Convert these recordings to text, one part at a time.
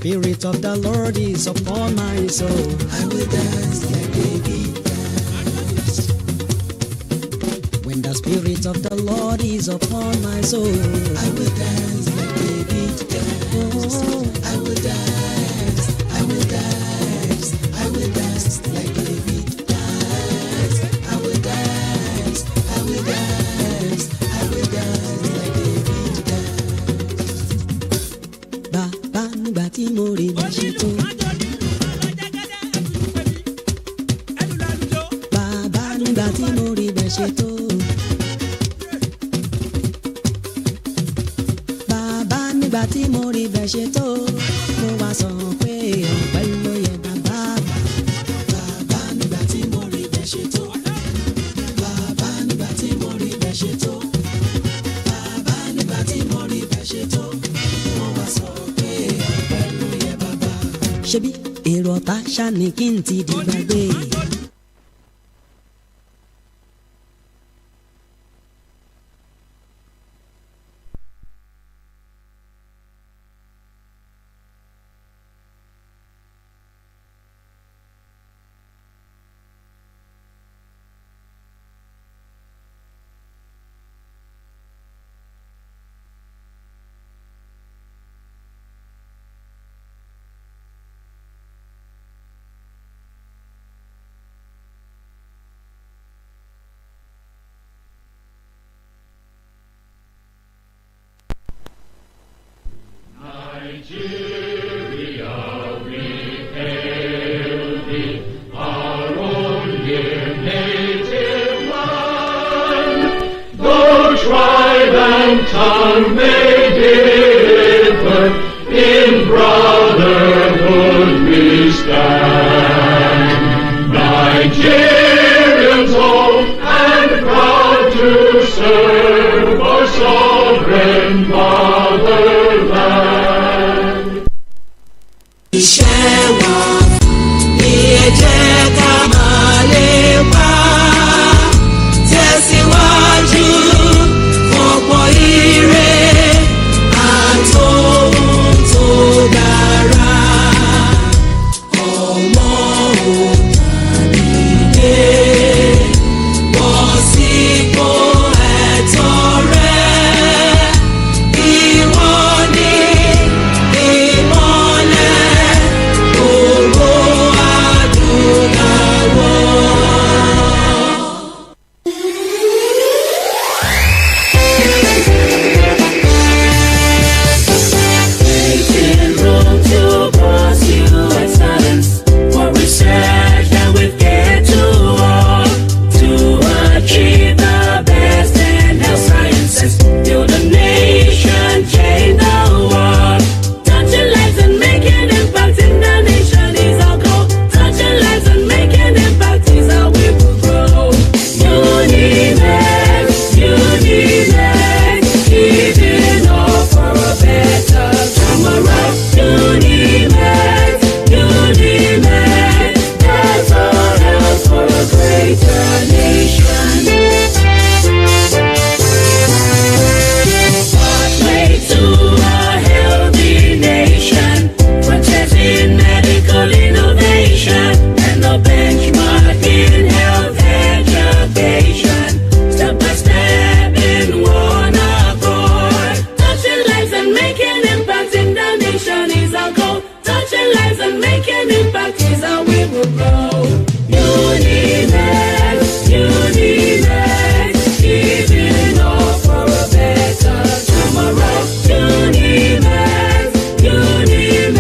Spirit of the Lord is upon my soul, I will dance like David danced. When the Spirit of the Lord is upon my soul, I will dance like David danced. I will dance, I will dance, I will dance like David danced. I will dance, I will dance, I will dance like David danced. Bàbá nígbà tí mo rí bá ṣe tó. Bàbá nígbà tí mo rí bá ṣe tó. Bàbá nígbà tí mo rí bá ṣe tó. Mo wá sọ pé ọpẹ́ ló yẹ bàbá. Bàbá nígbà tí mo rí bá ṣe tó. Bàbá nígbà tí mo rí bá ṣe tó. Bàbá nígbà tí mo rí bá ṣe tó. Mo wá sọ pé ọpẹ́ ló yẹ bàbá. Ṣebí èrò ọ̀tá ṣá ni kí n ti di gbàgbé. Nigeria, we hail thee, our own dear native land. Though tribe and tongue may differ, in brotherhood we stand. Nigerians old and proud to serve our sovereign motherland. Iṣẹ́ wa ni ẹ jẹ́ ká máa lépa, tẹ̀síwájú fọ̀pọ̀ ire àtòhun tó dára. Ọmọ òkàlìlé bọ́ sípò ẹ̀tọ́ rẹ̀. Ìwọ ni ìmọ́lẹ̀ gbogbo adúláwọ̀. Making room to pursue excellence for research that we get to all to achieve the best in health sciences, build a nation, change the world. Touching lives and making impact in the nation is our goal. Touching lives and making impact is how we will grow. Unimed, giving all for a better tomorrow. Unimed, that's all else for a greater nation. Pathway to a healthy nation, protecting medical innovation and the benchmark in health education. Step by step in one accord. Touching lives and making impact in the nation is our goal. Touching lives and making impact is how we will grow. Unimed, giving all for a better tomorrow. Unimed,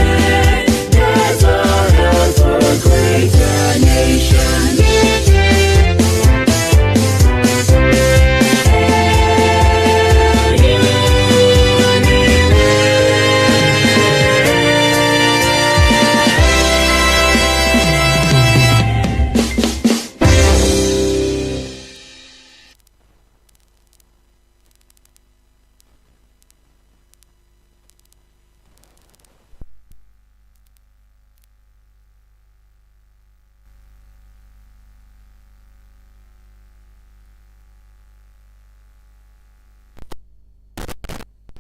that's all else for a greater nation.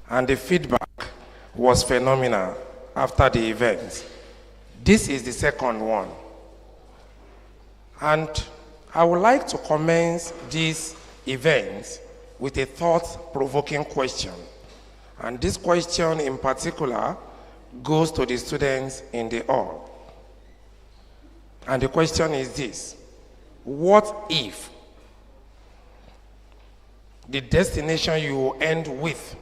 And the feedback was phenomenal. after the event. This is the second one. And I would like to commence this event with a thought-provoking question. And this question in particular goes to the students in the hall. And the question is this: what if the destination you will end with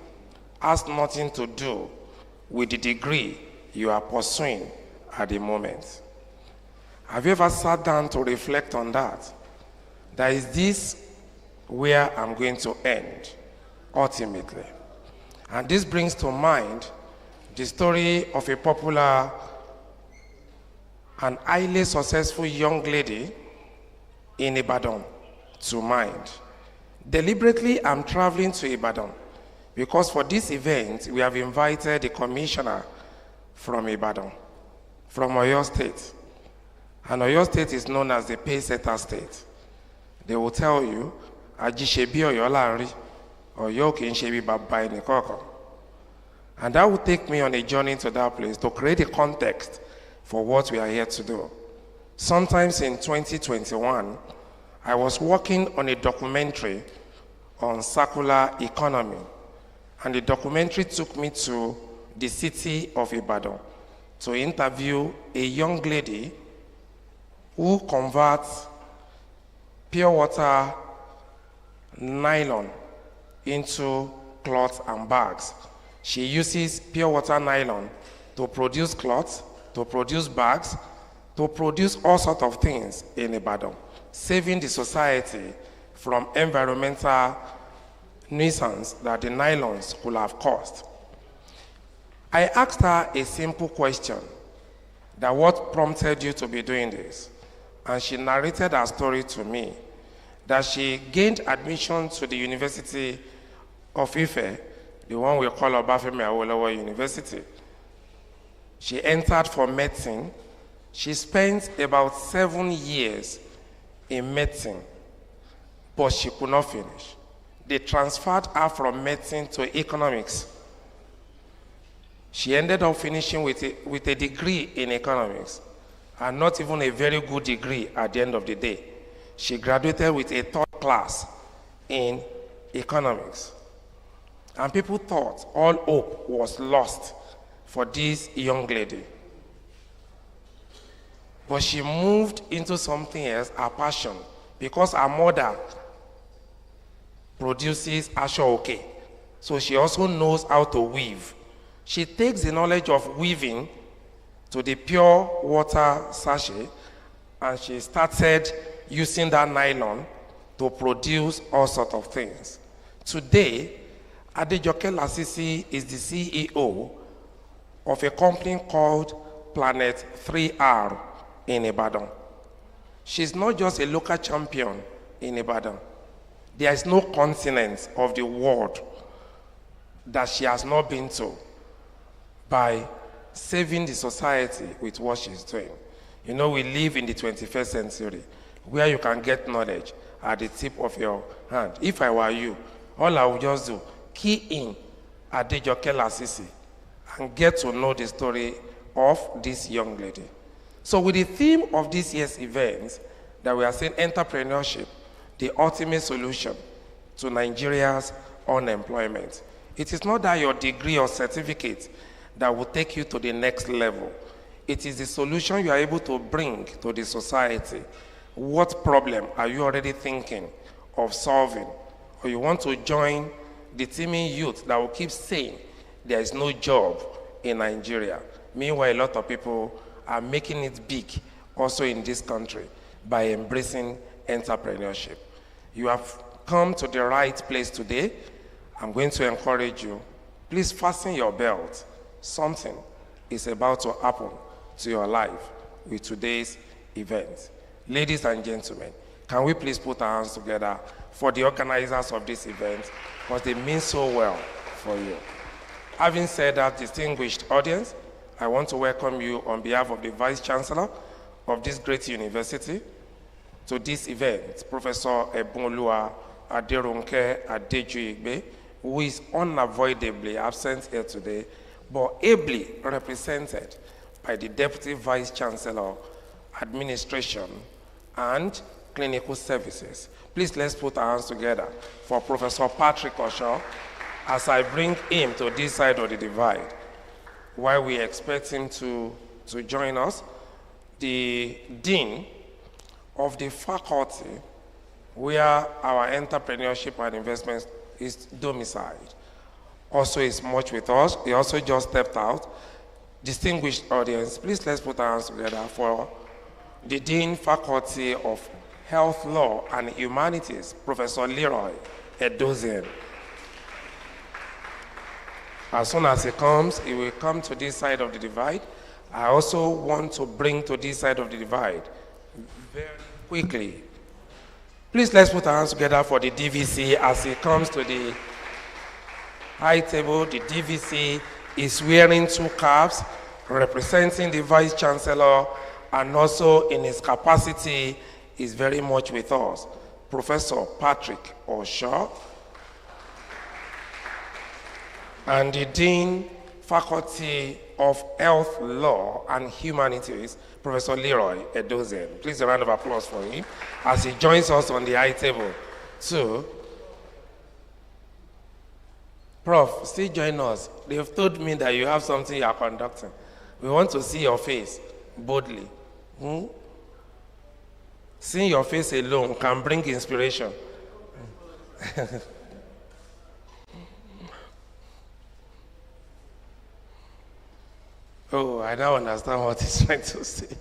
has nothing to do with the degree you are pursuing at the moment? Have you ever sat down to reflect on that? That is this where I'm going to end ultimately? And this brings to mind the story of a popular and highly successful young lady in Ibadan to mind. Deliberately, I'm traveling to Ibadan because for this event, we have invited the commissioner from Ibadan, from Oyo State. And Oyo State is known as the pay-setter state. They will tell you, Ajishebi Oyo Lanri, Oyo Kinshebi Baba Nikoko. And that will take me on a journey to that place to create a context for what we are here to do. Sometimes in 2021, I was working on a documentary on circular economy. And the documentary took me to the city of Ibadan to interview a young lady who converts pure water nylon into cloth and bags. She uses pure water nylon to produce cloth, to produce bags, to produce all sorts of things in Ibadan, saving the society from environmental nuisance that the nylons could have caused. I asked her a simple question, that what prompted you to be doing this? And she narrated her story to me, that she gained admission to the University of Ife, the one we call Obafemi Awolowo University. She entered for medicine. She spent about 7 years in medicine, but she could not finish. They transferred her from medicine to economics. She ended up finishing with a degree in economics, and not even a very good degree at the end of the day. She graduated with a third class in economics. And people thought all hope was lost for this young lady. But she moved into something else, her passion, because her mother produces ashoke. So she also knows how to weave. She takes the knowledge of weaving to the pure water sachet, and she started using that nylon to produce all sorts of things. Today, Adejoke Lasisi is the CEO of a company called Planet 3R in Ibadan. She's not just a local champion in Ibadan. There is no continent of the world that she has not been to by saving the society with what she's doing. You know, we live in the 21st century where you can get knowledge at the tip of your hand. If I were you, all I would just do, key in Adejoke Lasisi and get to know the story of this young lady. So with the theme of this year's event that we are saying entrepreneurship, the ultimate solution to Nigeria's unemployment. It is not that your degree or certificate that will take you to the next level. It is the solution you are able to bring to the society. What problem are you already thinking of solving? Or you want to join the teeming youth that will keep saying there is no job in Nigeria. Meanwhile, a lot of people are making it big also in this country by embracing entrepreneurship. You have come to the right place today. I'm going to encourage you. Please fasten your belt. Something is about to happen to your life with today's event. Ladies and gentlemen, can we please put our hands together for the organizers of this event, because they mean so well for you. Having said that, distinguished audience, I want to welcome you on behalf of the Vice Chancellor of this great university to this event, Professor Ebunoluwa Aderonke Adejuigbe, who is unavoidably absent here today, but ably represented by the Deputy Vice Chancellor, Administration, and Clinical Services. Please let's put our hands together for Professor Patrick Osho as I bring him to this side of the divide. While we expect him to join us, the Dean of the faculty where our entrepreneurship and investments is domiciled also is much with us. He also just stepped out. Distinguished audience, please let's put our hands together for the Dean Faculty of Health Law and Humanities, Professor Leroy Edozian. As soon as he comes, he will come to this side of the divide. I also want to bring to this side of the divide very quickly. Please let's put our hands together for the DVC as he comes to the high table. The DVC is wearing 2 caps representing the Vice Chancellor, and also in his capacity is very much with us, Professor Patrick Osho, and the Dean Faculty of Health Law and Humanities, Professor Leroy Edozian. Please a round of applause for him as he joins us on the high table too. Prof, still join us. They've told me that you have something you are conducting. We want to see your face boldly. Seeing your face alone can bring inspiration. Oh, I now understand what he's trying to say.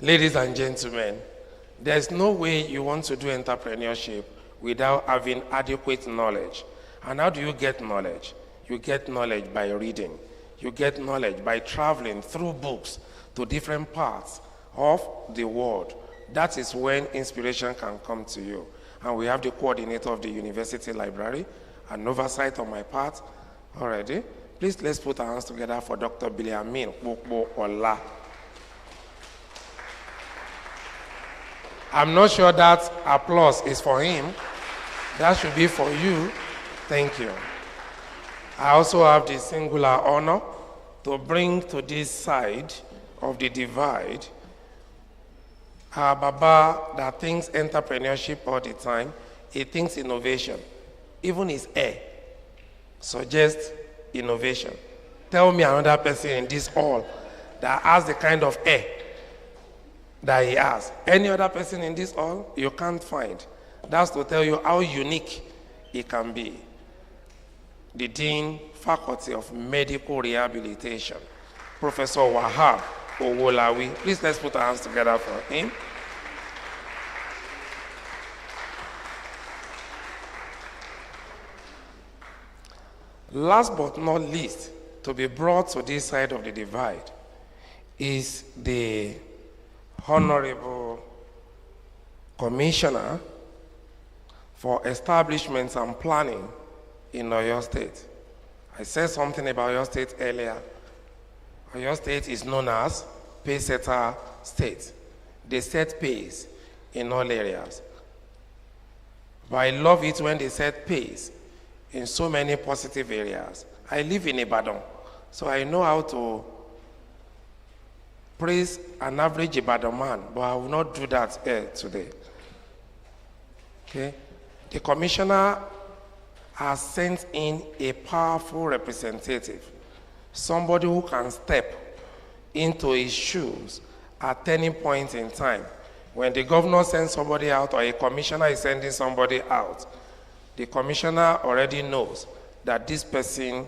Ladies and gentlemen, there's no way you want to do entrepreneurship without having adequate knowledge. And how do you get knowledge? You get knowledge by reading. You get knowledge by traveling through books to different parts of the world. That is when inspiration can come to you. And we have the coordinator of the university library, an oversight on my part already. Please let's put our hands together for Dr. Biliamin Kpokpo Ola. I'm not sure that applause is for him. That should be for you. Thank you. I also have the singular honor to bring to this side of the divide our Baba that thinks entrepreneurship all the time. He thinks innovation. Even his air suggests innovation. Tell me another person in this hall that has the kind of air that he has. Any other person in this hall you can't find. That's to tell you how unique he can be. The Dean Faculty of Medical Rehabilitation, Professor Wahab Owolawi. Please let's put our hands together for him. Last but not least, to be brought to this side of the divide is the Honorable Commissioner for Establishments and Planning in Oyo State. I said something about Oyo State earlier. Oyo State is known as pay-setter state. They set pays in all areas. But I love it when they set pays in so many positive areas. I live in Ibadan, so I know how to praise an average Ibadan man, but I will not do that here today. Okay? The commissioner has sent in a powerful representative, somebody who can step into his shoes at any point in time. When the governor sends somebody out or a commissioner is sending somebody out, the commissioner already knows that this person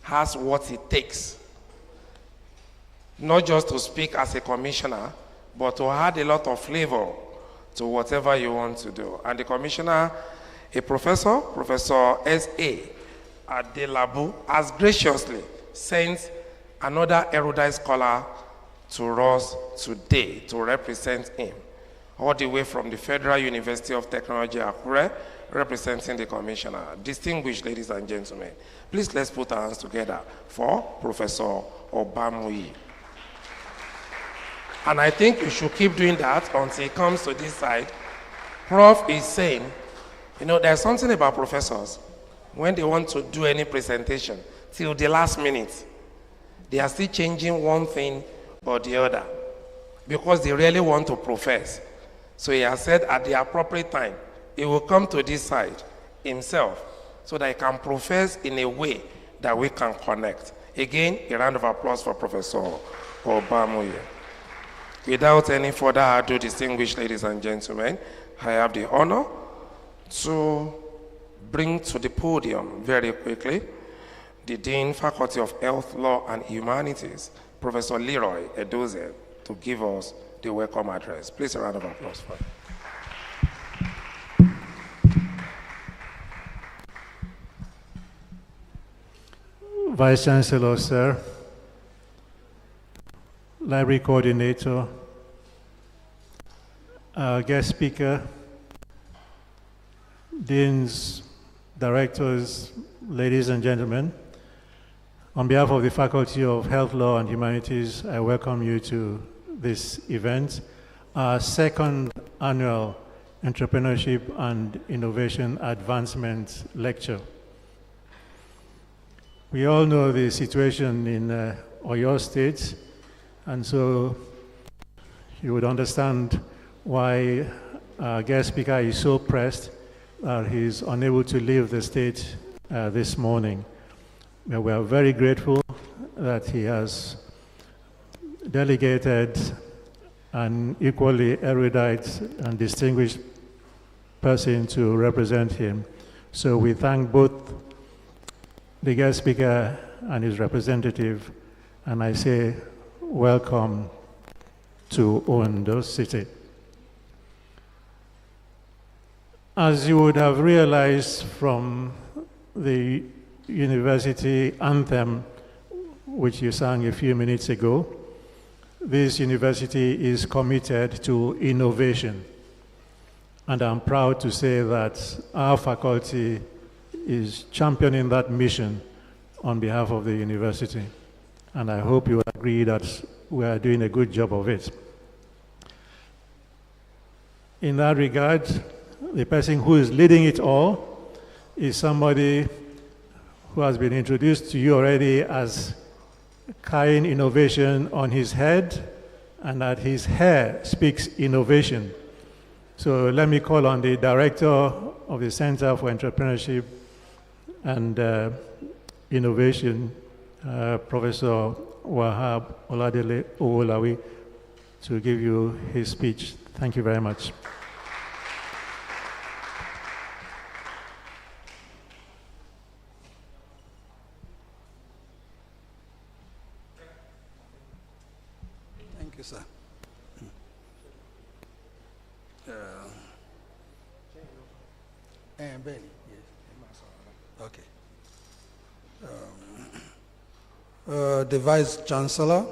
has what it takes, not just to speak as a commissioner, but to add a lot of flavor to whatever you want to do. And the commissioner, a professor, Professor S.A. Adelabu, has graciously sent another erudite scholar to us today to represent him, all the way from the Federal University of Technology, Akure, representing the commissioner. Distinguished ladies and gentlemen, please let's put our hands together for Professor Obamui. And I think you should keep doing that until he comes to this side. Prof is saying, you know, there's something about professors. When they want to do any presentation, till the last minute. They are still changing one thing or the other because they really want to profess. So he has said at the appropriate time, he will come to this side himself so that he can profess in a way that we can connect. Again, a round of applause for Professor Obamoye. Without any further ado, distinguished ladies and gentlemen, I have the honor to bring to the podium very quickly the Dean, Faculty of Health, Law, and Humanities, Professor Leroy Edoze, to give us the welcome address. Please, a round of applause for him. Vice Chancellor, sir, Library Coordinator, guest speaker, deans, directors, ladies and gentlemen, on behalf of the Faculty of Health, Law, and Humanities, I welcome you to this event, our second annual Entrepreneurship and Innovation Advancement Lecture. We all know the situation in Oyo State, and so you would understand why our guest speaker is so pressed that he's unable to leave the state this morning. We are very grateful that he has delegated an equally erudite and distinguished person to represent him. So we thank both the guest speaker and his representative, and I say welcome to Ondo City. As you would have realized from the university anthem, which you sang a few minutes ago, this university is committed to innovation. And I'm proud to say that our faculty is championing that mission on behalf of the university. And I hope you agree that we are doing a good job of it. In that regard, the person who is leading it all is somebody who has been introduced to you already as carrying innovation on his head, and that his hair speaks innovation. So let me call on the director of the Center for Entrepreneurship and Innovation, Professor Wahab Oladele Owolawi, to give you his speech. Thank you very much. Thank you, sir. Benny, yes. Okay. The Vice Chancellor,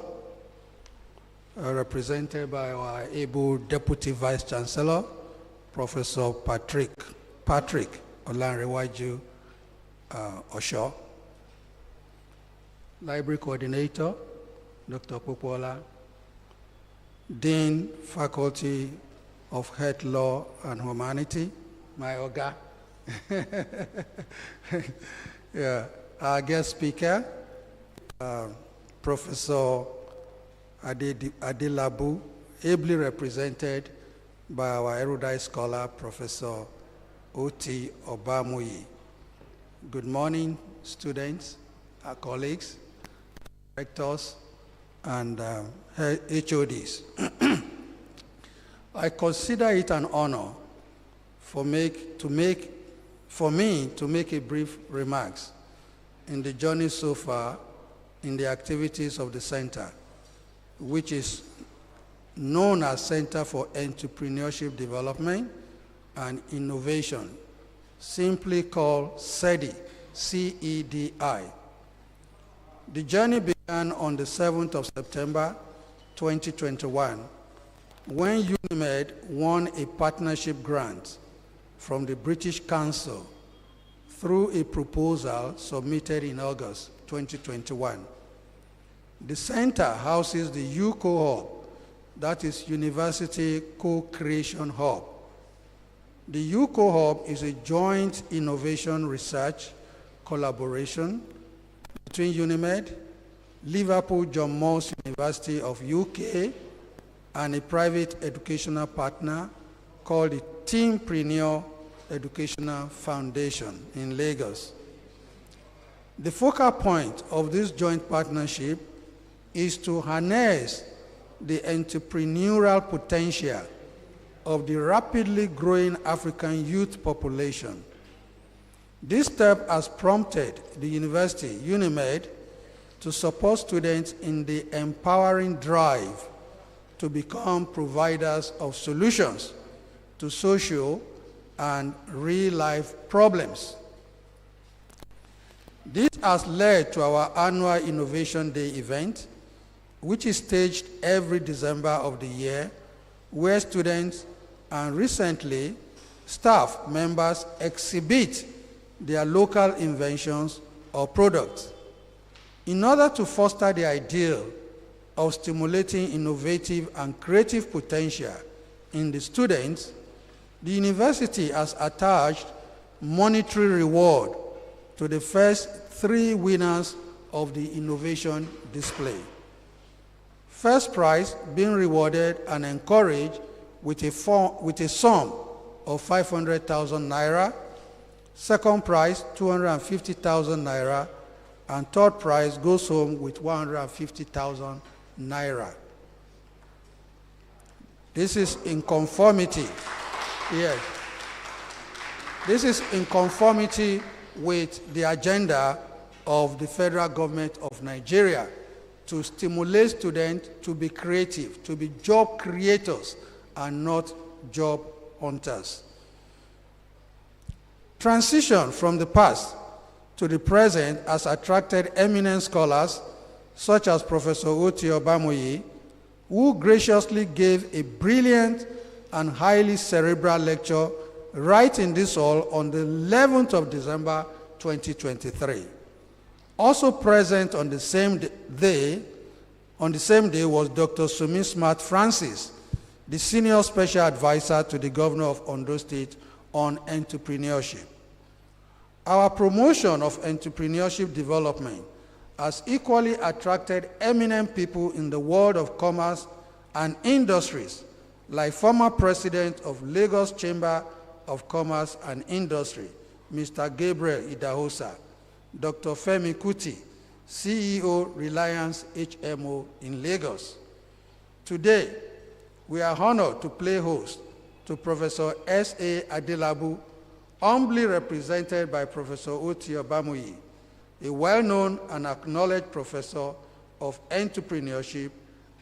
represented by our able Deputy Vice Chancellor, Professor Patrick Olanrewaju Osho, Library Coordinator, Dr. Popola, Dean, Faculty of Health, Law, and Humanity, my Oga. Yeah. Our guest speaker, Professor Adelabu, ably represented by our erudite scholar, Professor O.T. Obamoye. Good morning, students, our colleagues, rectors, and HODs. I consider it an honor for me to make a brief remarks in the journey so far in the activities of the center, which is known as Center for Entrepreneurship Development and Innovation, simply called CEDI, C-E-D-I. The journey began on the 7th of September 2021 when UNIMED won a partnership grant from the British Council through a proposal submitted in August 2021. The center houses the UCO Hub, that is University Co-Creation Hub. The UCO Hub is a joint innovation research collaboration between UNIMED, Liverpool John Moores University of UK, and a private educational partner called the Teampreneur Educational Foundation in Lagos. The focal point of this joint partnership is to harness the entrepreneurial potential of the rapidly growing African youth population. This step has prompted the university, UNIMED, to support students in the empowering drive to become providers of solutions to social and real-life problems. This has led to our annual Innovation Day event, which is staged every December of the year, where students and recently staff members exhibit their local inventions or products. In order to foster the ideal of stimulating innovative and creative potential in the students, the university has attached monetary reward to the first 3 winners of the innovation display. First prize being rewarded and encouraged with a sum of 500,000 naira, second prize 250,000 naira, and third prize goes home with 150,000 naira. This is in conformity. Yes. This is in conformity with the agenda of the federal government of Nigeria to stimulate students to be creative, to be job creators and not job hunters. Transition from the past to the present has attracted eminent scholars such as Professor Oti Obamoyi, who graciously gave a brilliant and highly cerebral lecture right in this hall on the 11th of December 2023. Also present on the same day was Dr. Sumi Smart Francis, the Senior Special Advisor to the Governor of Ondo State on entrepreneurship. Our promotion of entrepreneurship development has equally attracted eminent people in the world of commerce and industries, like former President of Lagos Chamber of Commerce and Industry, Mr. Gabriel Idahosa, Dr. Femi Kuti, CEO, Reliance HMO in Lagos. Today, we are honored to play host to Professor S.A. Adelabu, humbly represented by Professor Oti Obamoyi, a well-known and acknowledged professor of entrepreneurship,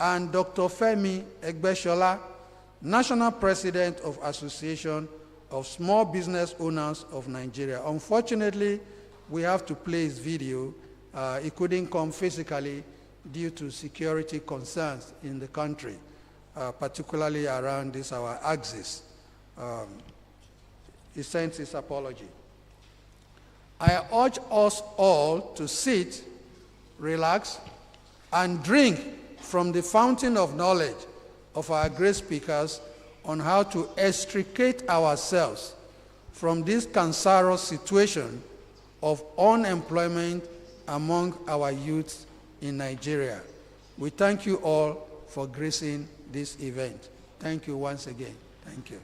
and Dr. Femi Egbeshola, National President of Association of Small Business Owners of Nigeria. Unfortunately, we have to play his video. He couldn't come physically due to security concerns in the country, particularly around this our axis. He sends his apology. I urge us all to sit, relax, and drink from the fountain of knowledge of our great speakers on how to extricate ourselves from this cancerous situation of unemployment among our youth in Nigeria. We thank you all for gracing this event. Thank you once again. Thank you.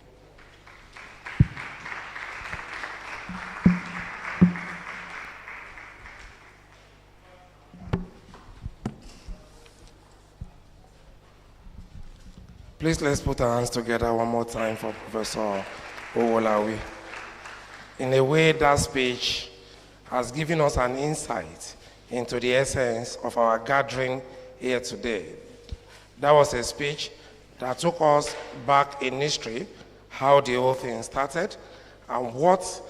Please let's put our hands together one more time for Professor Owolawi. In a way, that speech has given us an insight into the essence of our gathering here today. That was a speech that took us back in history, how the whole thing started, and what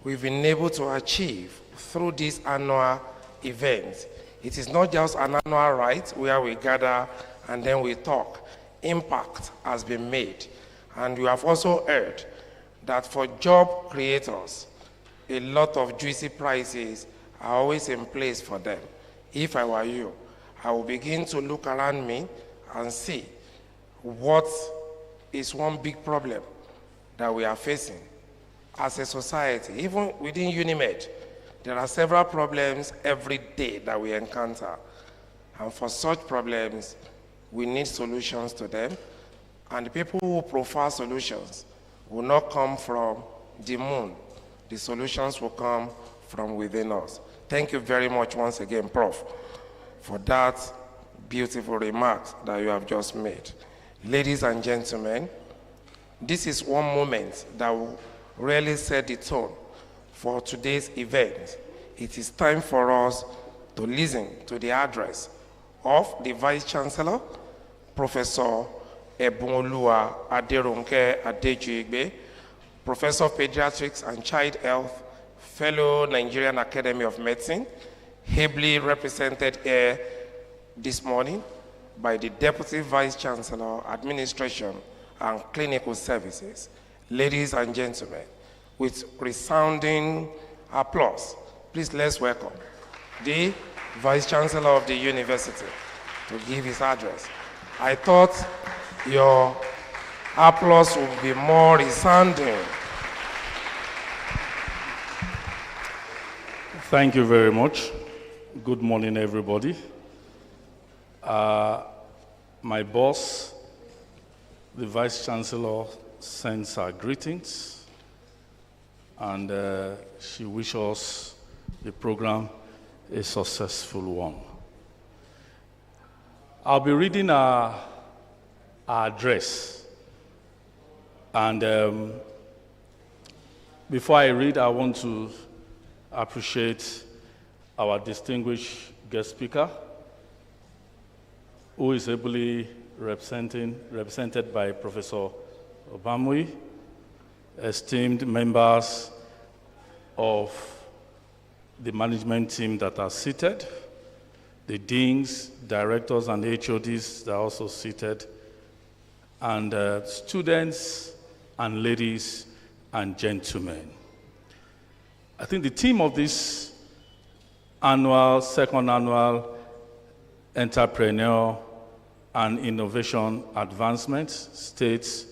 we've been able to achieve through this annual event. It is not just an annual rite where we gather and then we talk. Impact has been made. And you have also heard that for job creators, a lot of juicy prizes are always in place for them. If I were you, I will begin to look around me and see what is one big problem that we are facing as a society, even within UNIMED. There are several problems every day that we encounter. And for such problems, we need solutions to them. And the people who prefer solutions will not come from the moon. The solutions will come from within us. Thank you very much once again, Prof, for that beautiful remark that you have just made. Ladies and gentlemen, this is one moment that will really set the tone for today's event. It is time for us to listen to the address of the Vice Chancellor, Professor Ebunoluwa Aderonke Adejuyigbe, Professor of Pediatrics and Child Health, fellow Nigerian Academy of Medicine, ably represented here this morning by the Deputy Vice Chancellor, Administration and Clinical Services. Ladies and gentlemen, with resounding applause, please let's welcome the Vice Chancellor of the University to give his address. I thought your applause would be more resounding. Thank you very much. Good morning, everybody. My boss, the Vice Chancellor, sends her greetings, and she wishes us the program a successful one. I'll be reading our address, and before I read, I want to appreciate our distinguished guest speaker, who is ably represented by Professor Obamui, esteemed members of the management team that are seated, the deans, directors, and HODs that are also seated, and students and ladies and gentlemen. I think the theme of this second annual Entrepreneur and Innovation Advancement states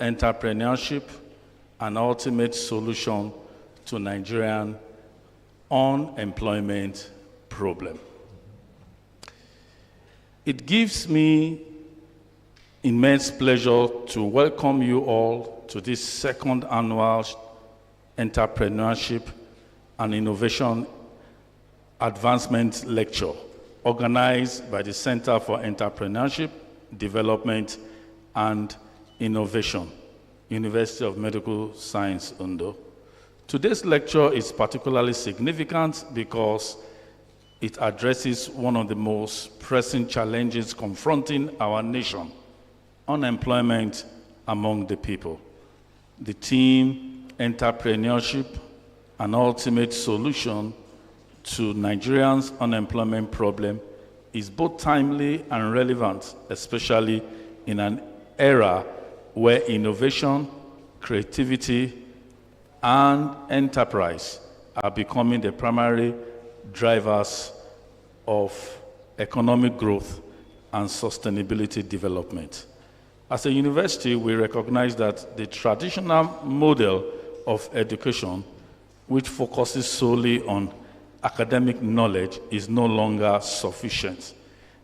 entrepreneurship, an ultimate solution to Nigerian unemployment problem. It gives me immense pleasure to welcome you all to this second annual Entrepreneurship and Innovation Advancement Lecture, organized by the Center for Entrepreneurship, Development, and Innovation, University of Medical Science, Ondo. Today's lecture is particularly significant because it addresses one of the most pressing challenges confronting our nation: unemployment among the people. The theme, entrepreneurship, an ultimate solution to Nigerians' unemployment problem, is both timely and relevant, especially in an era where innovation, creativity, and enterprise are becoming the primary drivers of economic growth and sustainability development. As a university, we recognize that the traditional model of education, which focuses solely on academic knowledge, is no longer sufficient.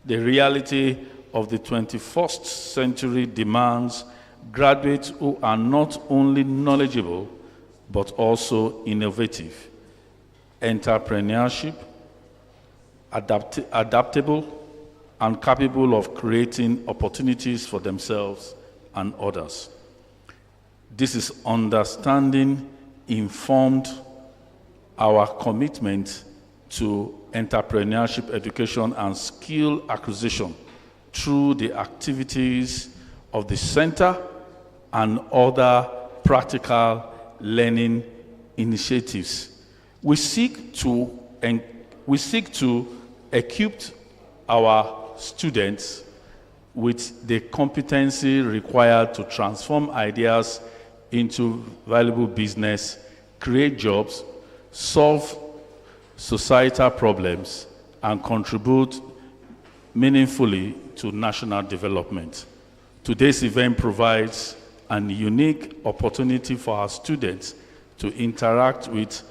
The reality of the 21st century demands graduates who are not only knowledgeable, but also innovative, entrepreneurship, adaptable, and capable of creating opportunities for themselves and others. This is understanding informed our commitment to entrepreneurship education and skill acquisition through the activities of the center and other practical learning initiatives. We seek to equip our students with the competency required to transform ideas into valuable business, create jobs, solve societal problems, and contribute meaningfully to national development. Today's event provides an unique opportunity for our students to interact with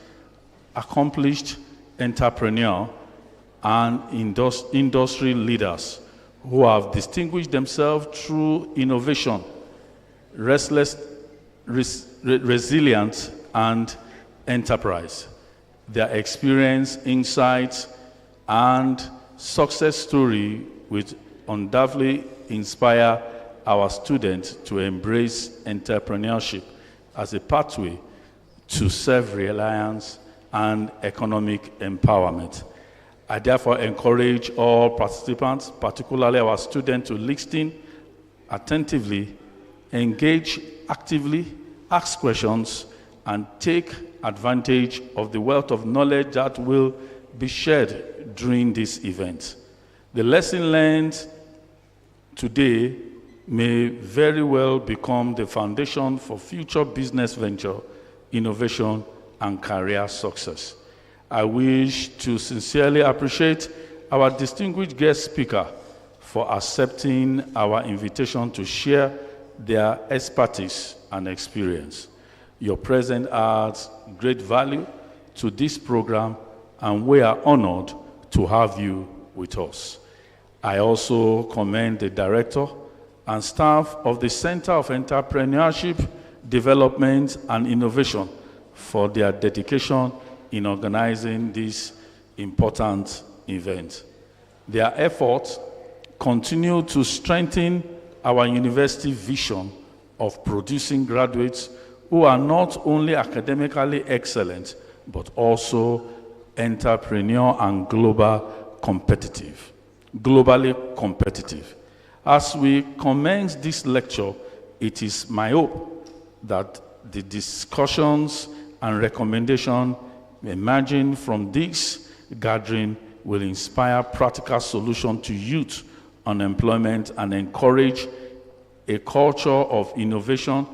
accomplished entrepreneur and industry leaders who have distinguished themselves through innovation, resilience, and enterprise. Their experience, insights, and success story will undoubtedly inspire our students to embrace entrepreneurship as a pathway to self-reliance and economic empowerment. I therefore encourage all participants, particularly our students, to listen attentively, engage actively, ask questions, and take advantage of the wealth of knowledge that will be shared during this event. The lesson learned today may very well become the foundation for future business venture, innovation, and career success. I wish to sincerely appreciate our distinguished guest speaker for accepting our invitation to share their expertise and experience. Your presence adds great value to this program, and we are honored to have you with us. I also commend the director and staff of the Center of Entrepreneurship, Development, and Innovation for their dedication in organizing this important event. Their efforts continue to strengthen our university vision of producing graduates who are not only academically excellent, but also entrepreneurial and globally competitive. As we commence this lecture, it is my hope that the discussions and recommendations emerging from this gathering will inspire practical solutions to youth unemployment and encourage a culture of innovation,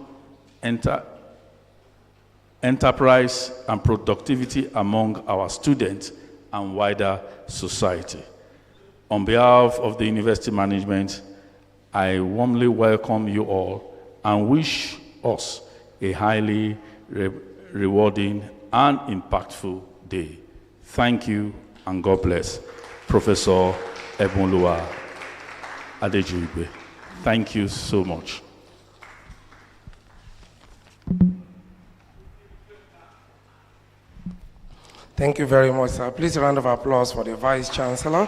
enterprise, and productivity among our students and wider society. On behalf of the university management, I warmly welcome you all and wish us a highly rewarding and impactful day. Thank you and God bless. Professor Ebunluwa Adejuigbe. Thank you so much. Thank you very much, sir. Please a round of applause for the Vice Chancellor.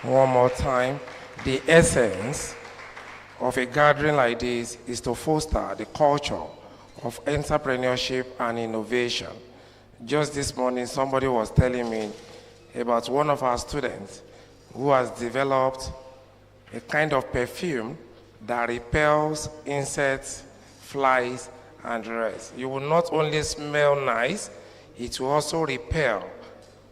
One more time. The essence of a gathering like this is to foster the culture of entrepreneurship and innovation. Just this morning, somebody was telling me about one of our students who has developed a kind of perfume that repels insects, flies, and the rest. You will not only smell nice, it will also repel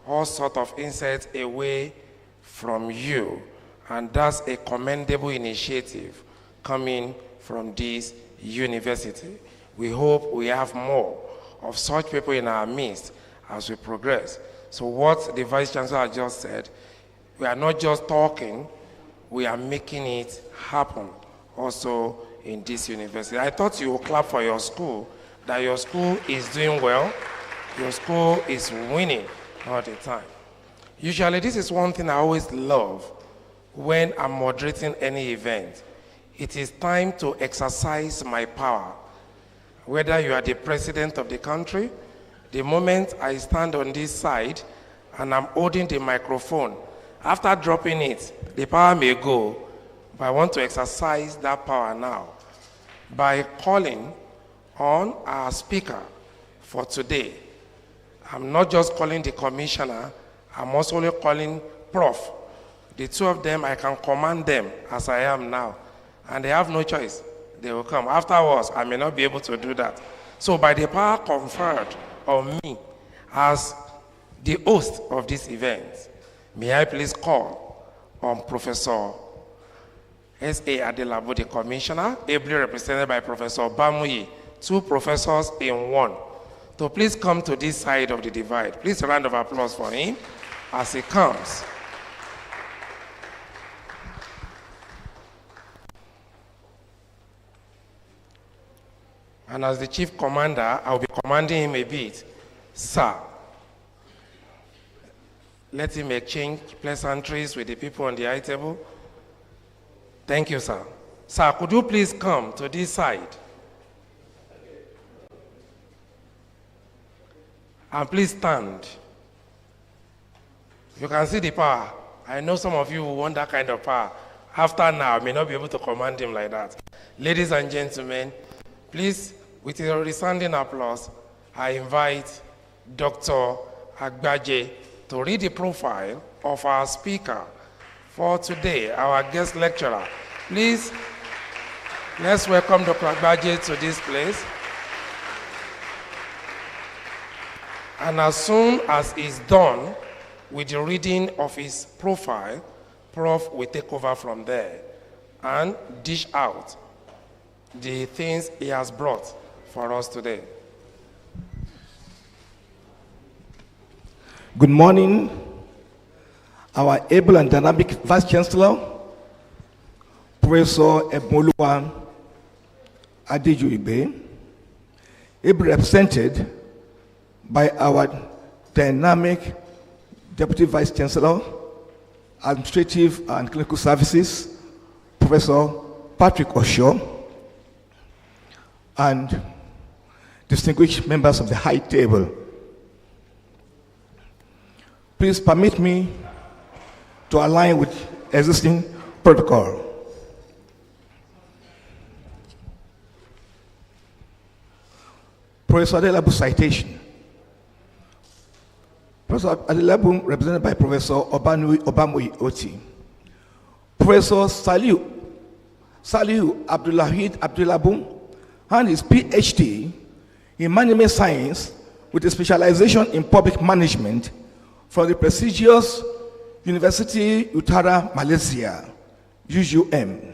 all sorts of insects away from you. And that's a commendable initiative coming from this university. We hope we have more of such people in our midst as we progress. So what the Vice Chancellor just said, we are not just talking, we are making it happen also in this university. I thought you would clap for your school, that your school is doing well, your school is winning all the time. Usually this is one thing I always love when I'm moderating any event. It is time to exercise my power. Whether you are the president of the country, the moment I stand on this side and I'm holding the microphone, after dropping it, the power may go, but I want to exercise that power now by calling on our speaker for today. I'm not just calling the commissioner, I'm also calling Prof. The two of them, I can command them as I am now, and they have no choice. They will come. Afterwards, I may not be able to do that. So by the power conferred on me as the host of this event, may I please call on Professor S.A. Adelabo, the commissioner, ably represented by Professor Bamuyi, two professors in one, to please come to this side of the divide. Please a round of applause for him as he comes. And as the chief commander, I'll be commanding him a bit. Sir, let him exchange pleasantries with the people on the high table. Thank you, sir. Sir, could you please come to this side? And please stand. You can see the power. I know some of you want that kind of power. After now, I may not be able to command him like that. Ladies and gentlemen, please, with your resounding applause, I invite Dr. Agbaje to read the profile of our speaker for today, our guest lecturer. Please, let's welcome Dr. Agbaje to this place. And as soon as he's done with the reading of his profile, Prof will take over from there and dish out the things he has brought for us today. Good morning, our able and dynamic Vice Chancellor, Professor Ebmoluwa Adejuibe, ably represented by our dynamic Deputy Vice Chancellor, Administrative and Clinical Services, Professor Patrick Osho, and distinguished members of the high table. Please permit me to align with existing protocol. Professor Adelabu citation. Professor Adelabu, represented by Professor Obamui Oti. Professor Saliu Abdullahid Abdullabu and his PhD in management science with a specialization in public management from the prestigious University Utara, Malaysia, UUM.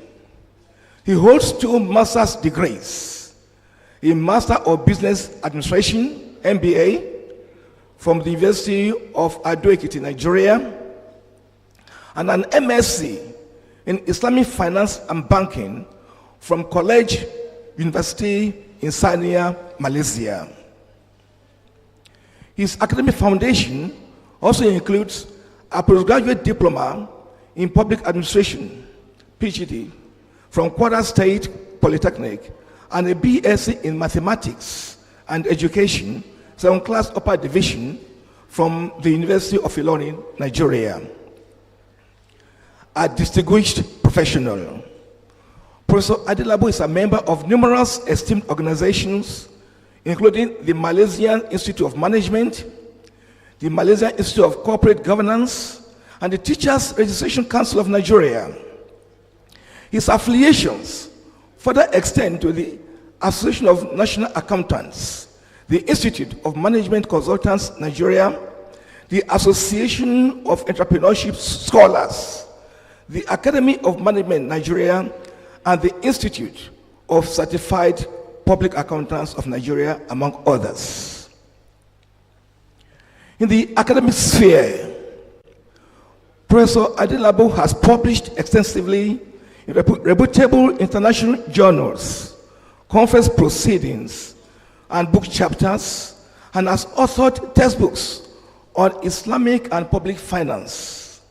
He holds 2 master's degrees, a Master of Business Administration, MBA, from the University of Ado-Ekiti, Nigeria, and an MSc in Islamic Finance and Banking from College University in Sanya, Malaysia. His academic foundation also includes a postgraduate diploma in public administration, PhD, from Kwara State Polytechnic, and a BSc in mathematics and education, 7th class upper division, from the University of Ilorin, Nigeria. A distinguished professional, Professor Adelabu is a member of numerous esteemed organizations, including the Malaysian Institute of Management, the Malaysian Institute of Corporate Governance, and the Teachers Registration Council of Nigeria. His affiliations further extend to the Association of National Accountants, the Institute of Management Consultants Nigeria, the Association of Entrepreneurship Scholars, the Academy of Management Nigeria, and the Institute of Certified Public Accountants of Nigeria, among others. In the academic sphere, Professor Adelabu has published extensively in reputable international journals, conference proceedings, and book chapters, and has authored textbooks on Islamic and public finance.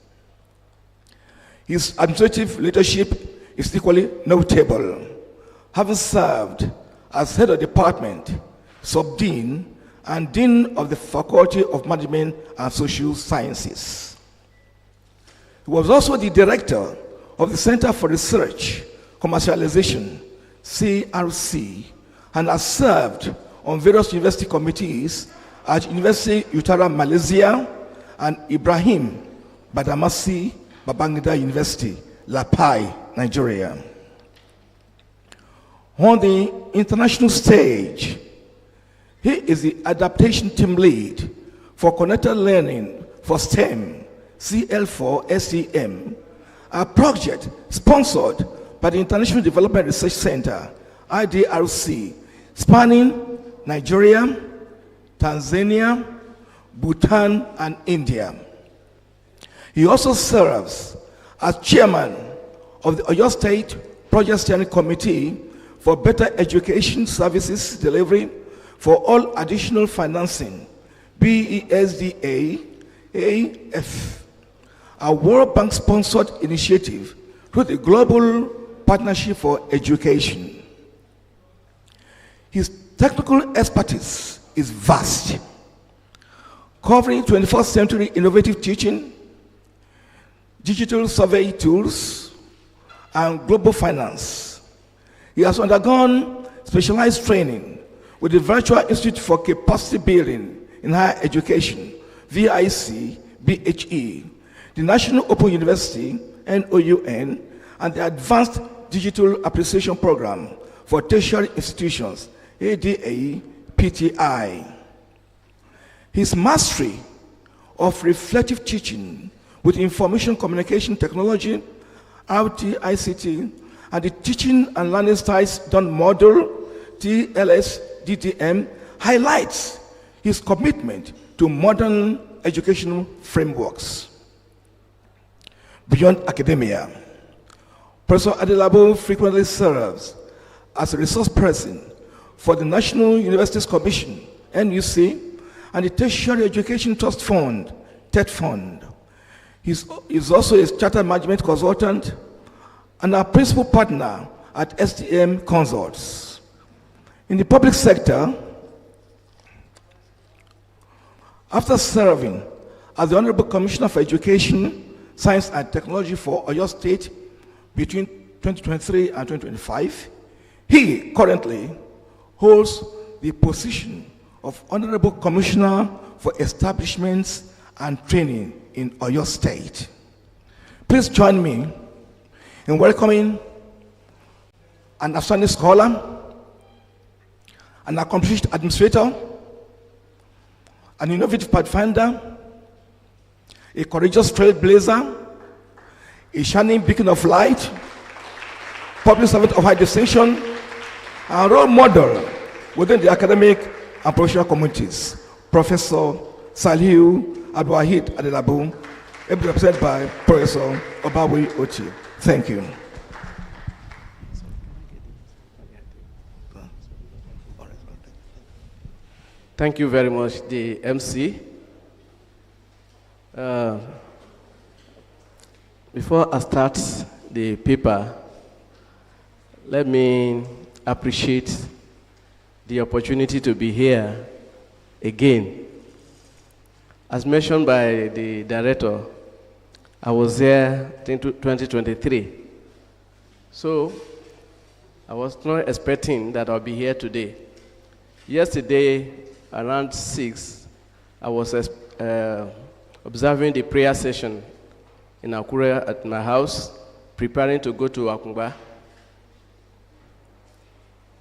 His administrative leadership is equally notable, having served as head of department, sub-dean, and dean of the Faculty of Management and Social Sciences. He was also the director of the Center for Research, Commercialization, CRC, and has served on various university committees at University Utara, Malaysia, and Ibrahim Badamasi Babangida University, Lapai, Nigeria. On the international stage, he is the adaptation team lead for Connected Learning for STEM, CL4 SEM, a project sponsored by the International Development Research Center, IDRC, spanning Nigeria, Tanzania, Bhutan, and India. He also serves as chairman of the Oyo State Project Steering Committee for Better Education Services Delivery for all additional financing, BESDA, AF, a World Bank-sponsored initiative through the Global Partnership for Education. His technical expertise is vast, covering 21st century innovative teaching, digital survey tools, and global finance. He has undergone specialized training with the Virtual Institute for Capacity Building in Higher Education, VIC, BHE, the National Open University, NOUN, and the Advanced Digital Appreciation Program for Tertiary Institutions, ADA, PTI. His mastery of reflective teaching with information communication technology, RT, ICT, and the Teaching and Learning Styles Done Model, TLS, DTM, highlights his commitment to modern educational frameworks. Beyond academia, Professor Adelabu frequently serves as a resource person for the National Universities Commission, NUC, and the Tertiary Education Trust Fund, TED Fund. He's also a chartered management consultant and a principal partner at STM Consults. In the public sector, after serving as the Honorable Commissioner for Education, Science and Technology for Oyo State between 2023 and 2025, he currently holds the position of Honorable Commissioner for Establishments and Training in Oyo State. Please join me in welcoming an outstanding scholar, an accomplished administrator, an innovative pathfinder, a courageous trailblazer, a shining beacon of light, public servant of high distinction, and role model within the academic and professional communities, Professor Saliu Abdulwahid Adelabu, represented by Professor Obawi Ochi. Thank you. Thank you very much, the MC. Before I start the paper, let me appreciate the opportunity to be here again. As mentioned by the director, I was there in 2023. So I was not expecting that I'll be here today. Yesterday, around 6, I was observing the prayer session in Akure at my house, preparing to go to Akungba.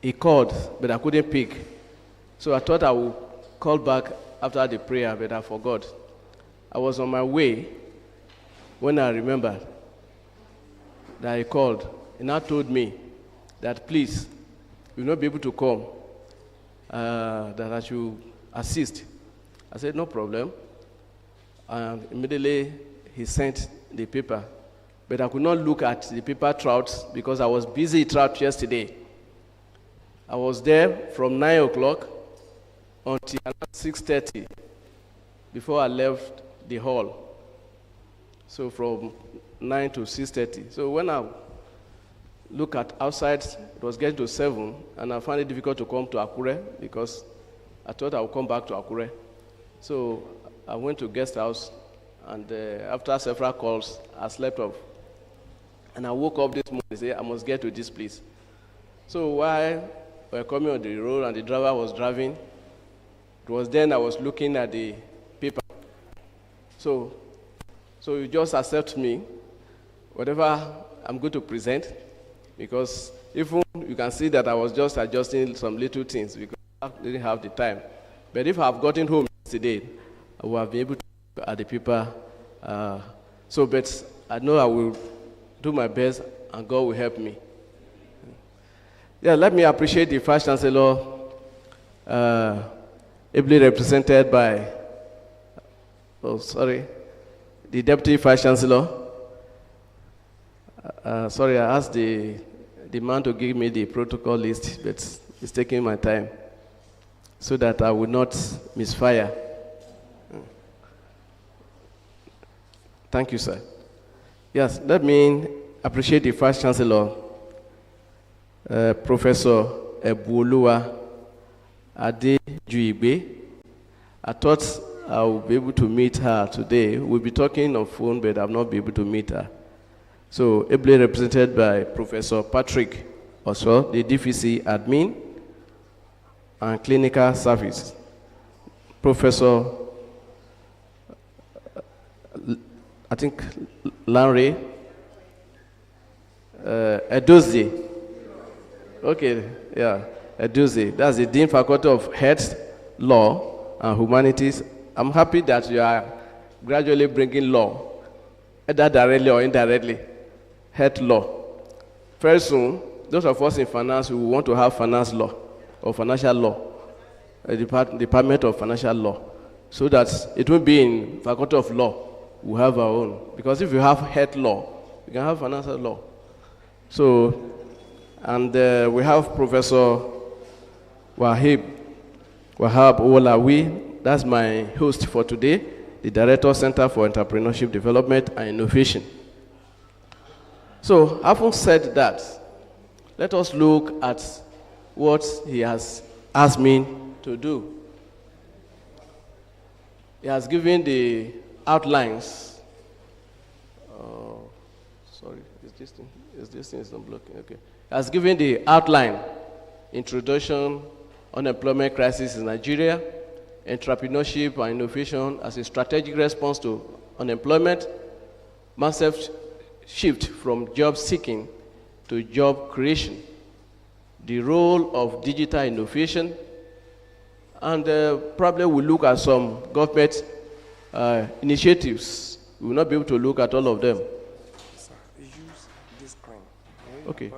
He called, but I couldn't pick. So I thought I would call back after the prayer, but I forgot. I was on my way when I remembered that he called. And now told me that please, you will not be able to come, that I should assist. I said, no problem. And immediately he sent the paper. But I could not look at the paper throughout because I was busy throughout yesterday. I was there from 9 o'clock until 6:30 before I left the hall. So from 9 to 6:30. So when I look at outside, it was getting to 7, and I found it difficult to come to Akure because I thought I would come back to Akure. So I went to guest house, and after several calls, I slept off. And I woke up this morning and said, I must get to this place. So while we were coming on the road and the driver was driving, it was then I was looking at the paper. So you just accept me, whatever I'm going to present, because even you can see that I was just adjusting some little things because I didn't have the time. But if I've gotten home today, I will have been able to look at the paper. But I know I will do my best and God will help me. Yeah, let me appreciate the Vice Chancellor, ably represented by, the Deputy Vice Chancellor. I asked the man to give me the protocol list, but it's taking my time so that I would not misfire. Thank you, sir. Yes, let me appreciate the Vice Chancellor, Professor Ebuoluwa Adejuigbe. I thought I would be able to meet her today. We'll be talking on phone, but I'll not be able to meet her. So, ably represented by Professor Patrick Oswald, the DVC admin and clinical service. Professor, I think, Lanre Edozie. Okay, yeah, Edozie. That's the Dean Faculty of Health, Law, and Humanities. I'm happy that you are gradually bringing law, either directly or indirectly, health law. Very soon, those of us in finance who want to have finance law or financial law, a department of financial law, so that it will be in Faculty of Law. We have our own. Because if you have health law, you can have financial law. So, and we have Professor Wahab Owolawi. That's my host for today, the Director Center for Entrepreneurship Development and Innovation. So, having said that, let us look at what he has asked me to do. He has given the outlines. Sorry, is this thing is not blocking? Okay. He has given the outline, introduction, unemployment crisis in Nigeria, entrepreneurship and innovation as a strategic response to unemployment, massive shift from job seeking to job creation, the role of digital innovation, and probably we'll look at some government initiatives. We will not be able to look at all of them. Sir, use this screen. Okay.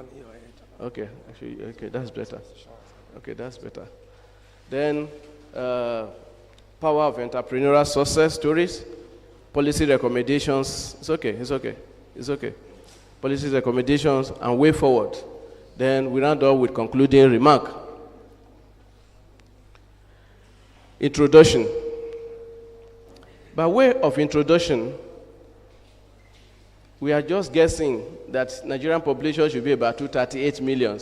Okay, actually, okay, that's better. Okay, that's better. Then, power of entrepreneurial success stories, policy recommendations. It's okay, it's okay, it's okay. Policy recommendations and way forward. Then we round up with concluding remark. Introduction. By way of introduction, we are just guessing that Nigerian population should be about 238 million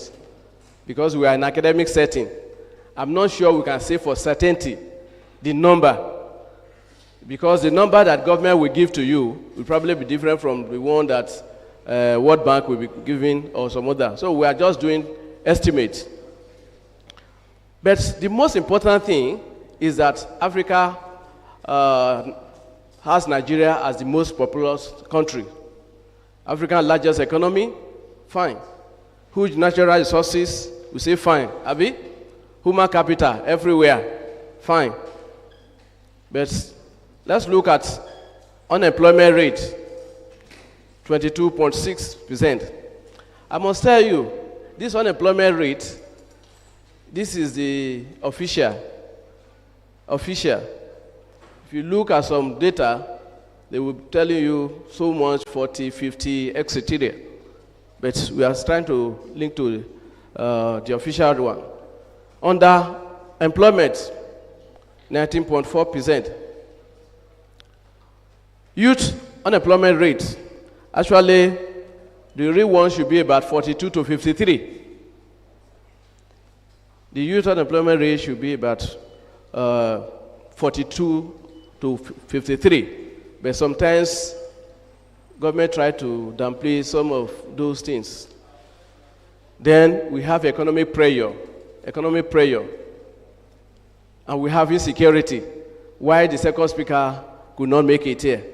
because we are in an academic setting. I'm not sure we can say for certainty the number because the number that government will give to you will probably be different from the one that World Bank will be giving or some other. So we are just doing estimates. But the most important thing is that Africa has Nigeria as the most populous country. Africa's largest economy, fine. Huge natural resources, we say fine. Abi? Human capital everywhere, fine. But let's look at unemployment rate, 22.6%. I must tell you, this unemployment rate, this is the official. If you look at some data, they will tell you so much, 40, 50, etc. But we are trying to link to the official one. Under employment, 19.4%. Youth unemployment rate, actually, the real one should be about 42 to 53. The youth unemployment rate should be about 42 to 53. But sometimes government try to downplay some of those things. Then we have economic pressure, and we have insecurity. Why the second speaker could not make it here.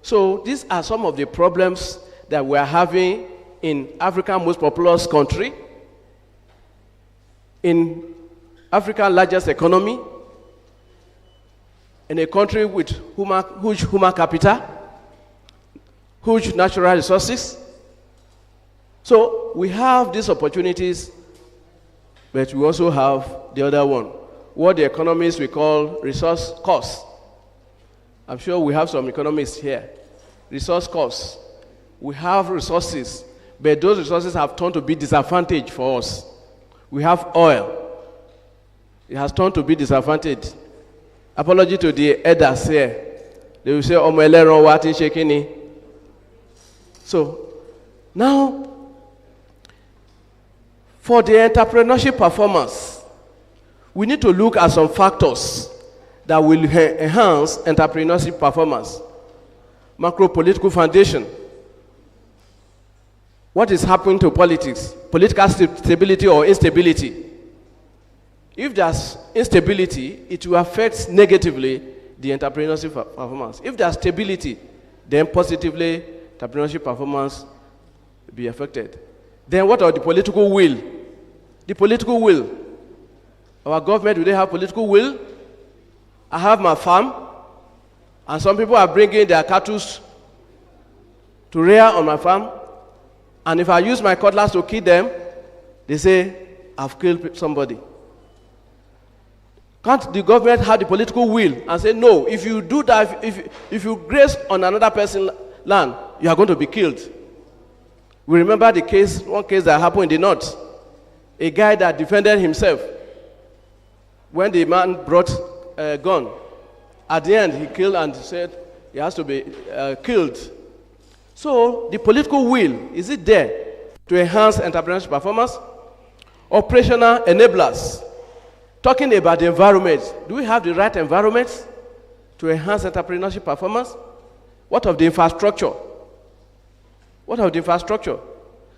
So these are some of the problems that we are having in Africa's most populous country, in Africa's largest economy, in a country with huge human capital, huge natural resources. So we have these opportunities, but we also have the other one, what the economists we call resource costs. I'm sure we have some economists here. Resource costs. We have resources, but those resources have turned to be disadvantaged for us. We have oil. It has turned to be disadvantaged. Apology to the elders here. They will say, "Oh, my lero, what is shaking?" So now, for the entrepreneurship performance, we need to look at some factors that will enhance entrepreneurship performance. Macro-political foundation. What is happening to politics? Political stability or instability. If there's instability, it will affect negatively the entrepreneurship performance. If there's stability, then positively entrepreneurship performance will be affected. Then what are the political will? The political will. Our government, do they have political will? I have my farm, and some people are bringing their cattle to rear on my farm, and if I use my cutlass to kill them, they say, I've killed somebody. Can't the government have the political will and say, no, if you do that, if you graze on another person's land, you are going to be killed? We remember the case, one case that happened in the north. A guy that defended himself. When the man brought a gun, at the end he killed and said he has to be killed. So the political will, is it there to enhance entrepreneurship performance? Operational enablers. Talking about the environment, do we have the right environment to enhance entrepreneurship performance? What of the infrastructure? What of the infrastructure?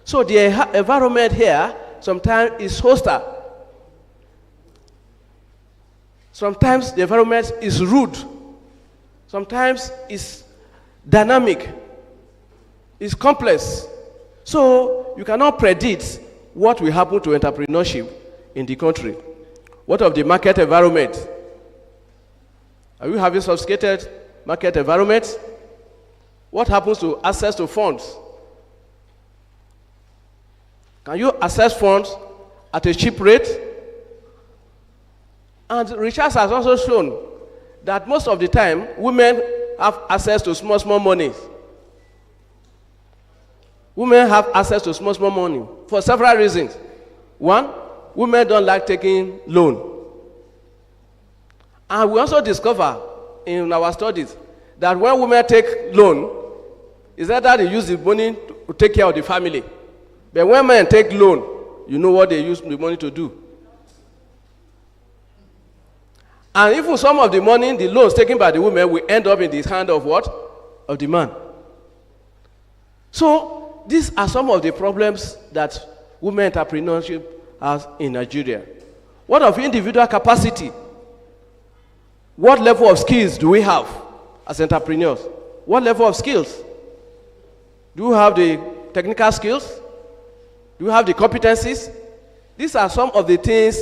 So the environment here sometimes is hostile. Sometimes the environment is rude. Sometimes it's dynamic. It's complex. So you cannot predict what will happen to entrepreneurship in the country. What of the market environment? Are we having sophisticated market environment? What happens to access to funds? Can you access funds at a cheap rate? And research has also shown that most of the time, women have access to small money. Women have access to small money for several reasons. One, women don't like taking loan. And we also discover in our studies that when women take loan, it's either they use the money to take care of the family. But when men take loan, you know what they use the money to do. And even some of the money, the loans taken by the women will end up in the hand of what? Of the man. So these are some of the problems that women entrepreneurship has in Nigeria. What of individual capacity? What level of skills do we have as entrepreneurs? What level of skills? Do we have the technical skills? Do we have the competencies? These are some of the things,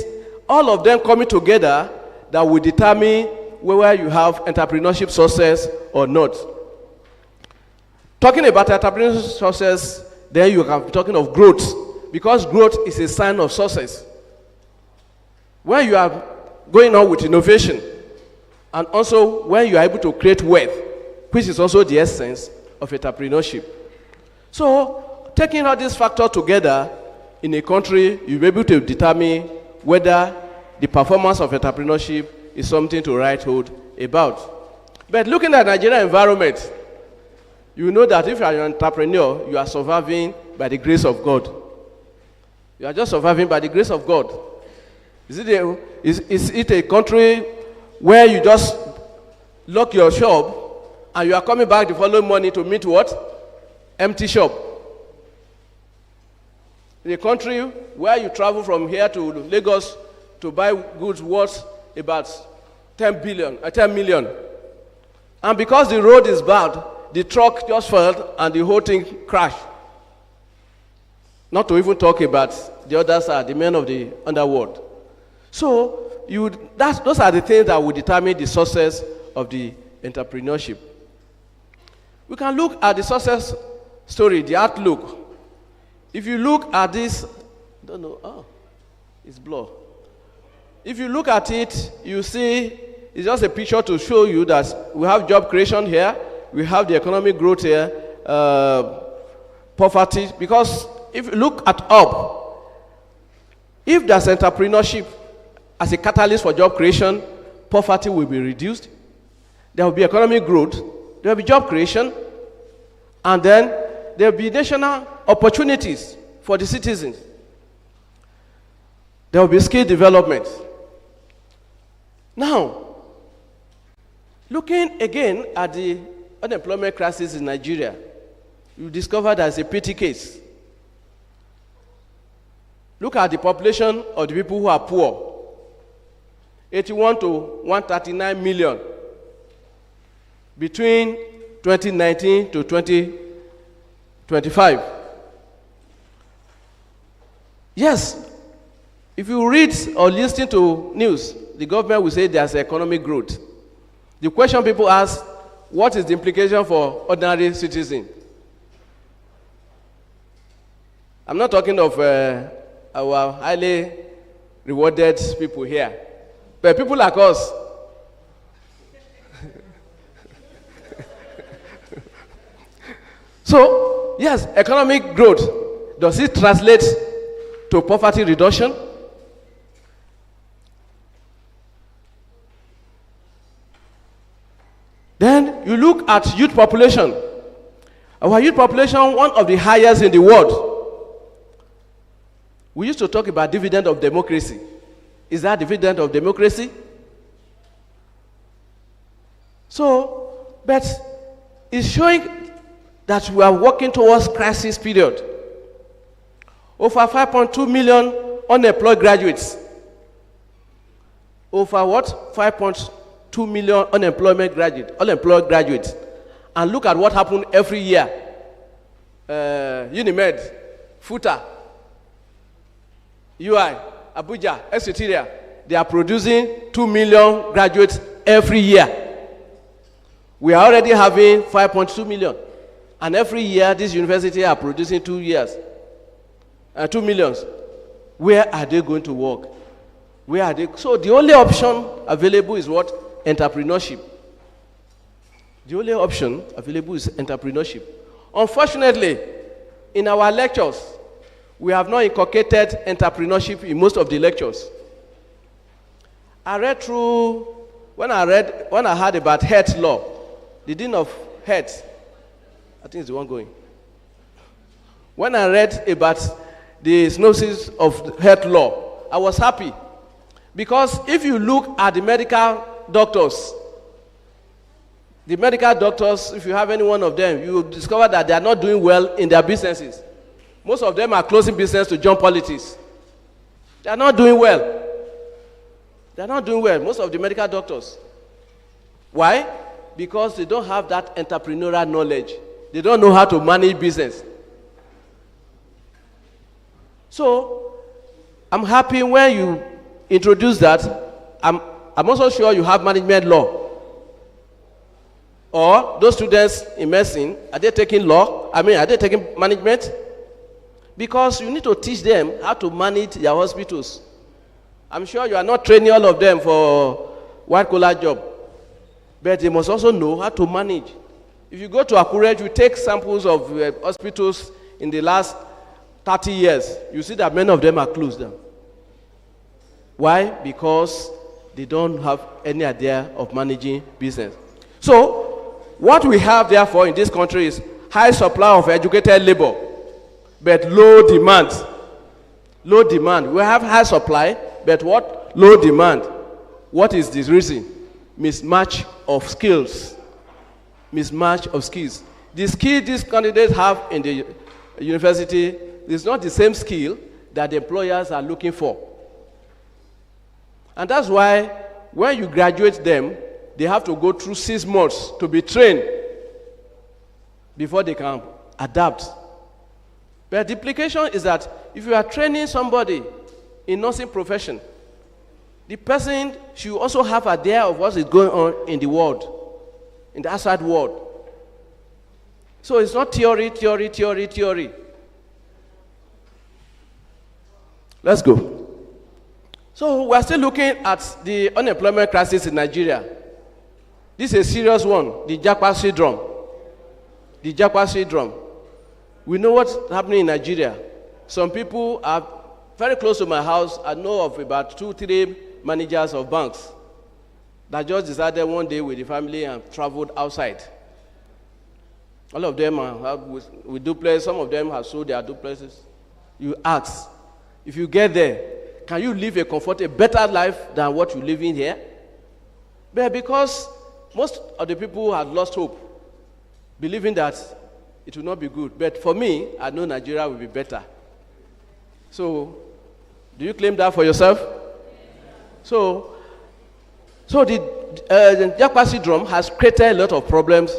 all of them coming together, that will determine whether you have entrepreneurship success or not. Talking about entrepreneurship success, then you can be talking of growth, because growth is a sign of success. When you are going on with innovation, and also when you are able to create wealth, which is also the essence of entrepreneurship. So, taking all these factors together in a country, you'll be able to determine whether the performance of entrepreneurship is something to write home about. But looking at Nigerian environment, you know that if you are an entrepreneur, you are surviving by the grace of God. You are just surviving by the grace of God. Is it a country where you just lock your shop and you are coming back the following morning to meet what? Empty shop. In a country where you travel from here to Lagos to buy goods worth about 10 million. And because the road is bad, the truck just failed and the whole thing crashed. Not to even talk about the other side, the men of the underworld. So, those are the things that will determine the success of the entrepreneurship. We can look at the success story, the outlook. If you look at this, it's blurred. If you look at it, you see it's just a picture to show you that we have job creation here, we have the economic growth here, poverty. Because if you look at if there's entrepreneurship as a catalyst for job creation, poverty will be reduced. there will be economic growth, there will be job creation, and then there will be national opportunities for the citizens. There will be skill development. Now, looking again at the unemployment crisis in Nigeria, you discover there's a pity case. Look at the population of the people who are poor. 81 to 139 million between 2019 to 2025. Yes, if you read or listen to news, the government will say there's economic growth. The question people ask, what is the implication for ordinary citizens? I'm not talking of our highly rewarded people here, but people like us. So, yes, economic growth, does it translate to poverty reduction? Then you look at youth population. Our youth population, one of the highest in the world. We used to talk about dividend of democracy. Is that dividend of democracy? So, but it's showing that we are working towards crisis period. Over 5.2 million unemployed graduates. Over what? 5.2 million unemployed graduates. And look at what happened every year. Unimed, FUTA, UI, Abuja, etc. They are producing 2 million graduates every year. We are already having 5.2 million. And every year, these universities are producing 2 million. Where are they going to work? Where are they? So the only option available is what? Entrepreneurship. The only option available is entrepreneurship. Unfortunately, in our lectures, we have not inculcated entrepreneurship in most of the lectures. I read through, when I heard about health law, the Dean of Health, I think it's the one going. When I read about the synopsis of health law, I was happy. Because if you look at the medical doctors, if you have any one of them, you will discover that they are not doing well in their businesses. Most of them are closing business to join politics. They are not doing well. They are not doing well, most of the medical doctors. Why? Because they don't have that entrepreneurial knowledge. They don't know how to manage business. So, I'm happy when you introduce that. I'm also sure you have management law. Or those students in medicine, are they taking law? Are they taking management? Because you need to teach them how to manage their hospitals. I'm sure you are not training all of them for white-collar job. But they must also know how to manage. If you go to Akure, you take samples of hospitals in the last 30 years, you see that many of them are closed down. Why? Because they don't have any idea of managing business. So, what we have therefore in this country is high supply of educated labor, but low demand. Low demand. We have high supply, but what? Low demand. What is this reason? Mismatch of skills. Mismatch of skills. The skill these candidates have in the university is not the same skill that the employers are looking for. And that's why when you graduate them, they have to go through 6 months to be trained before they can adapt. But the implication is that if you are training somebody in nursing profession, the person should also have an idea of what is going on in the world, in the outside world. So it's not theory. Let's go. So we're still looking at the unemployment crisis in Nigeria. This is a serious one, the Japa syndrome. The Japa syndrome. We know what's happening in Nigeria. Some people are very close to my house. I know of about 2-3 managers of banks. that just decided one day with the family and traveled outside. All of them are with duplexes. Some of them have sold their duplexes. You ask, if you get there, can you live a better life than what you live in here? But because most of the people had lost hope, believing that it will not be good. But for me, I know Nigeria will be better. So, do you claim that for yourself? So the Japa syndrome has created a lot of problems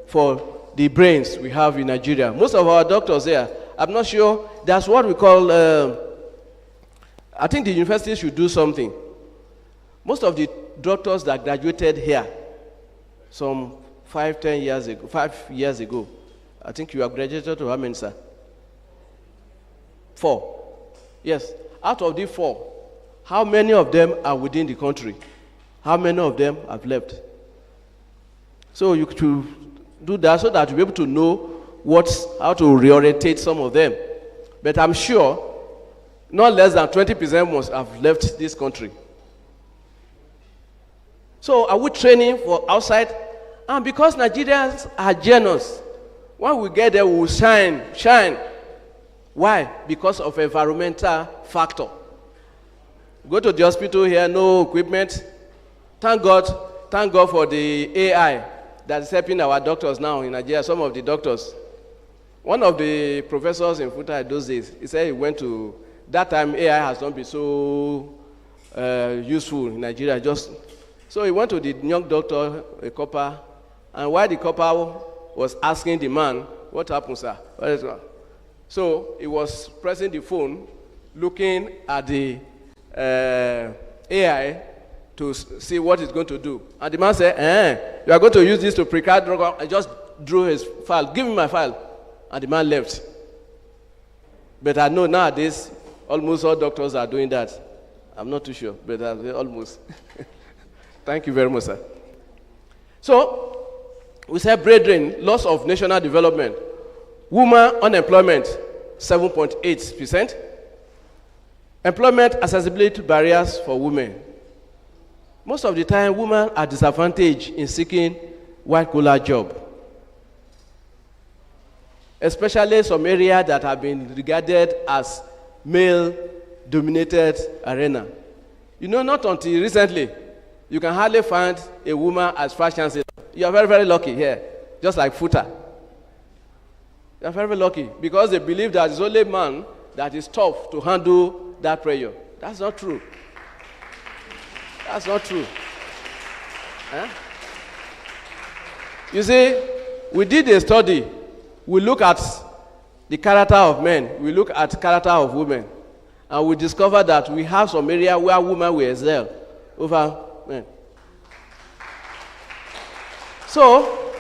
for the brains we have in Nigeria. Most of our doctors here, I'm not sure, that's what we call, I think the university should do something. Most of the doctors that graduated here, some 5 years ago, I think you have graduated to how many, sir? 4. Yes. Out of the 4, how many of them are within the country? How many of them have left? So you should do that so that you'll be able to know how to reorientate some of them. But I'm sure not less than 20% must have left this country. So are we training for outside? And because Nigerians are generous, when we get there, we will shine. Why? Because of environmental factor. Go to the hospital here, no equipment. Thank God for the AI that is helping our doctors now in Nigeria, some of the doctors. One of the professors in Futa those days, he said he went to, that time AI has not been so useful in Nigeria. So he went to the young doctor, a copper, and while the copper was asking the man, what happened, sir? What is wrong? So he was pressing the phone, looking at the AI to see what it's going to do. And the man said, you are going to use this to prescribe drug. I just drew his file. Give me my file. And the man left. But I know nowadays, almost all doctors are doing that. I'm not too sure, but almost. Thank you very much, sir. So, we said, brethren, loss of national development. Women unemployment, 7.8%. Employment accessibility barriers for women. Most of the time, women are disadvantaged in seeking white-collar job, especially some areas that have been regarded as male-dominated arena. You know, not until recently, you can hardly find a woman as vice chancellor. You are very, very lucky here, just like Futa. You are very, very lucky because they believe that it's only man that is tough to handle that pressure. That's not true. That's not true. Huh? You see, we did a study. We look at the character of men. We look at the character of women. And we discover that we have some area where women will excel over men. So,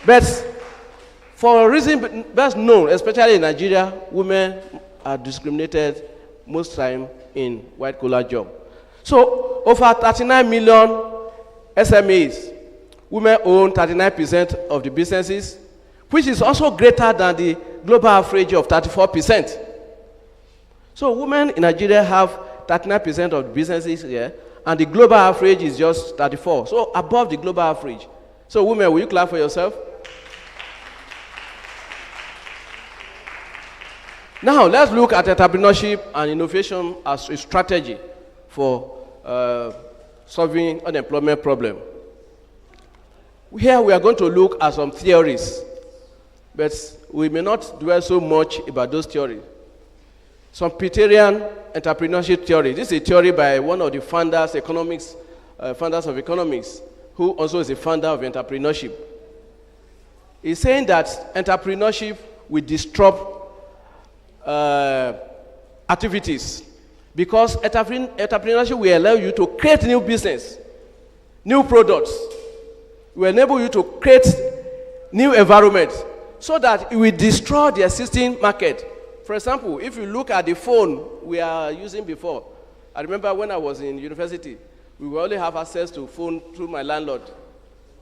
but for a reason best known, especially in Nigeria, women are discriminated most time in white-collar job. So, over 39 million SMEs, women own 39% of the businesses, which is also greater than the global average of 34%. So, women in Nigeria have 39% of the businesses here, and the global average is just 34%. So, above the global average. So, women, will you clap for yourself? Now, let's look at entrepreneurship and innovation as a strategy for solving unemployment problem. Here we are going to look at some theories, but we may not dwell so much about those theories. Some Peterian entrepreneurship theory. This is a theory by one of the founders of economics, who also is a founder of entrepreneurship. He's saying that entrepreneurship will disrupt activities, because entrepreneurship will allow you to create new business, new products, will enable you to create new environment so that it will destroy the existing market. For example, if you look at the phone we are using before, I remember when I was in university, we will only have access to phone through my landlord.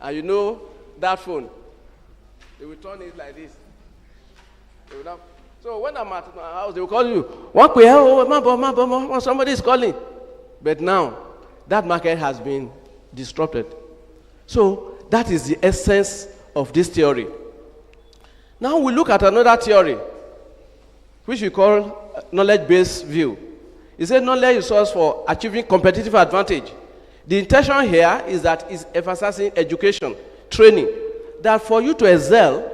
And you know that phone, they will turn it like this. So when I'm at my house, they will call you, somebody is calling. But now, that market has been disrupted. So that is the essence of this theory. Now we look at another theory, which we call knowledge-based view. It says knowledge is source for achieving competitive advantage. The intention here is that it's emphasizing education, training, that for you to excel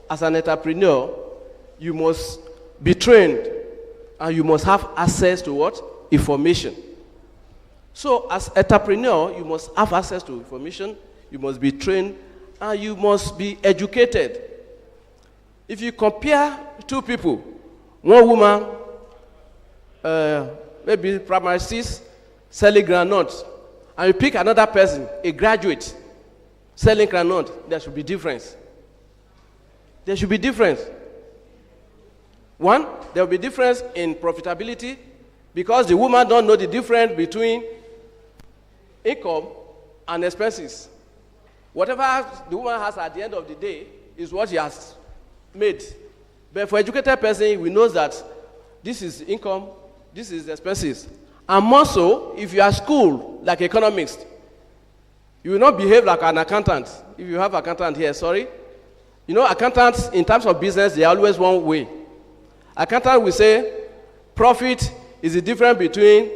as an entrepreneur, you must be trained and you must have access to what? Information. So as entrepreneur, you must have access to information, you must be trained, and you must be educated. If you compare two people, one woman, maybe primary 6, selling groundnut, and you pick another person, a graduate, selling groundnut, there should be difference. There should be difference. One, there will be difference in profitability because the woman don't know the difference between income and expenses. Whatever the woman has at the end of the day is what she has made. But for educated person, we know that this is income, this is expenses. And more so, if you are school, like economics, you will not behave like an accountant. If you have accountant here, sorry. You know, accountants, in terms of business, they are always one way. Accountant will say, profit is the difference between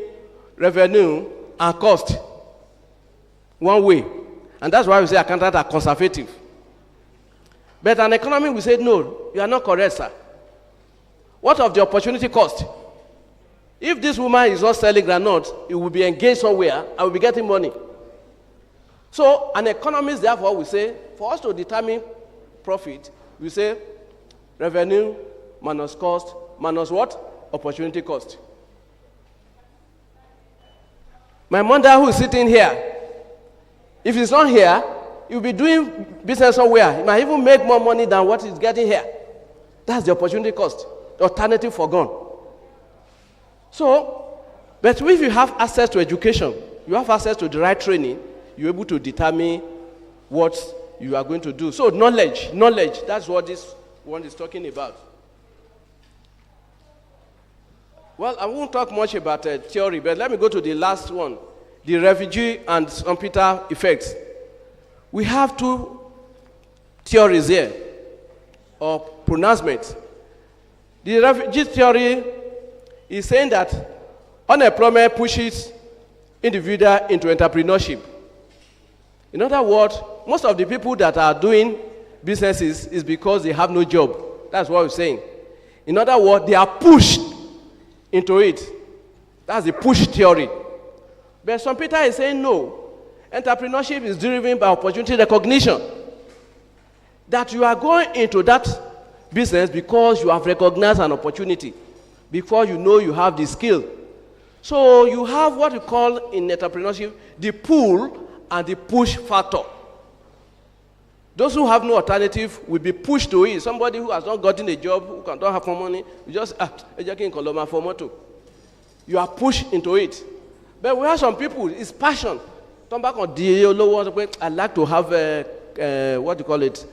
revenue and cost. One way. And that's why we say accountants are conservative. But an economist will say, no, you are not correct, sir. What of the opportunity cost? If this woman is not selling groundnut, it will be engaged somewhere and will be getting money. So an economist, therefore, will say, for us to determine profit, we say revenue minus cost minus what? Opportunity cost. My mother who is sitting here, if he's not here, he'll be doing business somewhere. He might even make more money than what he's getting here. That's the opportunity cost. The alternative forgone. So, but if you have access to education, you have access to the right training, you're able to determine what you are going to do. So knowledge, that's what this one is talking about. Well, I won't talk much about theory, but let me go to the last one, the refugee and computer effects. We have two theories here, or pronouncements. The refugee theory is saying that unemployment pushes individual into entrepreneurship. In other words, most of the people that are doing businesses is because they have no job. That's what we're saying. In other words, they are pushed into it. That's the push theory. But some people is saying no. Entrepreneurship is driven by opportunity recognition. That you are going into that business because you have recognized an opportunity, before you know you have the skill. So you have what we call in entrepreneurship the pull and the push factor. Those who have no alternative will be pushed to it. Somebody who has not gotten a job, who don't have more money, you just you are pushed into it. But we have some people, it's passion. Come back on the I like to have what do you call it?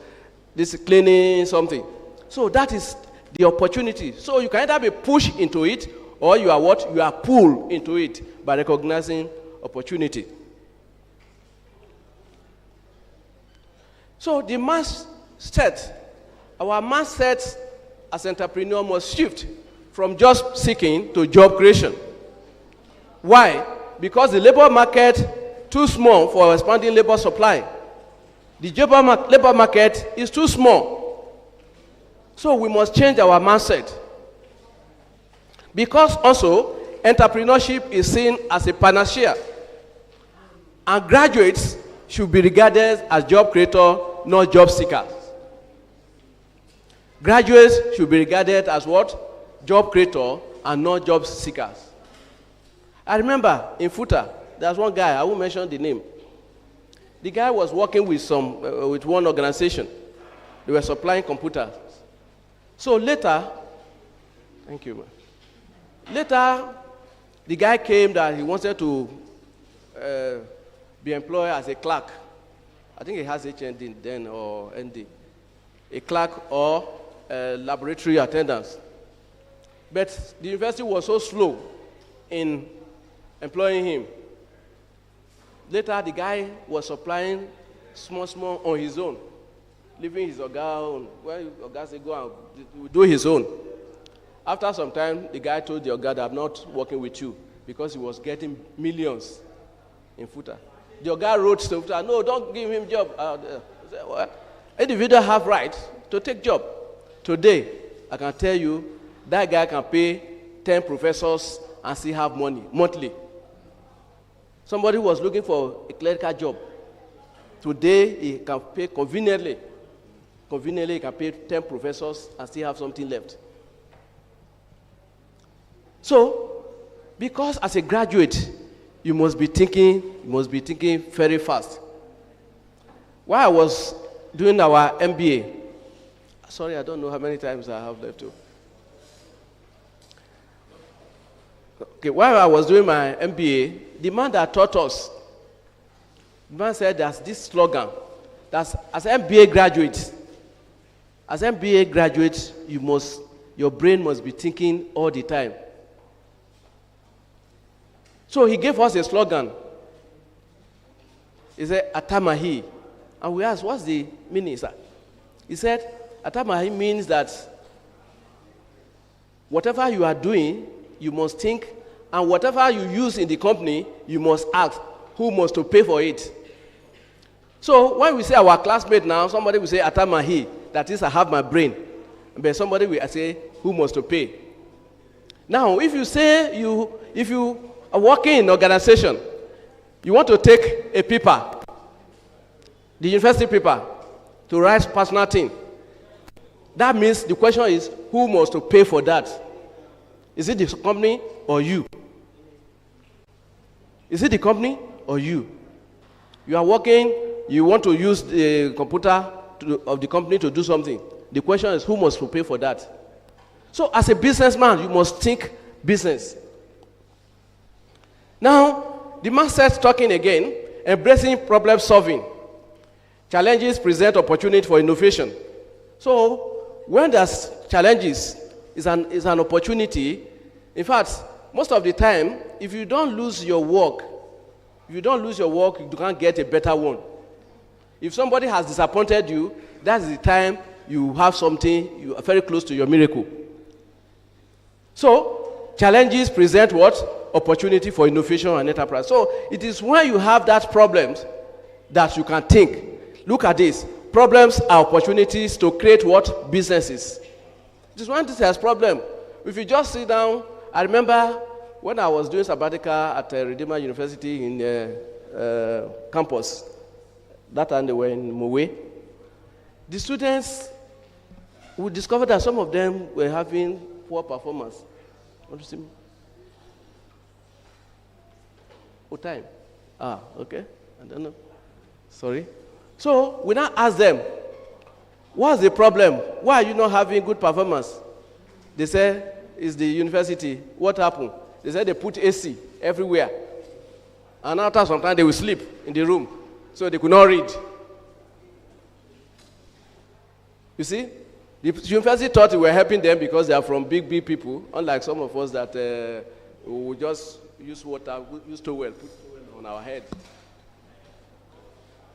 This cleaning something. So that is the opportunity. So you can either be pushed into it, or you are what? You are pulled into it by recognizing opportunity. So the mindset, our mindset as entrepreneur must shift from job seeking to job creation. Why? Because the labor market too small for expanding labor supply. The labor market is too small. So we must change our mindset. Because also, entrepreneurship is seen as a panacea. And graduates should be regarded as job creators, not job seekers. Graduates should be regarded as what? Job creators and not job seekers. I remember in Futa, there's one guy, I won't mention the name. The guy was working with with one organization. They were supplying computers. So later, thank you, man. Later, the guy came that he wanted to be employed as a clerk. I think he has HND then or ND. A clerk or laboratory attendance. But the university was so slow in employing him. Later, the guy was supplying small on his own, leaving his Oga on. When Oga said go and do his own. After some time, the guy told the Oga that I'm not working with you because he was getting millions in Futa. The Oga wrote to Futa, no, don't give him job. Said, well, individuals have right to take job. Today, I can tell you, that guy can pay 10 professors and still have money monthly. Somebody who was looking for a clerical job, today he can pay conveniently he can pay 10 professors and still have something left. So, because as a graduate, you must be thinking very fast. While I was doing our MBA, sorry, I don't know how many times I have left to. Okay, while I was doing my MBA, the man that taught us, the man said there's this slogan, that as MBA graduates, your brain must be thinking all the time. So he gave us a slogan. He said, Atamahi. And we asked, what's the meaning, sir? He said, Atamahi means that whatever you are doing, you must think, and whatever you use in the company, you must ask who must to pay for it. So when we say our classmate now, somebody will say Atamahi, that is, I have my brain. But somebody will say who must to pay. Now, if you are working in an organization, you want to take a paper, the university paper, to write personal thing. That means the question is, who must to pay for that? Is it the company or you? Is it the company or you? You are working, you want to use the computer of the company to do something. The question is, who must pay for that? So as a businessman, you must think business. Now, the man starts talking again, embracing problem solving. Challenges present opportunity for innovation. So when there's challenges, it's an opportunity. In fact, most of the time, if you don't lose your work, you can't get a better one. If somebody has disappointed you, that's the time you have something, you are very close to your miracle. So, challenges present what? Opportunity for innovation and enterprise. So, it is when you have that problems that you can think. Look at this. Problems are opportunities to create what? Businesses. It is when this has problem. If you just sit down, I remember when I was doing sabbatical at Redeemer University in campus, that time they were in Mowe, the students would discover that some of them were having poor performance. Want to see me? What time? Ah, okay. I don't know. Sorry. So we now ask them, what's the problem? Why are you not having good performance? They say, it's the university. What happened? They said they put AC everywhere. And after some time, they will sleep in the room. So they could not read. You see? The university thought we were helping them because they are from big people, unlike some of us that we just use water, use towel, put towel on our head.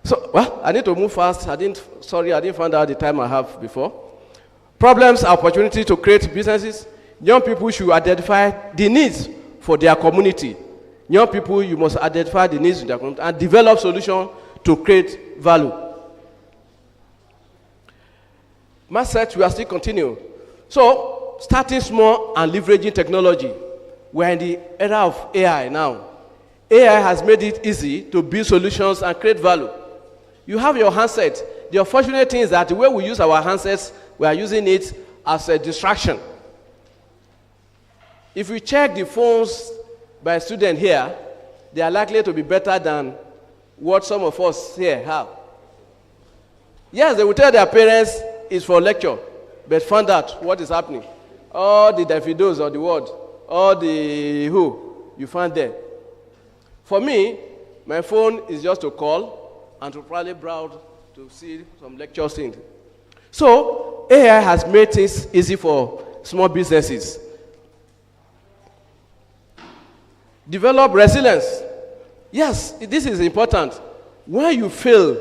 So, well, I need to move fast. I didn't find out the time I have before. Problems are opportunity to create businesses. Young people should identify the needs for their community. Young people, you must identify the needs of their community and develop solutions to create value. My search will still continue. So, starting small and leveraging technology. We're in the era of AI now. AI has made it easy to build solutions and create value. You have your handset. The unfortunate thing is that the way we use our handsets, we are using it as a distraction. If we check the phones by students here, they are likely to be better than what some of us here have. Yes, they will tell their parents it's for lecture, but find out what is happening. All the Davidos of the world, all the who you find there. For me, my phone is just to call and to probably browse to see some lectures in. So, AI has made things easy for small businesses. Develop resilience. Yes, this is important. When you fail,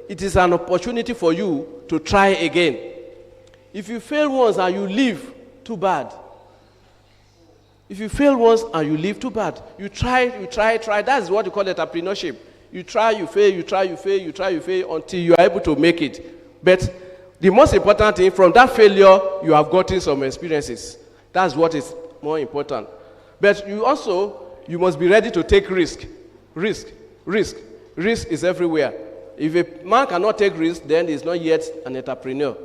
it is an opportunity for you to try again. If you fail once and you leave, too bad. If you fail once and you leave, too bad. You try. That's what you call entrepreneurship. You try, you fail, you try, you fail, you try, you fail until you are able to make it. But the most important thing, from that failure, you have gotten some experiences. That's what is more important. But you must be ready to take risk. Risk is everywhere. If a man cannot take risk, then he's not yet an entrepreneur.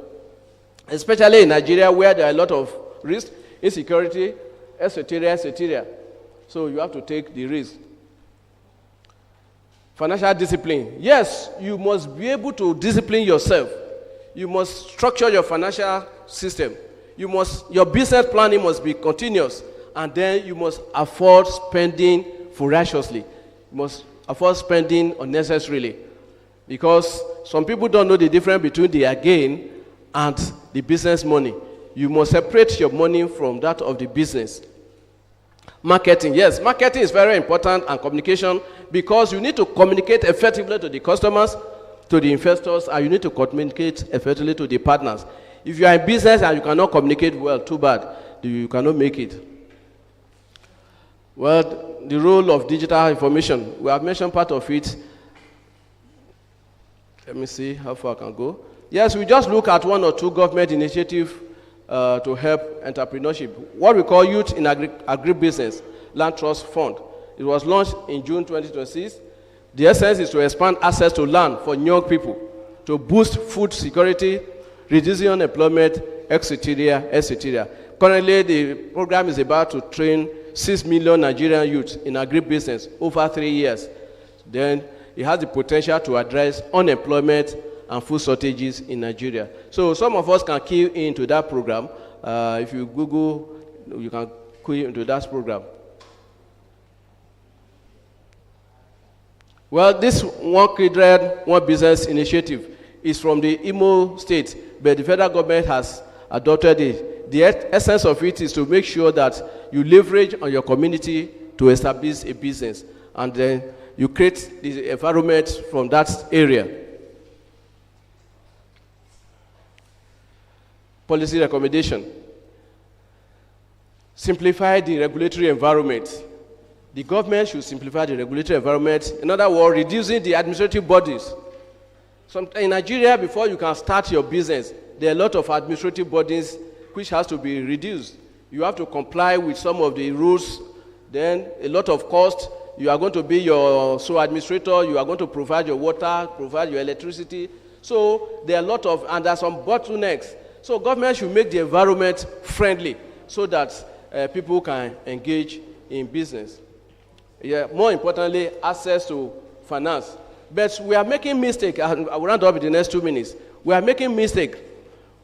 Especially in Nigeria, where there are a lot of risk, insecurity, etc. So you have to take the risk. Financial discipline. Yes, you must be able to discipline yourself. You must structure your financial system. Your business planning must be continuous. And then you must afford spending voraciously. You must afford spending unnecessarily. Because some people don't know the difference between the gain and the business money. You must separate your money from that of the business. Marketing. Yes, marketing is very important, and communication, because you need to communicate effectively to the customers, to the investors, and you need to communicate effectively to the partners. If you are in business and you cannot communicate well, too bad. You cannot make it. Well, the role of digital information, we have mentioned part of it. Let me see how far I can go. Yes, we just look at one or two government initiatives to help entrepreneurship. What we call Youth in Agribusiness Land Trust Fund. It was launched in June 2026. The essence is to expand access to land for young people, to boost food security, reducing unemployment, etc. Currently, the program is about to train 6 million Nigerian youths in agribusiness over 3 years. Then it has the potential to address unemployment and food shortages in Nigeria. So some of us can key into that program. If you Google, you can key into that program. Well, this One Children, One Business initiative is from the Imo State, but the federal government has adopted it. The essence of it is to make sure that you leverage on your community to establish a business, and then you create the environment from that area. Policy recommendation. Simplify the regulatory environment. The government should simplify the regulatory environment. In other words, reducing the administrative bodies. In Nigeria, before you can start your business, there are a lot of administrative bodies which has to be reduced. You have to comply with some of the rules, then a lot of cost. You are going to be your sole administrator, you are going to provide your water, provide your electricity. So there are a lot of, and there are some bottlenecks. So government should make the environment friendly so that people can engage in business. Yeah, more importantly, access to finance. But we are making mistakes, and I will round up in the next 2 minutes. We are making mistakes.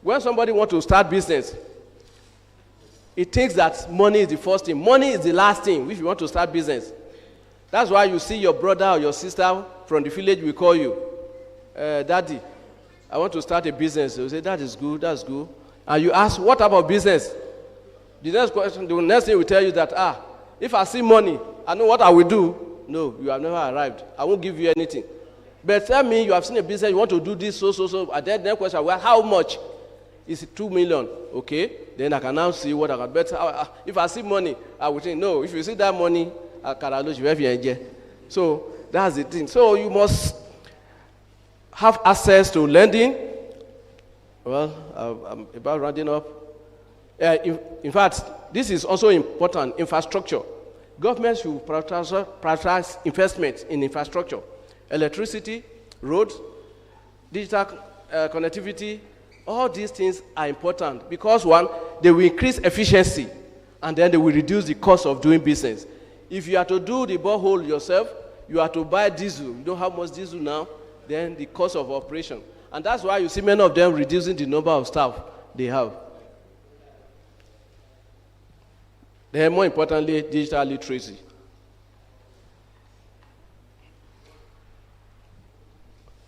When somebody wants to start business, it thinks that money is the first thing. Money is the last thing if you want to start business. That's why you see your brother or your sister from the village will call you, Daddy, I want to start a business. They will say, that is good, that's good. And you ask, what type of business? The next question, the next thing will tell you that, if I see money, I know what I will do. No, you have never arrived. I won't give you anything. But tell me, you have seen a business, you want to do this, so. And then the next question, well, how much? Is it 2 million? Okay. Then I can now see what I can bet. If I see money, I will think, no, if you see that money, I can lose you. So that's the thing. So you must have access to lending. Well, I'm about rounding up. In fact, this is also important, infrastructure. Government should prioritize investment in infrastructure, electricity, roads, digital connectivity. All these things are important because, one, they will increase efficiency, and then they will reduce the cost of doing business. If you are to do the borehole yourself, you have to buy diesel. You don't have much diesel now, then the cost of operation. And that's why you see many of them reducing the number of staff they have. Then, more importantly, digital literacy.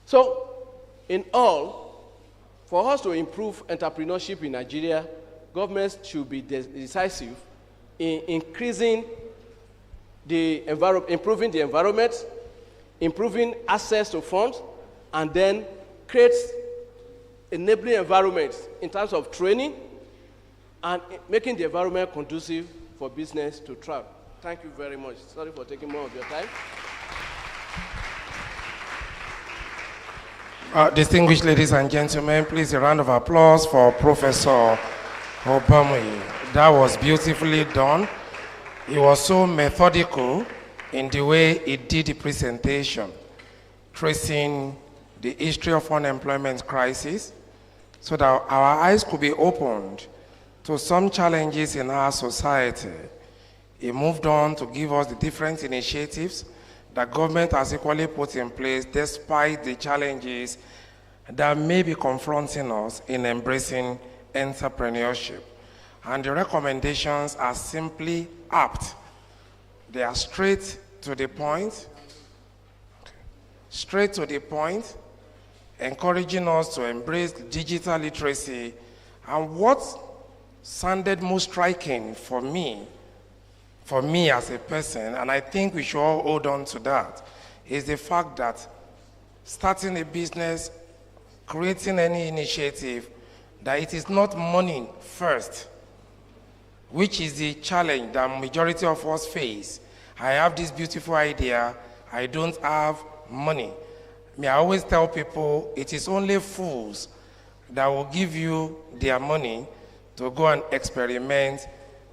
So, in all, for us to improve entrepreneurship in Nigeria, governments should be decisive in increasing the improving the environment, improving access to funds, and then create enabling environments in terms of training and making the environment conducive for business to thrive. Thank you very much. Sorry for taking more of your time. Distinguished ladies and gentlemen, please a round of applause for Professor Obama. That was beautifully done. He was so methodical in the way he did the presentation, tracing the history of unemployment crisis so that our eyes could be opened to some challenges in our society. He moved on to give us the different initiatives that government has equally put in place despite the challenges that may be confronting us in embracing entrepreneurship. And the recommendations are simply apt. They are straight to the point, encouraging us to embrace digital literacy. And what sounded most striking for me as a person, and I think we should all hold on to that, is the fact that starting a business, creating any initiative, that it is not money first, which is the challenge that majority of us face. I have this beautiful idea, I don't have money. I always tell people it is only fools that will give you their money to go and experiment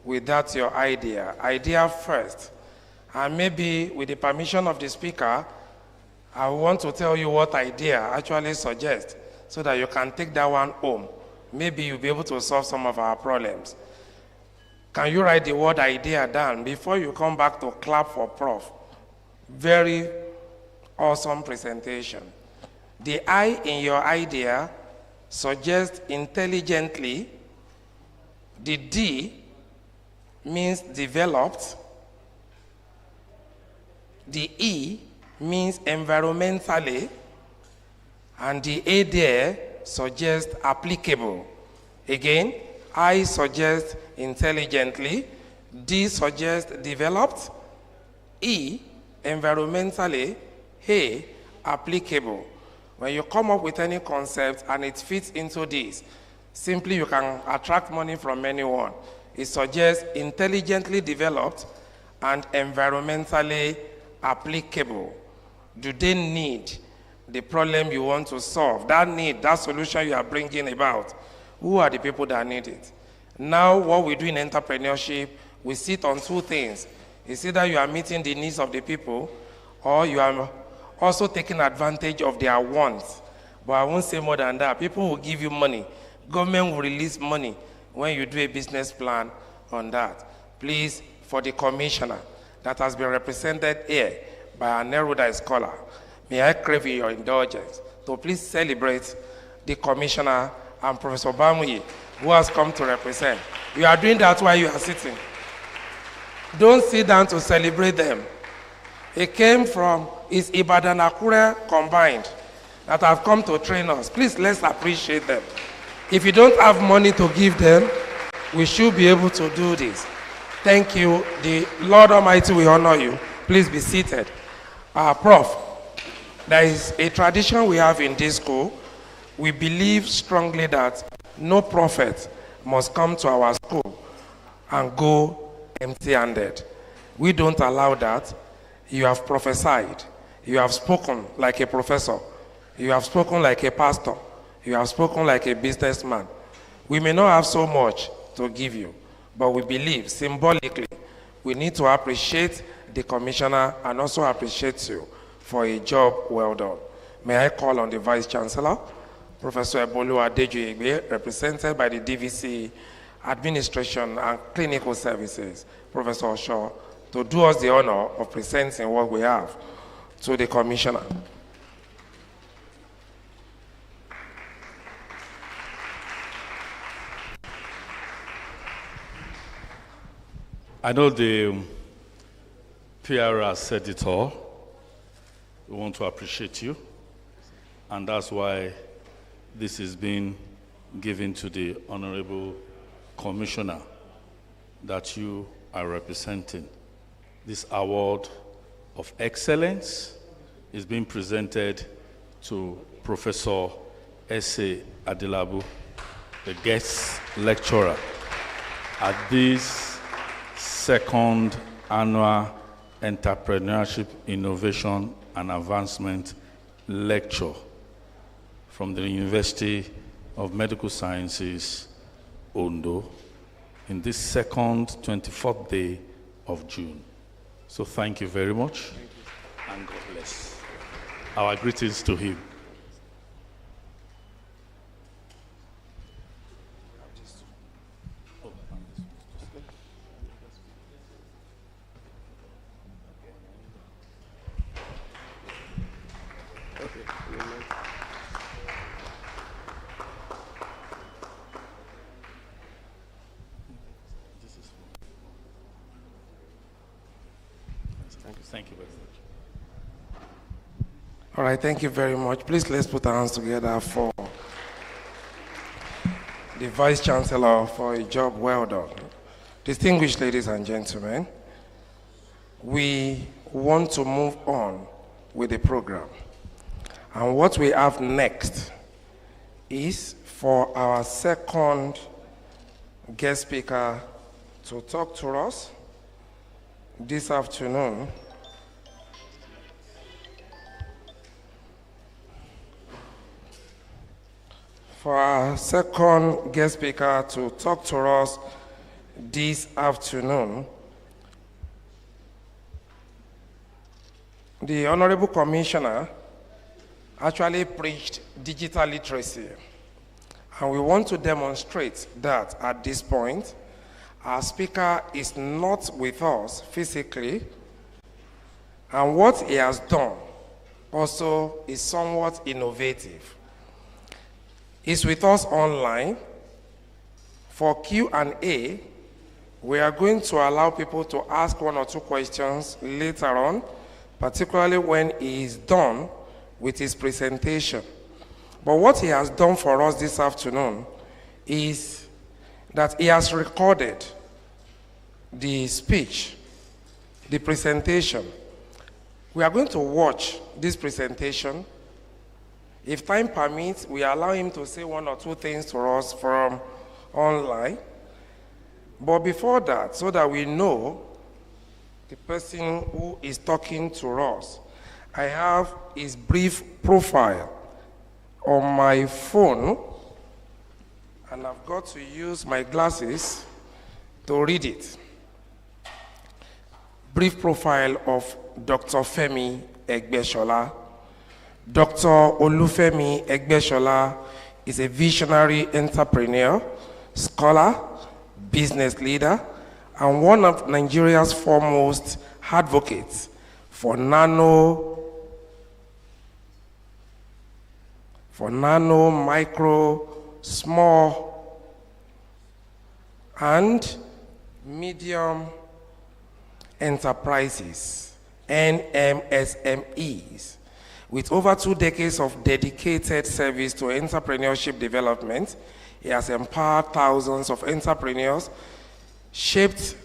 with that your idea. Idea first. And maybe with the permission of the speaker, I want to tell you what idea actually suggests so that you can take that one home. Maybe you'll be able to solve some of our problems. Can you write the word idea down before you come back to clap for Prof? Very awesome presentation. The I in your idea suggests intelligently. The D means developed. The E means environmentally. And the A there suggests applicable. Again, I suggest intelligently, D suggests developed, E environmentally, A applicable. When you come up with any concept and it fits into this, simply you can attract money from anyone. It suggests intelligently developed and environmentally applicable. Do they need the problem you want to solve? That need, that solution you are bringing about, who are the people that need it? Now, what we do in entrepreneurship, we sit on two things. It's either you are meeting the needs of the people, or you are also taking advantage of their wants. But I won't say more than that. People will give you money. Government will release money when you do a business plan on that. Please, for the commissioner that has been represented here by an erudite scholar, may I crave your indulgence to please celebrate the commissioner and Professor Bamuyi, who has come to represent. You are doing that while you are sitting. Don't sit down to celebrate them. It came from is Ibadan Akure combined that have come to train us. Please, let's appreciate them. If you don't have money to give them, we should be able to do this. Thank you. The Lord Almighty will honor you. Please be seated. Prof, there is a tradition we have in this school. We believe strongly that no prophet must come to our school and go empty-handed. We don't allow that. You have prophesied. You have spoken like a professor. You have spoken like a pastor. You have spoken like a businessman. We may not have so much to give you, but we believe symbolically we need to appreciate the commissioner and also appreciate you for a job well done. May I call on the Vice Chancellor, Professor Ebolu Adejuigbe, represented by the DVC Administration and Clinical Services, Professor Shaw, to do us the honor of presenting what we have to the commissioner. I know the PR has said it all. We want to appreciate you, and that's why this is being given to the Honorable Commissioner that you are representing. This award of excellence is being presented to Professor S.A. Adilabu, the guest lecturer at this second annual Entrepreneurship, Innovation and Advancement Lecture from the University of Medical Sciences, Ondo, in this second 24th day of June. So thank you very much, and God bless. Our greetings to him. Thank you very much. All right, thank you very much. Please let's put our hands together for the Vice Chancellor for a job well done. Distinguished ladies and gentlemen, we want to move on with the program. And what we have next is for our second guest speaker to talk to us this afternoon. For our second guest speaker to talk to us this afternoon, the Honorable Commissioner actually preached digital literacy. And we want to demonstrate that at this point, our speaker is not with us physically, and what he has done also is somewhat innovative. He's with us online. For Q&A, we are going to allow people to ask one or two questions later on, particularly when he is done with his presentation. But what he has done for us this afternoon is that he has recorded the speech, the presentation. We are going to watch this presentation. If time permits, we allow him to say one or two things to us from online. But before that, so that we know the person who is talking to us, I have his brief profile on my phone, and I've got to use my glasses to read it. Brief profile of Dr. Femi Egbeshola. Dr. Olufemi Egbeshola is a visionary entrepreneur, scholar, business leader, and one of Nigeria's foremost advocates for nano, micro, small, and medium enterprises, NMSMEs. With over 2 decades of dedicated service to entrepreneurship development, he has empowered thousands of entrepreneurs, shaped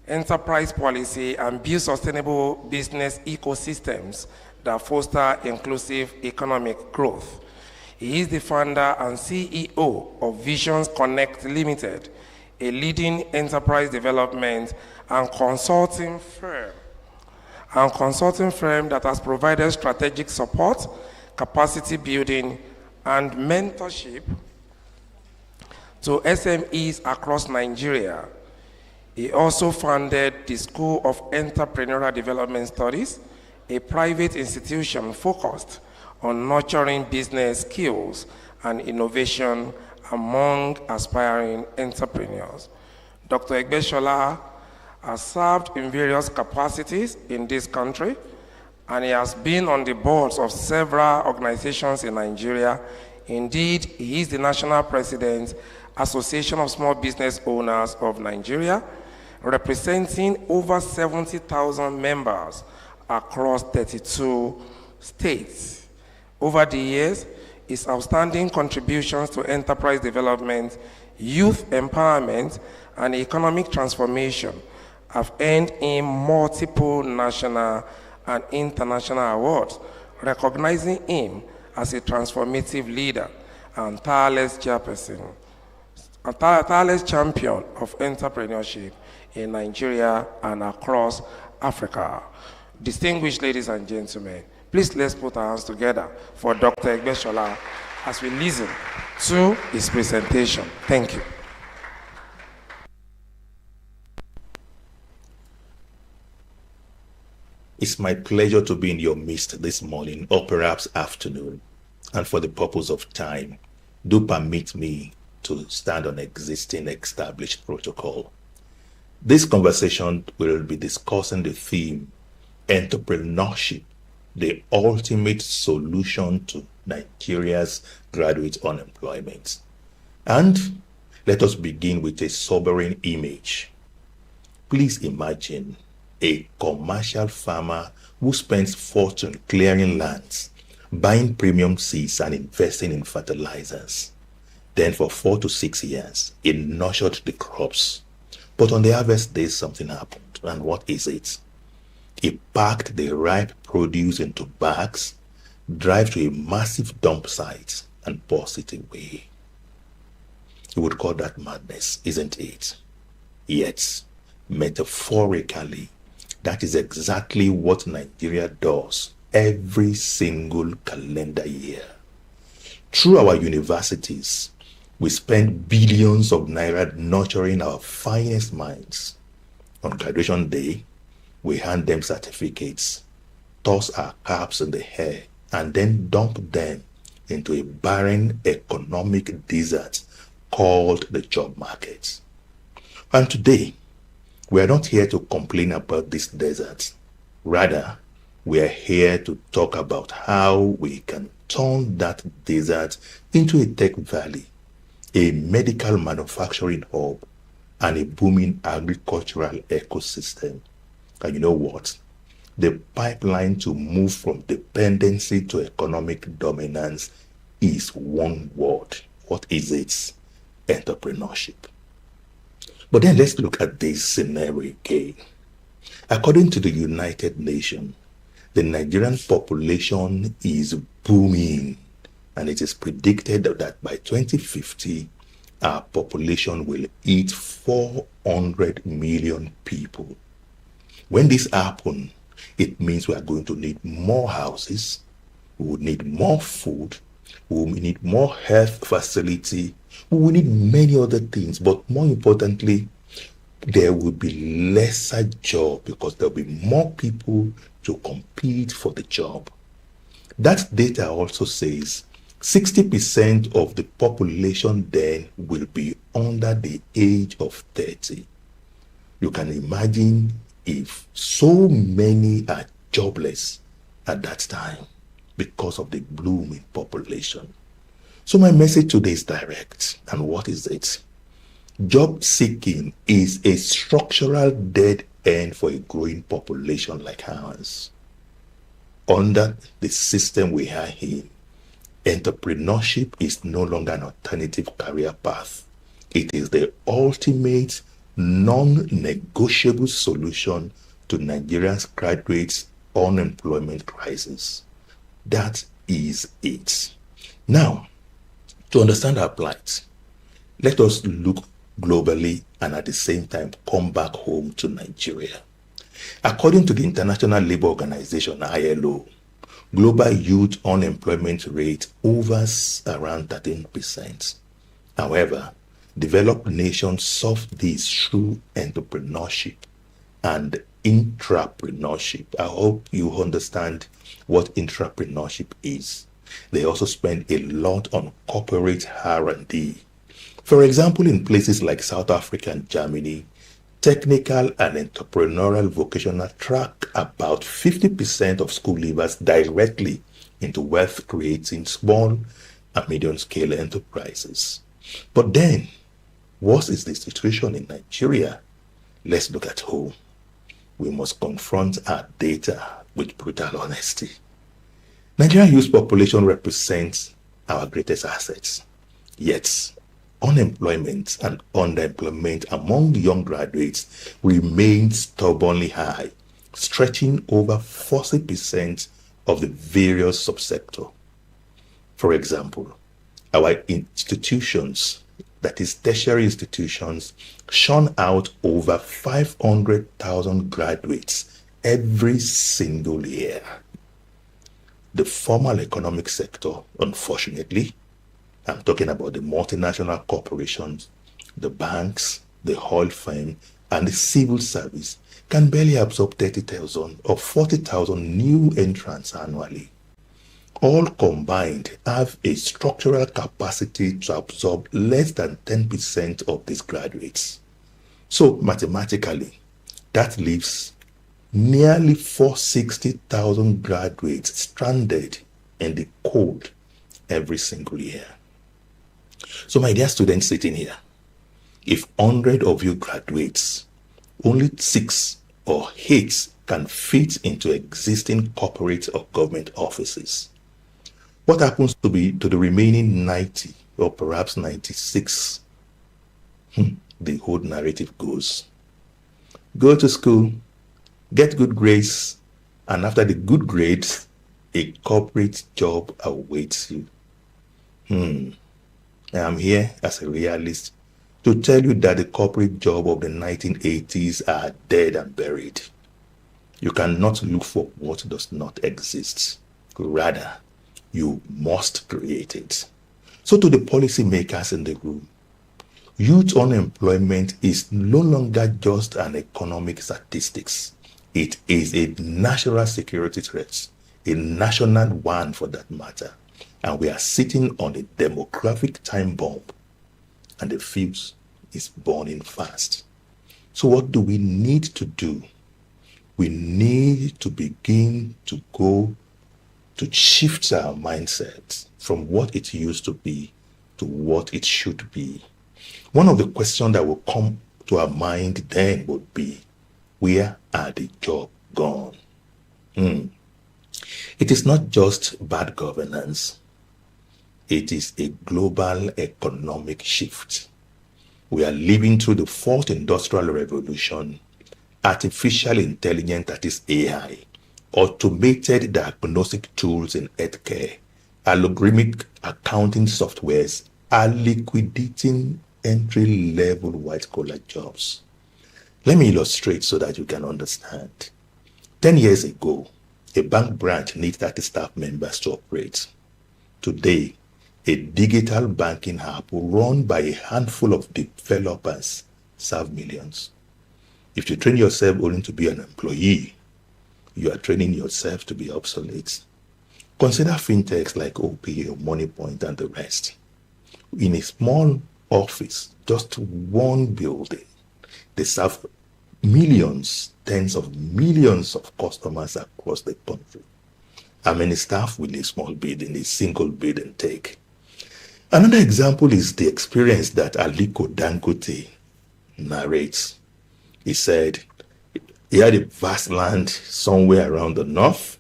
enterprise policy, and built sustainable business ecosystems that foster inclusive economic growth. He is the founder and CEO of Visions Connect Limited, a leading enterprise development and consulting firm that has provided strategic support, capacity building, and mentorship to SMEs across Nigeria. He also founded the School of Entrepreneurial Development Studies, a private institution focused on nurturing business skills and innovation among aspiring entrepreneurs. Dr. Egbeshola has served in various capacities in this country, and he has been on the boards of several organizations in Nigeria. Indeed, he is the National President, Association of Small Business Owners of Nigeria, representing over 70,000 members across 32 states. Over the years, his outstanding contributions to enterprise development, youth empowerment, and economic transformation have earned him multiple national and international awards, recognizing him as a transformative leader and tireless chairperson, a tireless champion of entrepreneurship in Nigeria and across Africa. Distinguished ladies and gentlemen, please let's put our hands together for Dr. Egbeshola as we listen to his presentation. Thank you. It's my pleasure to be in your midst this morning, or perhaps afternoon. And for the purpose of time, do permit me to stand on existing established protocol. This conversation will be discussing the theme, Entrepreneurship, the ultimate solution to Nigeria's graduate unemployment. And let us begin with a sobering image. Please imagine a commercial farmer who spends fortune clearing lands, buying premium seeds and investing in fertilizers. Then for 4 to 6 years, he nurtured the crops. But on the harvest day, something happened. And what is it? He packed the ripe produce into bags, drive to a massive dump site, and toss it away. You would call that madness, isn't it? Yet, metaphorically, that is exactly what Nigeria does every single calendar year. Through our universities, we spend billions of naira nurturing our finest minds. On graduation day, we hand them certificates, toss our caps in the air, and then dump them into a barren economic desert called the job market. And today, we are not here to complain about this desert. Rather, we are here to talk about how we can turn that desert into a tech valley, a medical manufacturing hub, and a booming agricultural ecosystem. And you know what? The pipeline to move from dependency to economic dominance is one word. What is it? Entrepreneurship. But then let's look at this scenario again. According to the United Nations, the Nigerian population is booming, and it is predicted that by 2050, our population will hit 400 million people. When this happens, it means we are going to need more houses, we will need more food, we will need more health facility, we will need many other things, but more importantly, there will be lesser job because there will be more people to compete for the job. That data also says 60% of the population then will be under the age of 30. You can imagine if so many are jobless at that time because of the blooming population. So my message today is direct. And what is it? Job seeking is a structural dead end for a growing population like ours. Under the system we are in, entrepreneurship is no longer an alternative career path. It is the ultimate non-negotiable solution to Nigeria's graduates' unemployment crisis. That is it. Now, to understand our plight, let us look globally and at the same time come back home to Nigeria. According to the International Labour Organization, ILO, global youth unemployment rate hovers around 13%. However, developed nations solve this through entrepreneurship and intrapreneurship. I hope you understand what intrapreneurship is. They also spend a lot on corporate R&D. For example, in places like South Africa and Germany, technical and entrepreneurial vocational track about 50% of school leavers directly into wealth-creating small and medium-scale enterprises. But then, what is the situation in Nigeria? Let's look at home. We must confront our data with brutal honesty. Nigerian youth population represents our greatest assets. Yet, unemployment and underemployment among young graduates remains stubbornly high, stretching over 40% of the various subsector. For example, our institutions, that is tertiary institutions, churn out over 500,000 graduates every single year. The formal economic sector, unfortunately, I'm talking about the multinational corporations, the banks, the oil firm, and the civil service, can barely absorb 30,000 or 40,000 new entrants annually. All combined have a structural capacity to absorb less than 10% of these graduates. So mathematically, that leaves nearly 460,000 graduates stranded in the cold every single year. So my dear students sitting here, if 100 of you graduates, only 6 or 8 can fit into existing corporate or government offices. What happens to the remaining 90 or perhaps 96? The whole narrative goes. Go to school, get good grades, and after the good grades, a corporate job awaits you. I am here as a realist to tell you that the corporate job of the 1980s are dead and buried. You cannot look for what does not exist. Rather, you must create it. So to the policymakers in the room, youth unemployment is no longer just an economic statistics. It is a national security threat, a national one for that matter. And we are sitting on a demographic time bomb, and the fuse is burning fast. So what do we need to do? We need to begin to go to shift our mindset from what it used to be to what it should be. One of the questions that will come to our mind then would be, where are the jobs gone? It is not just bad governance. It is a global economic shift. We are living through the fourth industrial revolution. Artificial intelligence, that is AI, automated diagnostic tools in healthcare, algorithmic accounting softwares are liquidating entry-level white-collar jobs. Let me illustrate so that you can understand. 10 years ago, a bank branch needed 30 staff members to operate. Today, a digital banking app run by a handful of developers serve millions. If you train yourself only to be an employee, you are training yourself to be obsolete. Consider fintechs like OPay, MoneyPoint, and the rest. In a small office, just one building, they serve millions, tens of millions of customers across the country. How many staff will a small building, a single building take? Another example is the experience that Aliko Dangote narrates. He said he had a vast land somewhere around the north,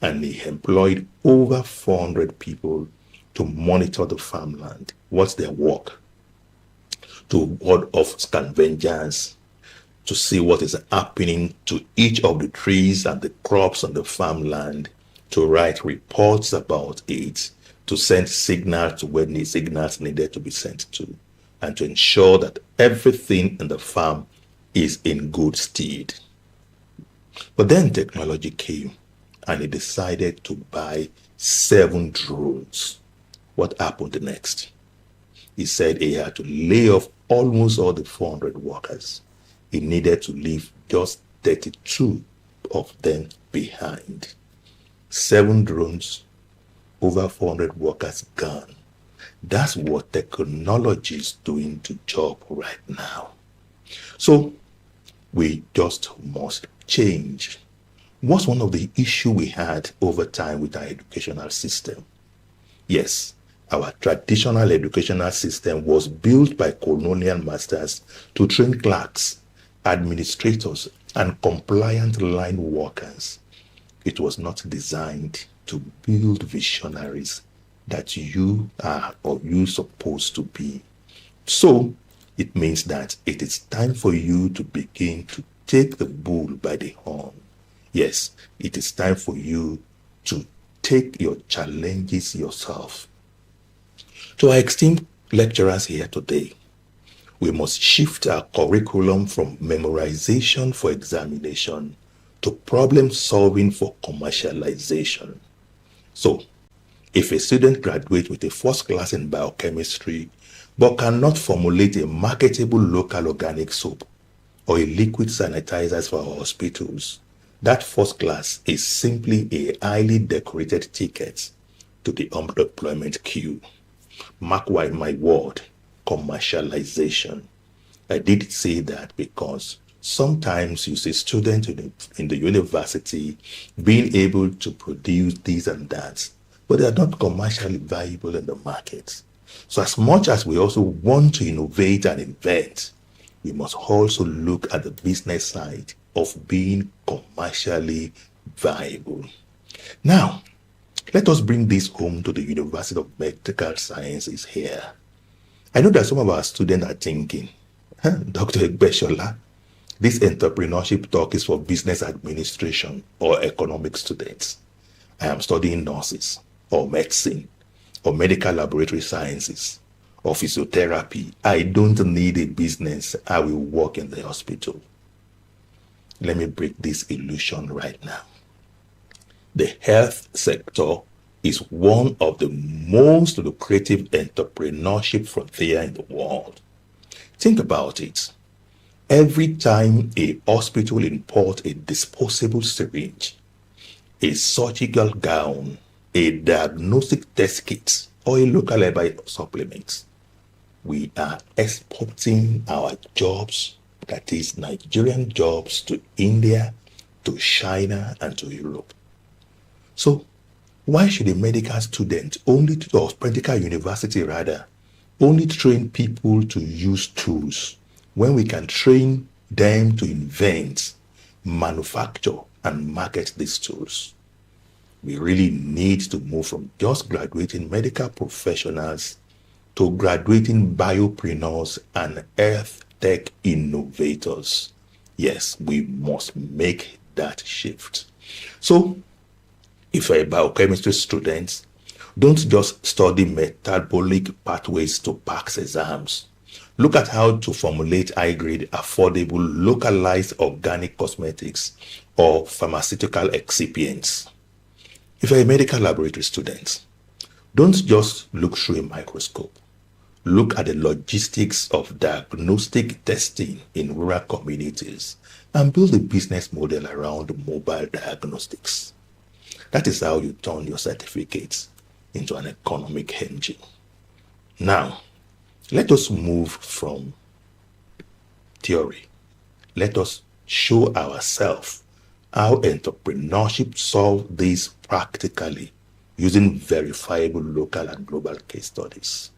and he employed over 400 people to monitor the farmland. What's their work? To ward off scavengers, to see what is happening to each of the trees and the crops on the farmland, to write reports about it, to send signals to where the signals needed to be sent to, and to ensure that everything in the farm is in good stead. But then technology came, and he decided to buy 7 drones. What happened next? He said he had to lay off almost all the 400 workers. He needed to leave just 32 of them behind. 7 drones, over 400 workers gone. That's what technology is doing to job right now. So we just must change. What's one of the issues we had over time with our educational system? Yes, our traditional educational system was built by colonial masters to train clerks, administrators, and compliant line workers. It was not designed to build visionaries that you are or you supposed to be. So it means that it is time for you to begin to take the bull by the horn. Yes, it is time for you to take your challenges yourself. To our esteemed lecturers here today, we must shift our curriculum from memorization for examination to problem solving for commercialization. So, if a student graduates with a first class in biochemistry but cannot formulate a marketable local organic soap or a liquid sanitizers for our hospitals, that first class is simply a highly decorated ticket to the unemployment queue. Mark my word, commercialization. I did say that because sometimes you see students in the university being able to produce this and that, but they are not commercially viable in the market. So as much as we also want to innovate and invent, we must also look at the business side of being commercially viable. Now, let us bring this home to the University of Medical Sciences here. I know that some of our students are thinking, Dr. Egbeshola, this entrepreneurship talk is for business administration or economic students. I am studying nurses or medicine or medical laboratory sciences or physiotherapy. I don't need a business. I will work in the hospital. Let me break this illusion right now. The health sector is one of the most lucrative entrepreneurship frontier in the world. Think about it. Every time a hospital imports a disposable syringe, a surgical gown, a diagnostic test kit, or a local herbal supplement, we are exporting our jobs, that is Nigerian jobs, to India, to China, and to Europe. So, why should a medical student or medical university rather, only train people to use tools when we can train them to invent, manufacture, and market these tools? We really need to move from just graduating medical professionals to graduating biopreneurs and health tech innovators. Yes, we must make that shift. So, if you're a biochemistry student, don't just study metabolic pathways to pass exams. Look at how to formulate high-grade, affordable, localized organic cosmetics or pharmaceutical excipients. If you're a medical laboratory student, don't just look through a microscope. Look at the logistics of diagnostic testing in rural communities and build a business model around mobile diagnostics. That is how you turn your certificates into an economic engine. Now, let us move from theory. Let us show ourselves how entrepreneurship solves this practically using verifiable local and global case studies.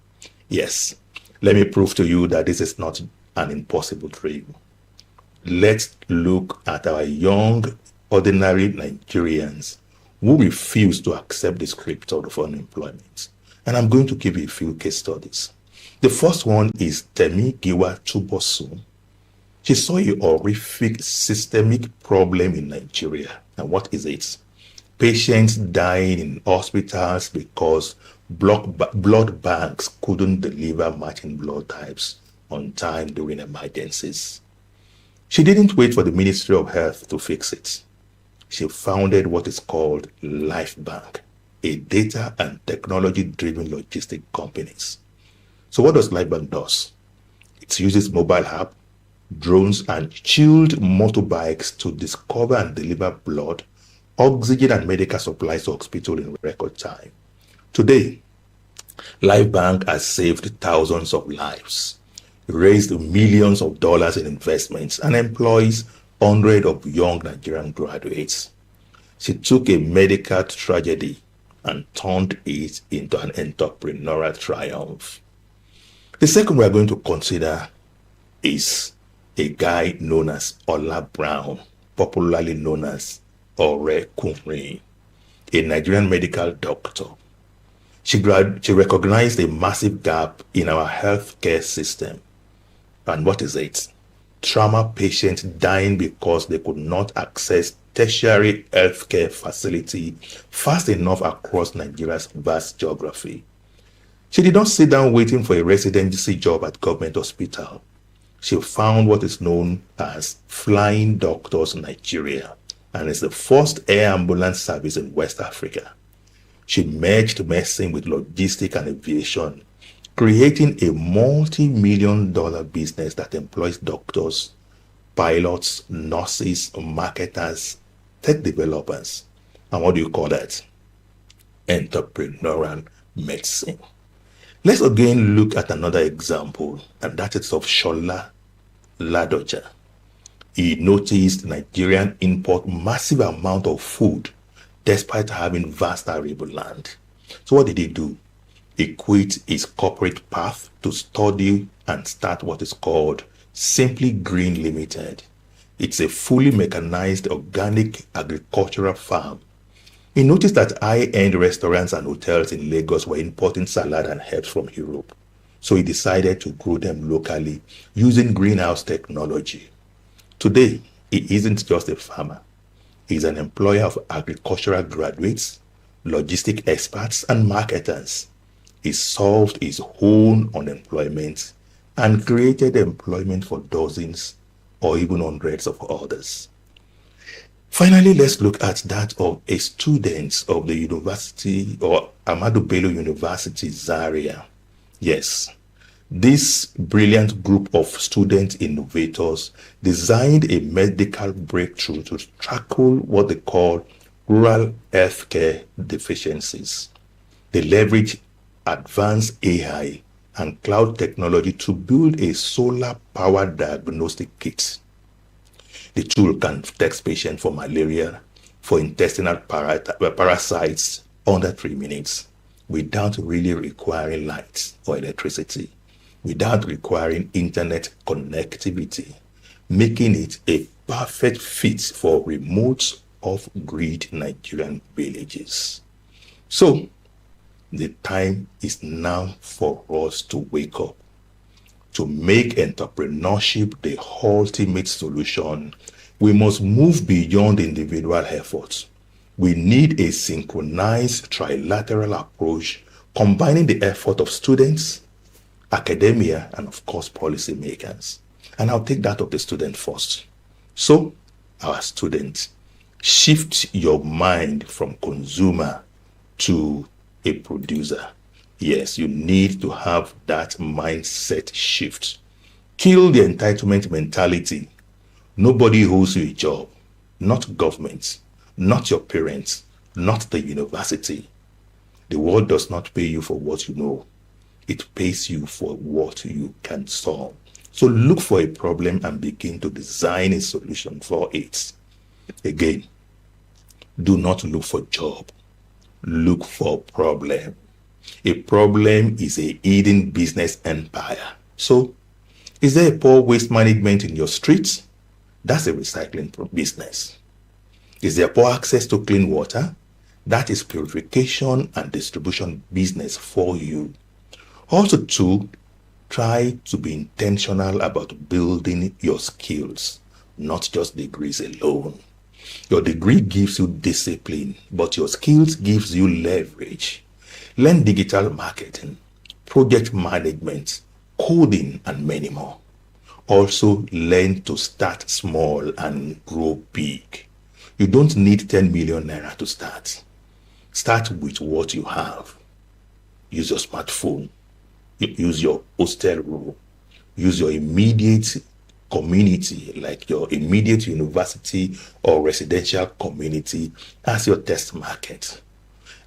Yes, let me prove to you that this is not an impossible dream. Let's look at our young, ordinary Nigerians who refuse to accept the script of unemployment. And I'm going to give you a few case studies. The first one is Temi Giwa Tubosu. She saw a horrific systemic problem in Nigeria. And what is it? Patients dying in hospitals because blood banks couldn't deliver matching blood types on time during emergencies. She didn't wait for the Ministry of Health to fix it. She founded what is called Life Bank, a data and technology-driven logistic companies. So what does Life Bank do? It uses mobile app, drones, and chilled motorbikes to discover and deliver blood, oxygen, and medical supplies to hospital in record time. Today, Life Bank has saved thousands of lives, raised millions of dollars in investments, and employs hundreds of young Nigerian graduates. She took a medical tragedy and turned it into an entrepreneurial triumph. The second we are going to consider is a guy known as Ola Brown, popularly known as Ore Kunri, a Nigerian medical doctor. She recognized a massive gap in our healthcare system. And what is it? Trauma patients dying because they could not access tertiary healthcare facility fast enough across Nigeria's vast geography. She did not sit down waiting for a residency job at government hospital. She found what is known as Flying Doctors Nigeria, and is the first air ambulance service in West Africa. She merged medicine with logistics and aviation, creating a multi-million-dollar business that employs doctors, pilots, nurses, marketers, tech developers, and what do you call that? Entrepreneurial medicine. Let's again look at another example, and that is of Shola Ladoja. He noticed Nigerian import massive amount of food despite having vast arable land. So what did he do? He quit his corporate path to study and start what is called Simply Green Limited. It's a fully mechanized organic agricultural farm. He noticed that high-end restaurants and hotels in Lagos were importing salad and herbs from Europe. So he decided to grow them locally using greenhouse technology. Today, he isn't just a farmer. He's an employer of agricultural graduates, logistic experts, and marketers. He solved his own unemployment and created employment for dozens or even hundreds of others. Finally, let's look at that of a student of the university or Ahmadu Bello University, Zaria. Yes, this brilliant group of student innovators designed a medical breakthrough to tackle what they call rural healthcare deficiencies. They leveraged advanced AI and cloud technology to build a solar-powered diagnostic kit. The tool can detect patients for malaria, for intestinal parasites under 3 minutes without really requiring light or electricity, without requiring internet connectivity, making it a perfect fit for remote off-grid Nigerian villages. So, the time is now for us to wake up, to make entrepreneurship the ultimate solution. We must move beyond individual efforts. We need a synchronized trilateral approach combining the effort of students, academia, and of course policymakers. And I'll take that of the student first. So, our students, shift your mind from consumer to a producer. Yes, you need to have that mindset shift. Kill the entitlement mentality. Nobody owes you a job, not government, not your parents, not the university. The world does not pay you for what you know. It pays you for what you can solve. So look for a problem and begin to design a solution for it. Again, do not look for job. Look for problem. A problem is a hidden business empire. So, is there a poor waste management in your streets? That's a recycling business. Is there poor access to clean water? That is purification and distribution business for you. Also, too, try to be intentional about building your skills, not just degrees alone. Your degree gives you discipline, but your skills gives you leverage. Learn digital marketing, project management, coding, and many more. Also, learn to start small and grow big. You don't need 10 million naira to start. Start with what you have. Use your smartphone. Use your hostel room. Use your immediate community, like your immediate university or residential community, as your test market.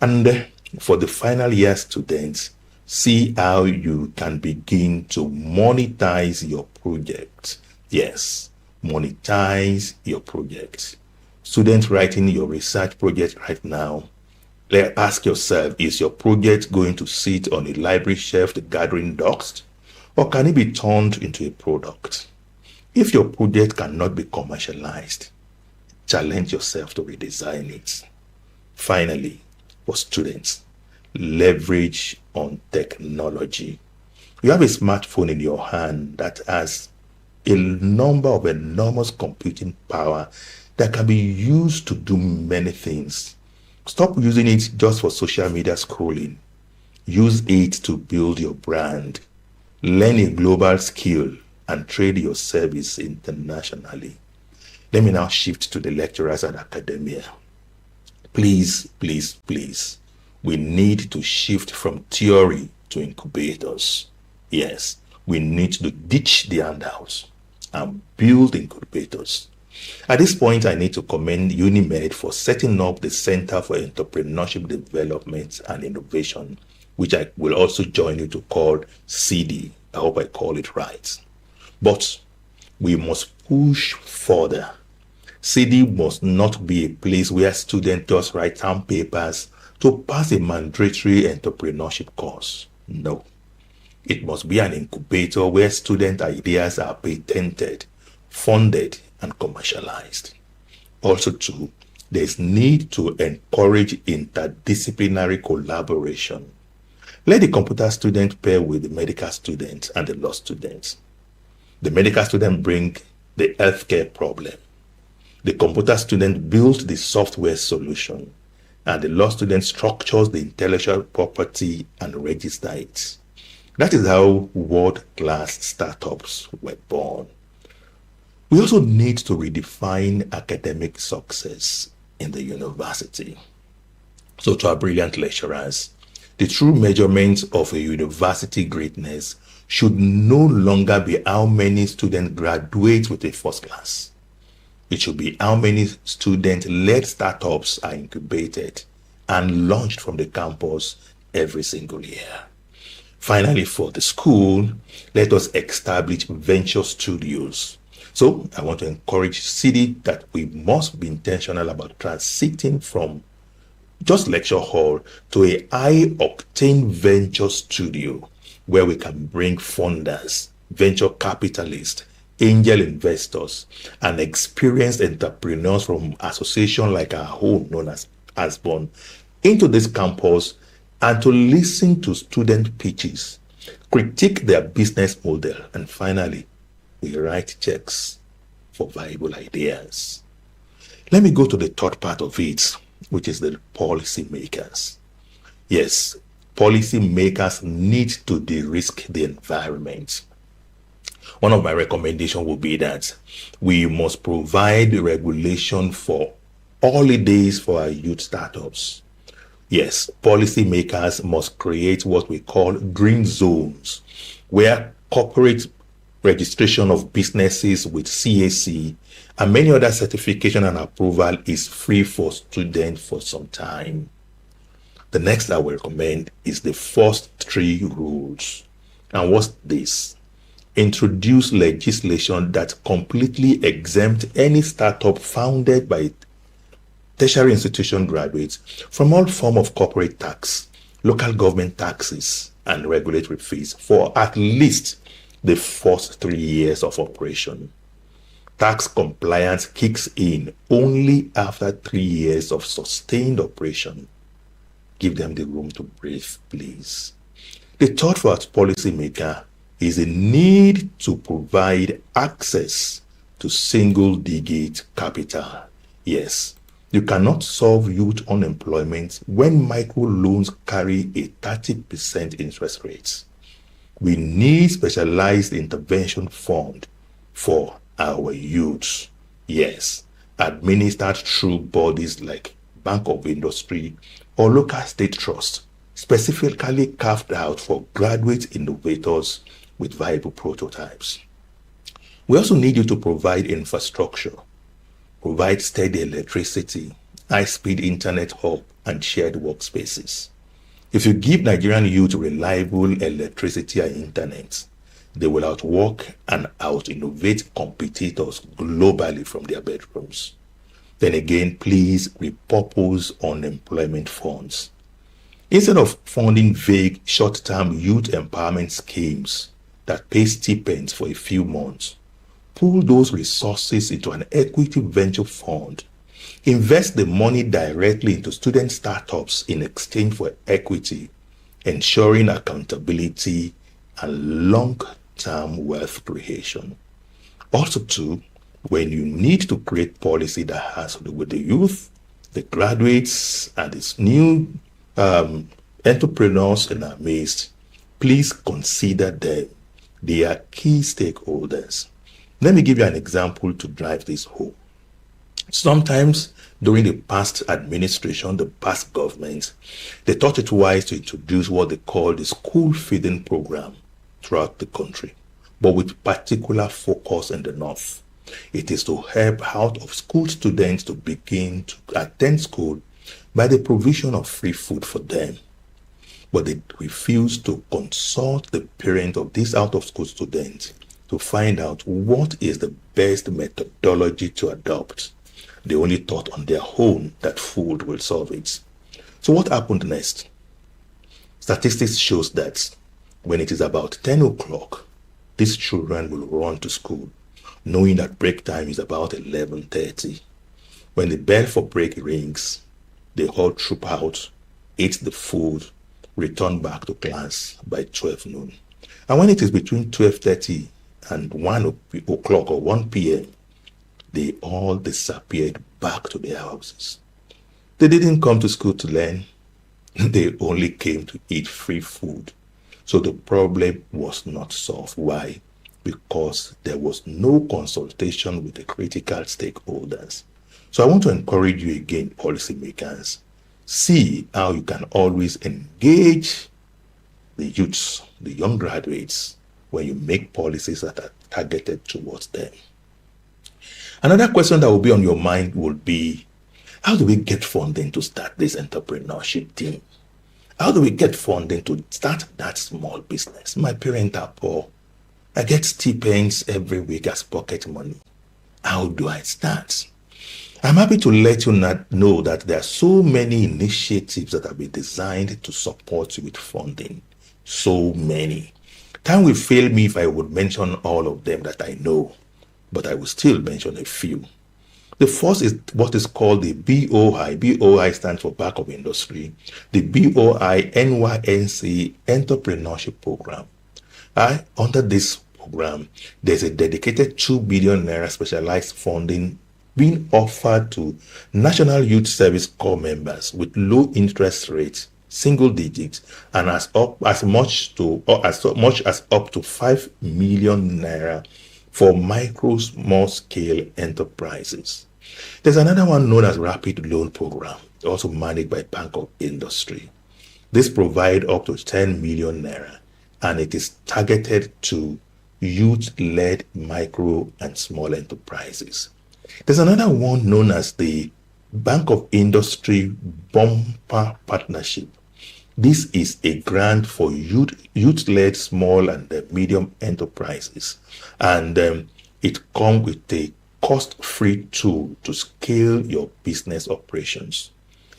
And for the final year students, see how you can begin to monetize your project. Yes, monetize your project. Students writing your research project right now, ask yourself, is your project going to sit on a library shelf gathering dust, or can it be turned into a product? If your project cannot be commercialized, challenge yourself to redesign it. Finally, for students, leverage on technology. You have a smartphone in your hand that has a number of enormous computing power that can be used to do many things. Stop using it just for social media scrolling. Use it to build your brand, learn a global skill, and trade your service internationally. Let me now shift to the lecturers at academia. Please, please, please, we need to shift from theory to incubators. Yes, we need to ditch the handouts and build incubators. At this point, I need to commend UNIMED for setting up the Center for Entrepreneurship Development and Innovation, which I will also join you to call CD. I hope I call it right. But we must push further. CD must not be a place where students just write down papers to pass a mandatory entrepreneurship course. No. It must be an incubator where student ideas are patented, funded, and commercialized. Also, too, there is need to encourage interdisciplinary collaboration. Let the computer student pair with the medical student and the law student. The medical student bring the healthcare problem. The computer student builds the software solution, and the law student structures the intellectual property and register it. That is how world-class startups were born. We also need to redefine academic success in the university. So to our brilliant lecturers, the true measurement of a university greatness should no longer be how many students graduate with a first class. It should be how many student-led startups are incubated and launched from the campus every single year. Finally, for the school, let us establish venture studios. So I want to encourage CD that we must be intentional about transiting from just lecture hall to a high-octane venture studio where we can bring funders, venture capitalists, angel investors, and experienced entrepreneurs from associations like our own known as Asborn into this campus and to listen to student pitches, critique their business model, and finally, we write checks for viable ideas. Let me go to the third part of it, which is the policy makers. Yes, policy makers need to de-risk the environment. One of my recommendations would be that we must provide regulation for holidays for our youth startups. Yes, policymakers must create what we call green zones, where corporate registration of businesses with CAC and many other certification and approval is free for students for some time. The next I will recommend is the first 3 rules. And what's this? Introduce legislation that completely exempt any startup founded by tertiary institution graduates from all form of corporate tax, local government taxes, and regulatory fees for at least the first 3 years of operation. Tax compliance kicks in only after 3 years of sustained operation. Give them the room to breathe, please. The third for our policymaker is a need to provide access to single-digit capital. Yes, you cannot solve youth unemployment when microloans carry a 30% interest rate. We need specialized intervention fund for our youth. Yes, administered through bodies like Bank of Industry or local state trust, specifically carved out for graduate innovators with viable prototypes. We also need you to provide infrastructure, provide steady electricity, high-speed internet hub, and shared workspaces. If you give Nigerian youth reliable electricity and internet, they will outwork and out-innovate competitors globally from their bedrooms. Then again, please repurpose unemployment funds. Instead of funding vague short-term youth empowerment schemes that pay stipends for a few months, pool those resources into an equity venture fund. Invest the money directly into student startups in exchange for equity, ensuring accountability and long-term wealth creation. Also, too, when you need to create policy that has to do with the youth, the graduates, and these new entrepreneurs in our midst, please consider them. They are key stakeholders. Let me give you an example to drive this home. Sometimes during the past administration, the past government, they thought it wise to introduce what they call the school feeding program throughout the country, but with particular focus in the north. It is to help out of school students to begin to attend school by the provision of free food for them. But they refused to consult the parent of these out of school students to find out what is the best methodology to adopt. They only thought on their own that food will solve it. So what happened next? Statistics shows that when it is about 10 o'clock, these children will run to school, knowing that break time is about 11:30. When the bell for break rings, they all troop out, eat the food, return back to class by 12 noon. And when it is between 12:30 and 1 o'clock or 1 p.m., they all disappeared back to their houses. They didn't come to school to learn. They only came to eat free food. So the problem was not solved. Why? Because there was no consultation with the critical stakeholders. So I want to encourage you again, policymakers, see how you can always engage the youths, the young graduates, when you make policies that are targeted towards them. Another question that will be on your mind will be, how do we get funding to start this entrepreneurship team? How do we get funding to start that small business? My parents are poor. I get stipends every week as pocket money. How do I start? I'm happy to let you know that there are so many initiatives that have been designed to support you with funding. So many. Time will fail me if I would mention all of them that I know, but I will still mention a few. The first is what is called the BOI. BOI stands for Back of Industry. The BOI NYNC Entrepreneurship Program. Under this program, there's a dedicated 2 billion naira specialized funding being offered to National Youth Service Corps members with low interest rates, single digits, and as much as up to 5 million naira for micro small scale enterprises. There's another one known as Rapid Loan Program, also managed by Bank of Industry. This provides up to 10 million naira, and it is targeted to youth-led micro and small enterprises. There's another one known as the Bank of Industry Bumper Partnership. This is a grant for youth-led small and medium enterprises, and it comes with a cost-free tool to scale your business operations.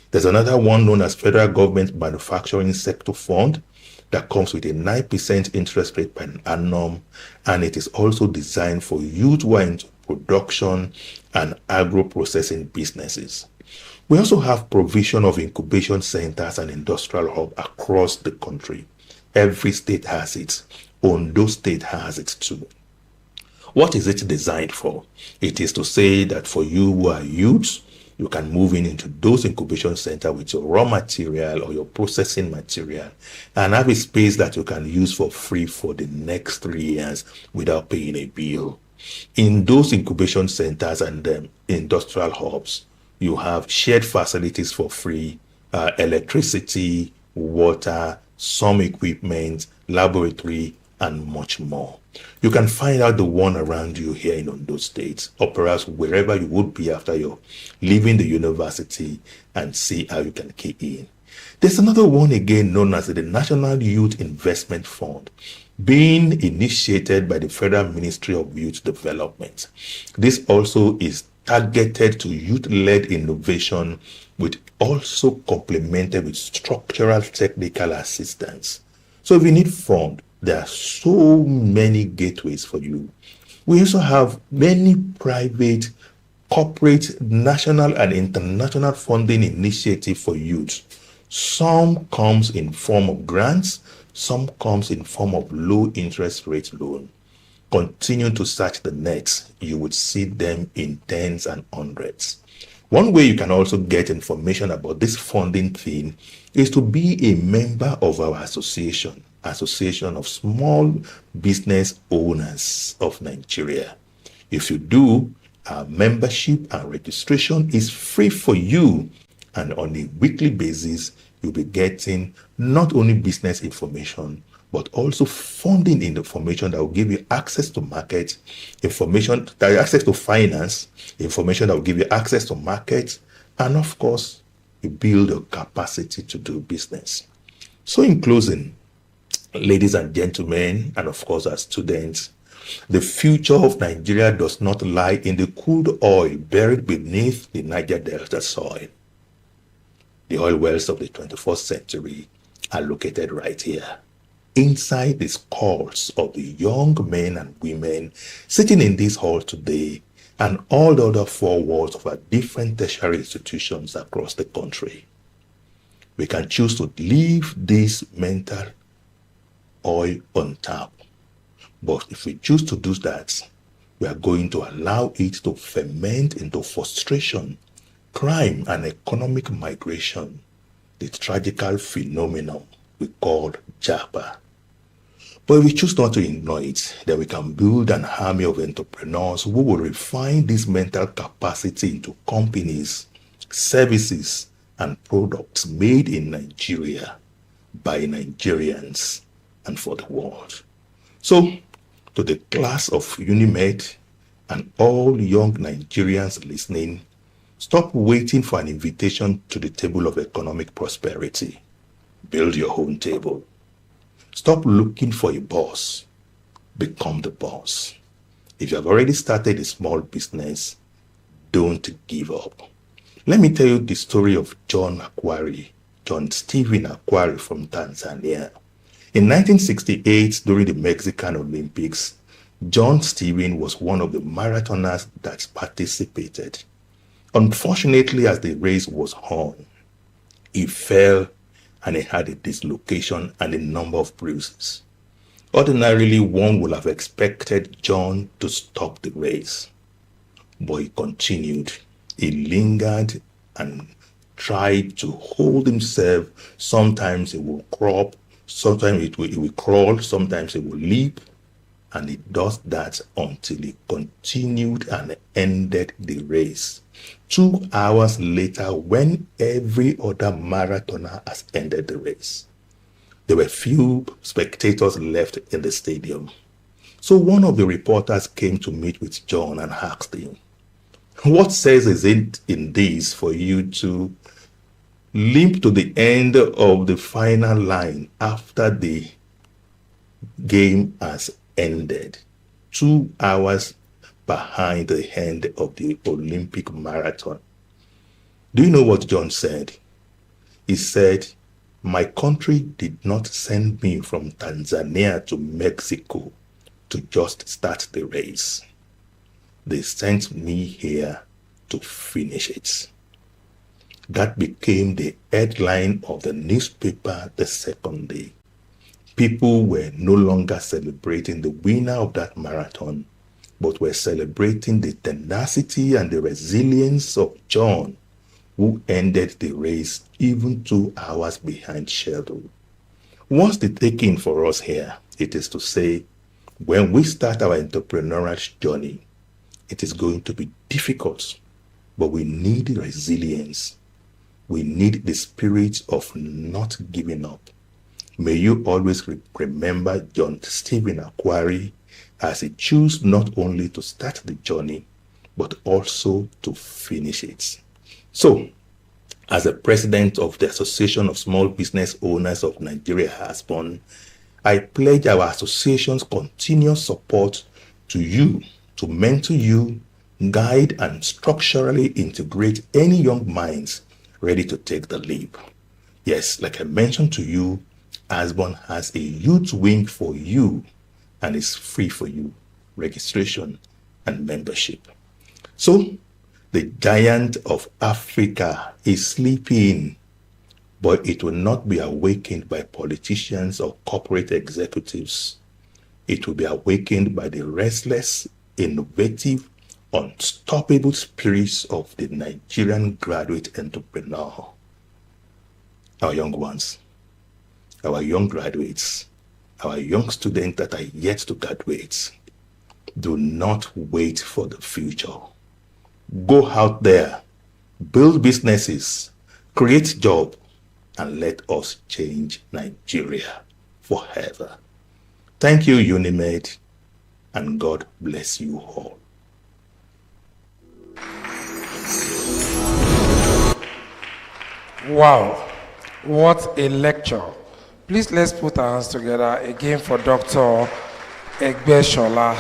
There's another one known as Federal Government Manufacturing Sector Fund that comes with a 9% interest rate per annum, and it is also designed for youth who are into production and agro-processing businesses. We also have provision of incubation centers and industrial hubs across the country. Every state has it. Ondo State has it too. What is it designed for? It is to say that for you who are youths, you can move into those incubation centers with your raw material or your processing material and have a space that you can use for free for the next 3 years without paying a bill. In those incubation centers and industrial hubs, you have shared facilities for free, electricity, water, some equipment, laboratory, and much more. You can find out the one around you here in Ondo State, or perhaps wherever you would be after you're leaving the university, and see how you can key in. There's another one again known as the National Youth Investment Fund, being initiated by the Federal Ministry of Youth Development. This also is targeted to youth-led innovation, with also complemented with structural technical assistance. So if you need fund, there are so many gateways for you. We also have many private, corporate, national and international funding initiatives for youth. Some comes in form of grants, some comes in form of low interest rate loan. continue to search the net, you would see them in tens and hundreds. One way you can also get information about this funding thing is to be a member of our association, Association of Small Business Owners of Nigeria. If you do, our membership and registration is free for you, and on a weekly basis, you'll be getting not only business information, but also funding information that will give you access to market, information, access to finance, information that will give you access to market, and of course, you build your capacity to do business. So in closing, ladies and gentlemen, and of course our students, the future of Nigeria does not lie in the crude oil buried beneath the Niger Delta soil. The oil wells of the 21st century are located right here, inside the skulls of the young men and women sitting in this hall today and all the other four walls of our different tertiary institutions across the country. We can choose to leave this mental oil on tap, but if we choose to do that, we are going to allow it to ferment into frustration, crime, and economic migration, the tragical phenomenon we call JAPA. But if we choose not to ignore it, then we can build an army of entrepreneurs who will refine this mental capacity into companies, services, and products made in Nigeria, by Nigerians, and for the world. So, to the class of UNIMED and all young Nigerians listening, stop waiting for an invitation to the table of economic prosperity. Build your own table. Stop looking for a boss. Become the boss. If you have already started a small business, don't give up. Let me tell you the story of John Stephen Akwari from Tanzania. In 1968, during the Mexican Olympics, John Stephen was one of the marathoners that participated. Unfortunately, as the race was on, he fell and he had a dislocation and a number of bruises. Ordinarily, one would have expected John to stop the race, but he continued. He lingered and tried to hold himself. Sometimes he will crawl, sometimes he will crawl, sometimes he will leap, and he does that until he continued and ended the race. 2 hours later, when every other marathoner has ended the race, there were few spectators left in the stadium. So one of the reporters came to meet with John and asked him, "What says is it in this for you to limp to the end of the final line after the game has ended, 2 hours behind the end of the Olympic marathon?" Do you know what John said? He said, "My country did not send me from Tanzania to Mexico to just start the race. They sent me here to finish it." That became the headline of the newspaper the second day. People were no longer celebrating the winner of that marathon, but were celebrating the tenacity and the resilience of John, who ended the race even 2 hours behind schedule. What's the taking for us here? It is to say, when we start our entrepreneurial journey, it is going to be difficult, but we need resilience. We need the spirit of not giving up. May you always remember John Stephen Akwari as he chose not only to start the journey, but also to finish it. So, as the president of the Association of Small Business Owners of Nigeria has born, I pledge our association's continuous support to you, to mentor you, guide and structurally integrate any young minds ready to take the leap. Yes, like I mentioned to you, Asborn has a youth wing for you and is free for you, registration and membership. So, the giant of Africa is sleeping, but it will not be awakened by politicians or corporate executives. it will be awakened by the restless, innovative, unstoppable spirits of the Nigerian graduate entrepreneur. Our young ones, our young graduates, our young students that are yet to graduate, do not wait for the future. Go out there, build businesses, create jobs, and let us change Nigeria forever. Thank you, UNIMED, and God bless you all. Wow, what a lecture. Please let's put our hands together again for Dr. Egbeshola.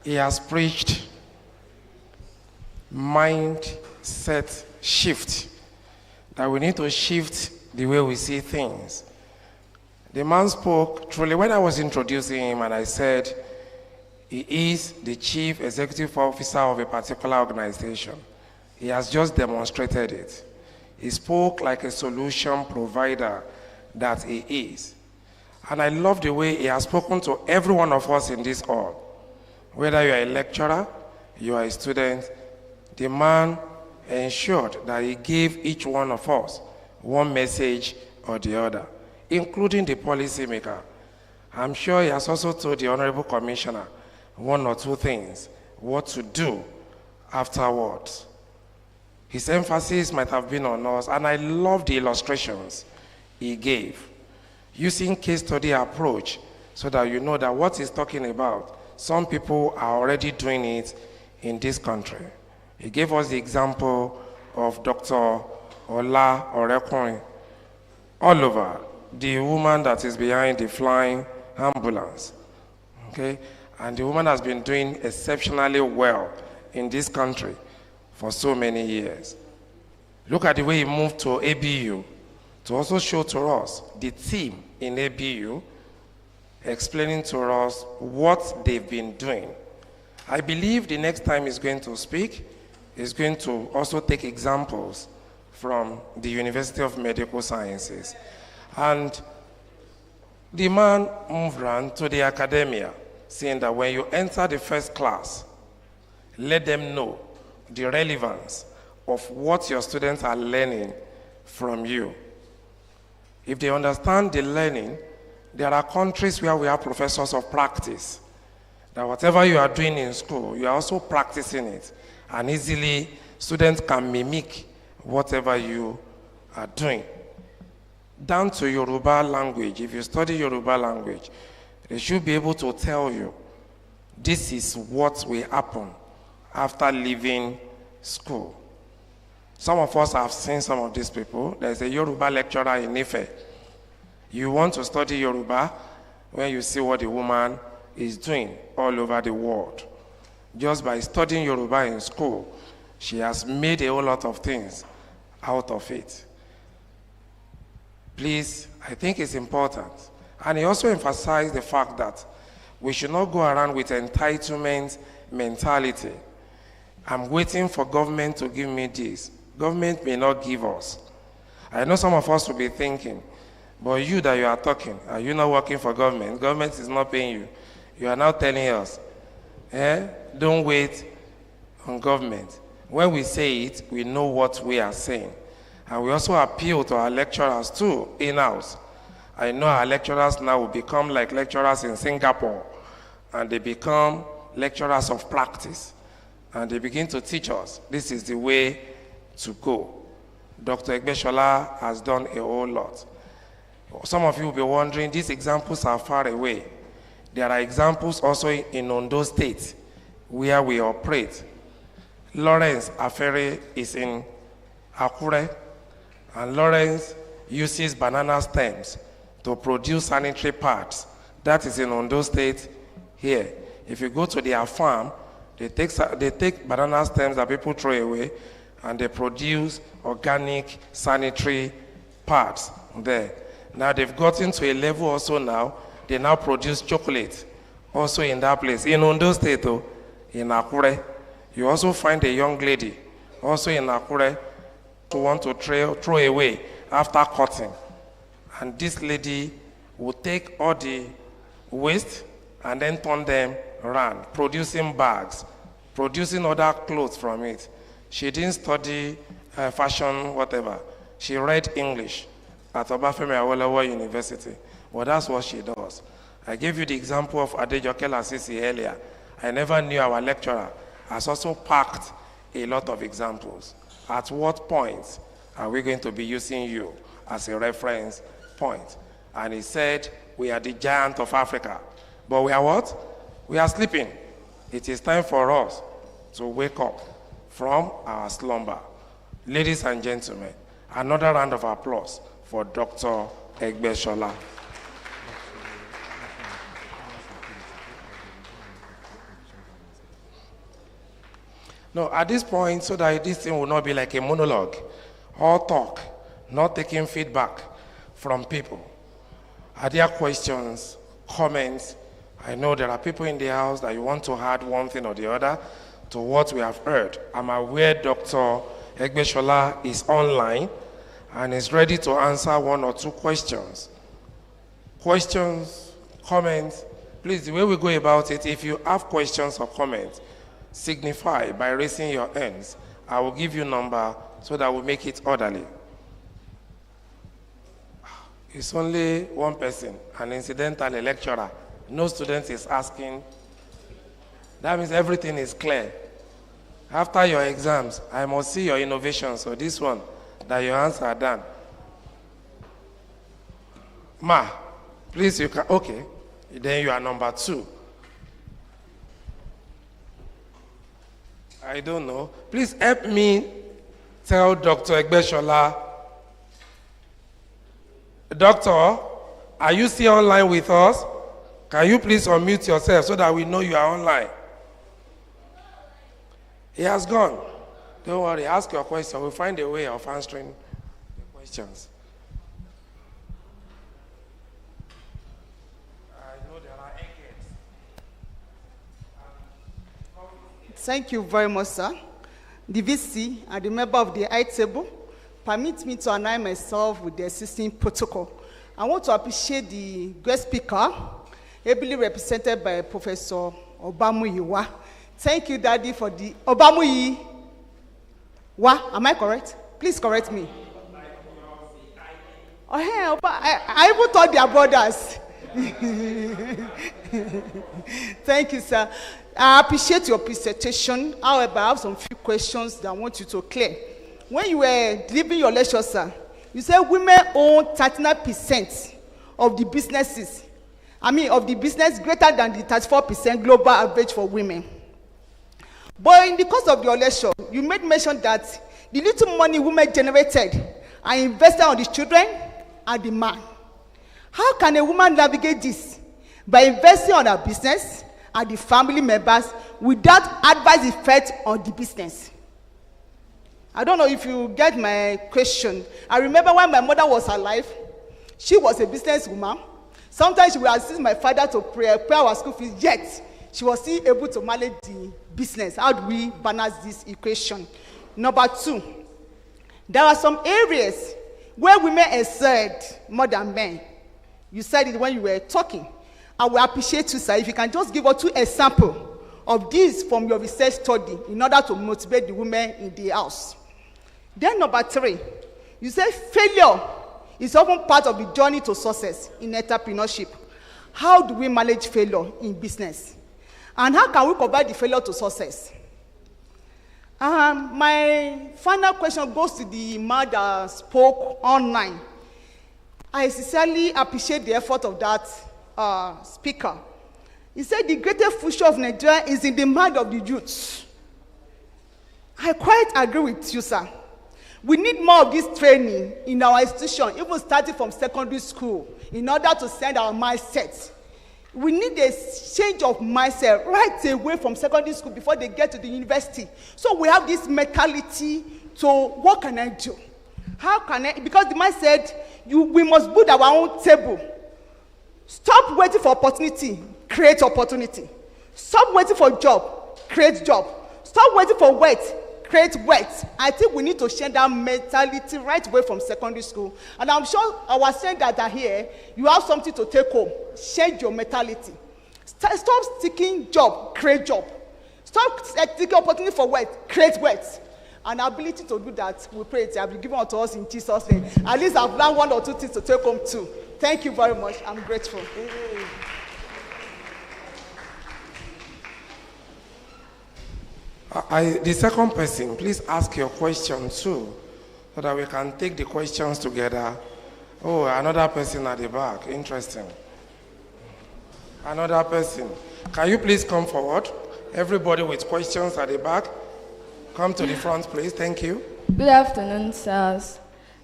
He has preached mindset shift, that we need to shift the way we see things. The man spoke truly. When I was introducing him and I said he is the chief executive officer of a particular organization, he has just demonstrated it. He spoke like a solution provider that he is. And I love the way he has spoken to every one of us in this hall. Whether you are a lecturer, you are a student, the man ensured that he gave each one of us one message or the other, including the policymaker. I'm sure he has also told the Honorable Commissioner one or two things, what to do afterwards. His emphasis might have been on us, and I love the illustrations he gave, using case study approach so that you know that what he's talking about, some people are already doing it in this country. He gave us the example of Dr. Ola Orekoin, Oliver, the woman that is behind the flying ambulance, okay? And the woman has been doing exceptionally well in this country for so many years. Look at the way he moved to ABU to also show to us the team in ABU, explaining to us what they've been doing. I believe the next time he's going to speak, he's going to also take examples from the University of Medical Sciences. And the man moved on to the academia, saying that when you enter the first class, let them know the relevance of what your students are learning from you. If they understand the learning, there are countries where we have professors of practice, that whatever you are doing in school, you are also practicing it, and easily students can mimic whatever you are doing. Down to Yoruba language, if you study Yoruba language, they should be able to tell you, this is what will happen after leaving school. Some of us have seen some of these people. There's a Yoruba lecturer in Ife. You want to study Yoruba when you see what the woman is doing all over the world. Just by studying Yoruba in school, she has made a whole lot of things out of it. Please, I think it's important. And he also emphasized the fact that we should not go around with entitlement mentality. I'm waiting for government to give me this. Government may not give us. I know some of us will be thinking, but you that you are talking, are you not working for government? Government is not paying you. You are now telling us, don't wait on government. When we say it, we know what we are saying. And we also appeal to our lecturers too, in-house. I know our lecturers now will become like lecturers in Singapore, and they become lecturers of practice. And they begin to teach us, this is the way to go. Dr. Egbeshola has done a whole lot. Some of you will be wondering, these examples are far away. There are examples also in Ondo State, where we operate. Lawrence Afere is in Akure, and Lawrence uses banana stems to produce sanitary pads. That is in Ondo State here. If you go to their farm, they take banana stems that people throw away, and they produce organic sanitary pads there. Now they've gotten to a level also now, they now produce chocolate also in that place. In Ondo State, in Akure, you also find a young lady also in Akure who want to throw away after cutting. And this lady will take all the waste and then turn them around, producing bags, producing other clothes from it. She didn't study fashion, whatever. She read English at Obafemi Awolowo University. Well, that's what she does. I gave you the example of Adejoke Lasisi earlier. I never knew our lecturer has also packed a lot of examples. At what point are we going to be using you as a reference point? And he said, we are the giant of Africa. But we are what? We are sleeping. It is time for us to wake up from our slumber. Ladies and gentlemen, another round of applause for Dr. Egbeshola. No, at this point, so that this thing will not be like a monologue, all talk, not taking feedback from people. Are there questions, comments? I know there are people in the house that you want to add one thing or the other to what we have heard. I'm aware Dr. Egbeshola is online and is ready to answer one or two questions. Questions, comments, please, the way we go about it, if you have questions or comments, signify by raising your hands. I will give you a number so that we make it orderly. It's only one person, an incidental lecturer. No student is asking. That means everything is clear. After your exams, I must see your innovations. So this one, that your hands are done. Ma, please, you can, okay. Then you are number 2. I don't know. Please help me tell Dr. Egbeshola. Doctor, are you still online with us? Can you please unmute yourself so that we know you are online? He has gone. Don't worry, ask your question. We'll find a way of answering the questions. I know there are eggheads. Thank you very much, sir. The VC and the member of the high table, permit me to align myself with the existing protocol. I want to appreciate the guest speaker, ably represented by Professor Obamuyiwa. Thank you, Daddy, for the Obamuyiwa. Am I correct? Please correct me. Oh, hey, I even thought they are brothers. Thank you, sir. I appreciate your presentation. However, I have some few questions that I want you to clear. When you were delivering your lecture, sir, you said women own 39% of the businesses. Of the business greater than the 34% global average for women. But in the course of your lecture, you made mention that the little money women generated are invested on the children and the man. How can a woman navigate this? By investing on her business and the family members without adverse effect on the business. I don't know if you get my question. I remember when my mother was alive, she was a businesswoman. Sometimes she would assist my father to pay our school fees, yet she was still able to manage the business. How do we balance this equation? Number 2, there are some areas where women excelled more than men. You said it when you were talking. I will appreciate you, sir, if you can just give us 2 examples of this from your research study in order to motivate the women in the house. Then number 3, you said failure is often part of the journey to success in entrepreneurship. How do we manage failure in business? And how can we convert the failure to success? My final question goes to the man that spoke online. I sincerely appreciate the effort of that speaker. He said the greatest future of Nigeria is in the mind of the youth. I quite agree with you, sir. We need more of this training in our institution, even starting from secondary school, in order to send our mindset. We need a change of mindset right away from secondary school before they get to the university. So we have this mentality to, what can I do? How can I? Because the man said, we must build our own table. Stop waiting for opportunity, create opportunity. Stop waiting for job, create job. Stop waiting for wealth, create wealth. I think we need to change that mentality right away from secondary school. And I'm sure our students that are here, you have something to take home. Change your mentality. Stop seeking job, create job. Stop seeking opportunity for wealth, create wealth. And our ability to do that, we pray it will be given unto us in Jesus' name. At least I've learned 1 or 2 things to take home too. Thank you very much. I'm grateful. The second person, please ask your question too, so that we can take the questions together. Oh, another person at the back. Interesting. Another person. Can you please come forward? Everybody with questions at the back, come to the front, please. Thank you. Good afternoon, sirs.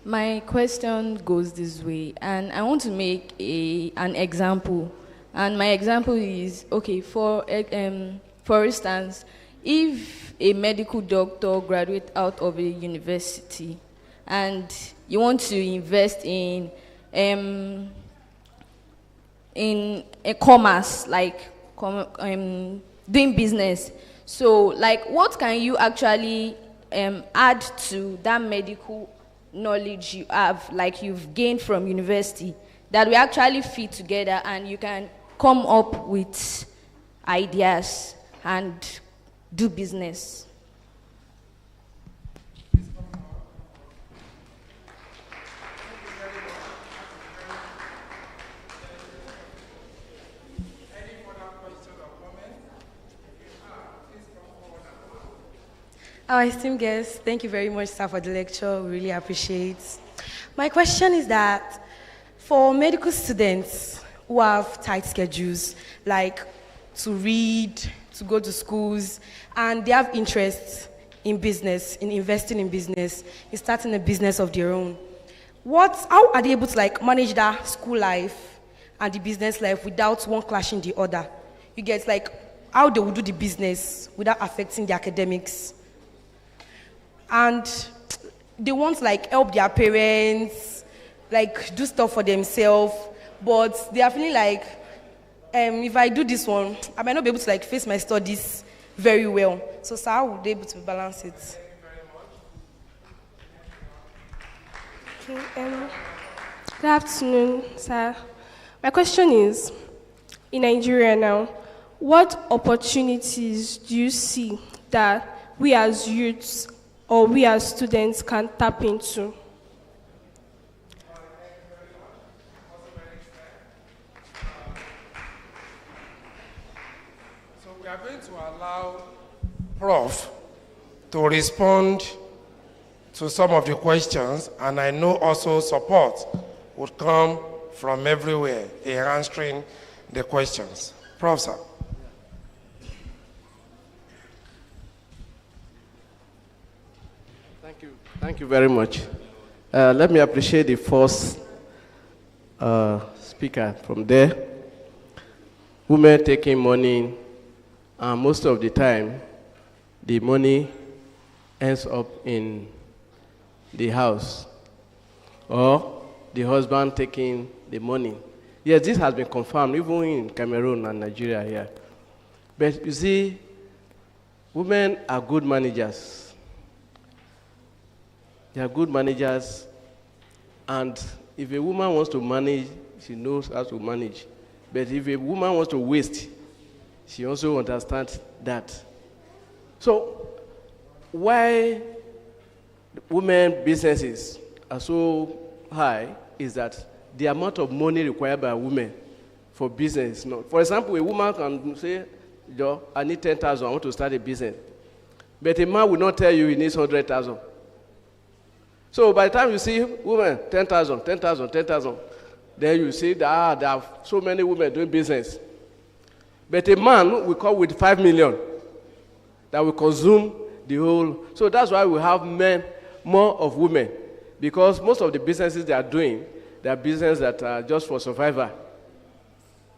My question goes this way, and I want to make an example. And my example is, okay, for instance, if a medical doctor graduates out of a university and you want to invest in a commerce, like doing business, so like what can you actually add to that medical knowledge you have, like you've gained from university, that we actually fit together and you can come up with ideas and do business? Our esteemed guests, thank you very much, sir, for the lecture. We really appreciate. My question is that for medical students who have tight schedules, like to read, to go to schools, and they have interest in business, in investing in business, in starting a business of their own, how are they able to like manage that school life and the business life without one clashing the other? You get like how they will do the business without affecting the academics. And they want to like help their parents, like do stuff for themselves, but they are feeling like, if I do this one, I might not be able to like face my studies very well. So, sir, how would they be able to balance it? Okay, good afternoon, sir. My question is, in Nigeria now, what opportunities do you see that we as youths or we as students can tap into? So we are going to allow Prof to respond to some of the questions, and I know also support would come from everywhere in answering the questions. Prof, sir. Thank you very much. Let me appreciate the first speaker from there. Women taking money, and most of the time, the money ends up in the house, or the husband taking the money. Yes, this has been confirmed, even in Cameroon and Nigeria here. But you see, women are good managers. They are good managers, and if a woman wants to manage, she knows how to manage. But if a woman wants to waste, she also understands that. So, why women businesses are so high is that the amount of money required by women for business. For example, a woman can say, Joe, I need 10,000, I want to start a business. But a man will not tell you he needs 100,000. So by the time you see women, 10,000, 10,000, 10,000, then you see that there are so many women doing business. But a man will come with 5 million that will consume the whole. So that's why we have more of women, because most of the businesses they are doing, they are businesses that are just for survival.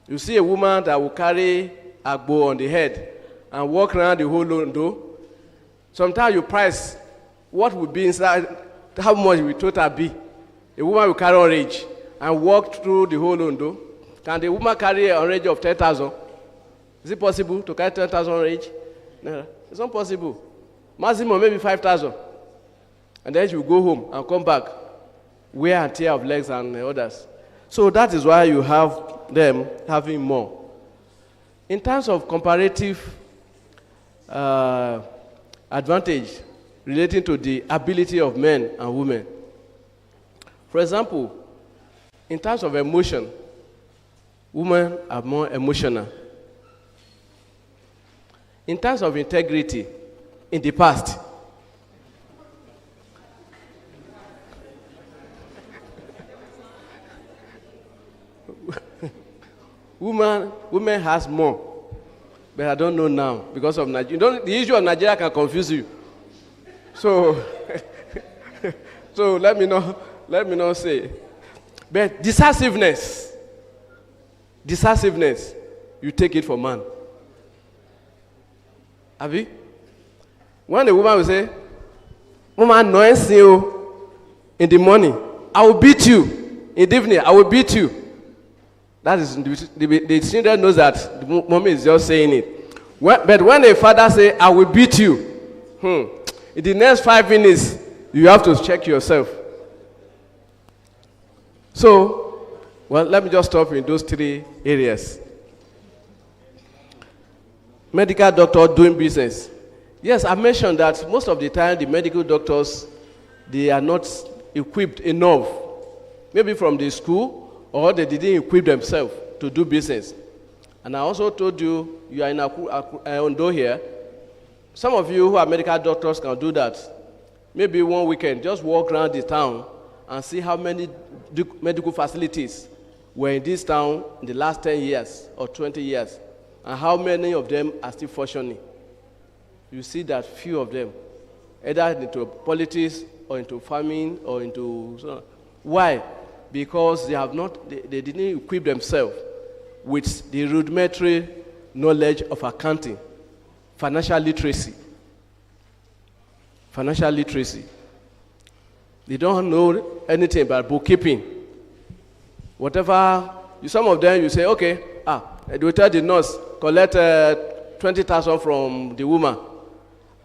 You see a woman that will carry a bow on the head and walk around the whole Ondo. Sometimes you price what would be inside, how much will total be. A woman will carry orange and walk through the whole Ondo. Can the woman carry an orange of 10,000? Is it possible to carry 10,000 orange? No, it's not possible. Maximum maybe 5,000. And then she will go home and come back, wear and tear of legs and others. So that is why you have them having more. In terms of comparative advantage relating to the ability of men and women. For example, in terms of emotion, women are more emotional. In terms of integrity, in the past, women has more, but I don't know now because of Nigeria. The issue of Nigeria can confuse you. So, so let me not say. But decisiveness, you take it for man. Have you? When a woman will say, "Woman, noise you in the morning, I will beat you. In the evening, I will beat you." That is, the children knows that the mommy is just saying it. But when a father says, "I will beat you," in the next 5 minutes, you have to check yourself. So, well, let me just stop in those 3 areas. Medical doctor doing business. Yes, I mentioned that most of the time the medical doctors, they are not equipped enough. Maybe from the school, or they didn't equip themselves to do business. And I also told you, you are in Ondo here. Some of you who are medical doctors can do that. Maybe one weekend, just walk around the town and see how many medical facilities were in this town in the last 10 years or 20 years, and how many of them are still functioning. You see that few of them, either into politics or into farming or into... Why? Because they didn't equip themselves with the rudimentary knowledge of accounting, financial literacy. Financial literacy. They don't know anything about bookkeeping. Whatever, some of them you say, okay, they will tell the nurse, collect 20,000 from the woman.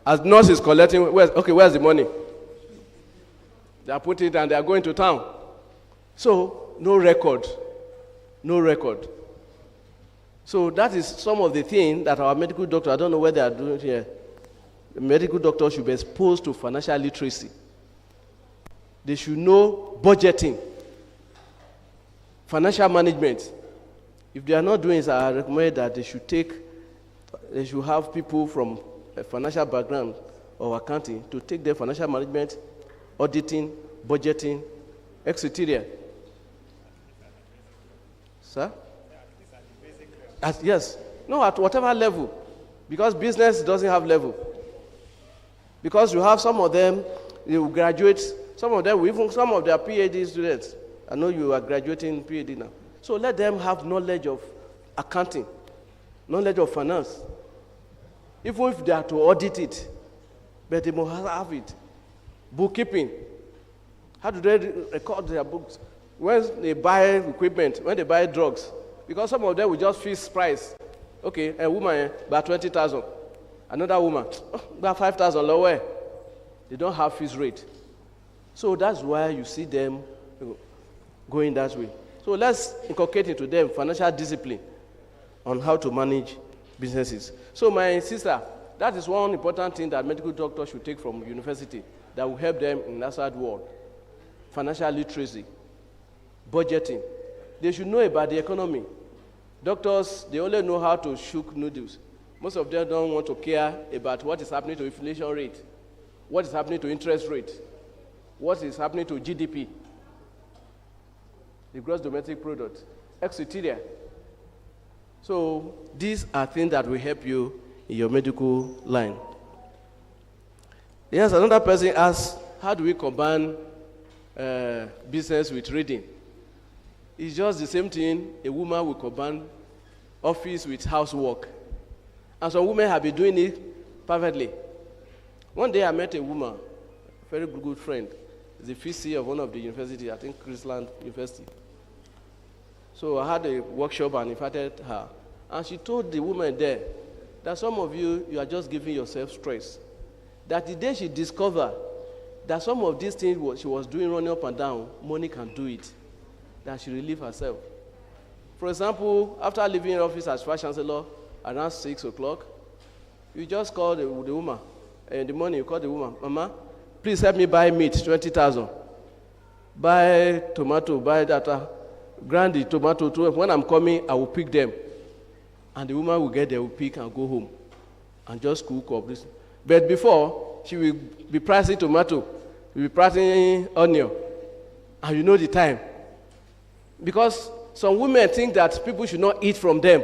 As nurse is collecting, where's the money? They are putting it and they are going to town. So, no record. So that is some of the things that our medical doctors, I don't know what they are doing here. The medical doctors should be exposed to financial literacy. They should know budgeting, financial management. If they are not doing it, I recommend that they should have people from a financial background or accounting to take their financial management, auditing, budgeting, etc. Sir? Yes. No, at whatever level. Because business doesn't have level. Because you have some of them, they will graduate, some of them, even some of their PhD students. I know you are graduating PhD now. So let them have knowledge of accounting, knowledge of finance. Even if they are to audit it, but they must have it. Bookkeeping. How do they record their books? When they buy equipment, when they buy drugs, because some of them will just fix price. Okay, a woman buy 20,000. Another woman buy 5,000 lower. They don't have fixed rate. So that's why you see them going that way. So let's inculcate into them financial discipline on how to manage businesses. So my sister, that is one important thing that medical doctors should take from university that will help them in the outside world. Financial literacy, budgeting. They should know about the economy. Doctors, they only know how to shook noodles. Most of them don't want to care about what is happening to inflation rate, what is happening to interest rate, what is happening to GDP, the gross domestic product, etc. So these are things that will help you in your medical line. Yes, another person asked, how do we combine business with reading? It's just the same thing. A woman will combine office with housework. And some women have been doing it perfectly. One day I met a woman, a very good friend, the VC of one of the universities, I think Chrisland University. So I had a workshop and invited her. And she told the woman there that some of you are just giving yourself stress. that the day she discovered that some of these things she was doing running up and down, money can do it, that she relieved herself. For example, after leaving office as Vice Chancellor around 6 o'clock, you just call the woman. In the morning, you call the woman, Mama, please help me buy meat, 20,000. Buy tomato, buy data, grind the tomato. When I'm coming, I will pick them. And the woman will get there, will pick and go home. And just cook up this. But before, she will be pricing tomato, will be pricing onion. And you know the time. Because some women think that people should not eat from them.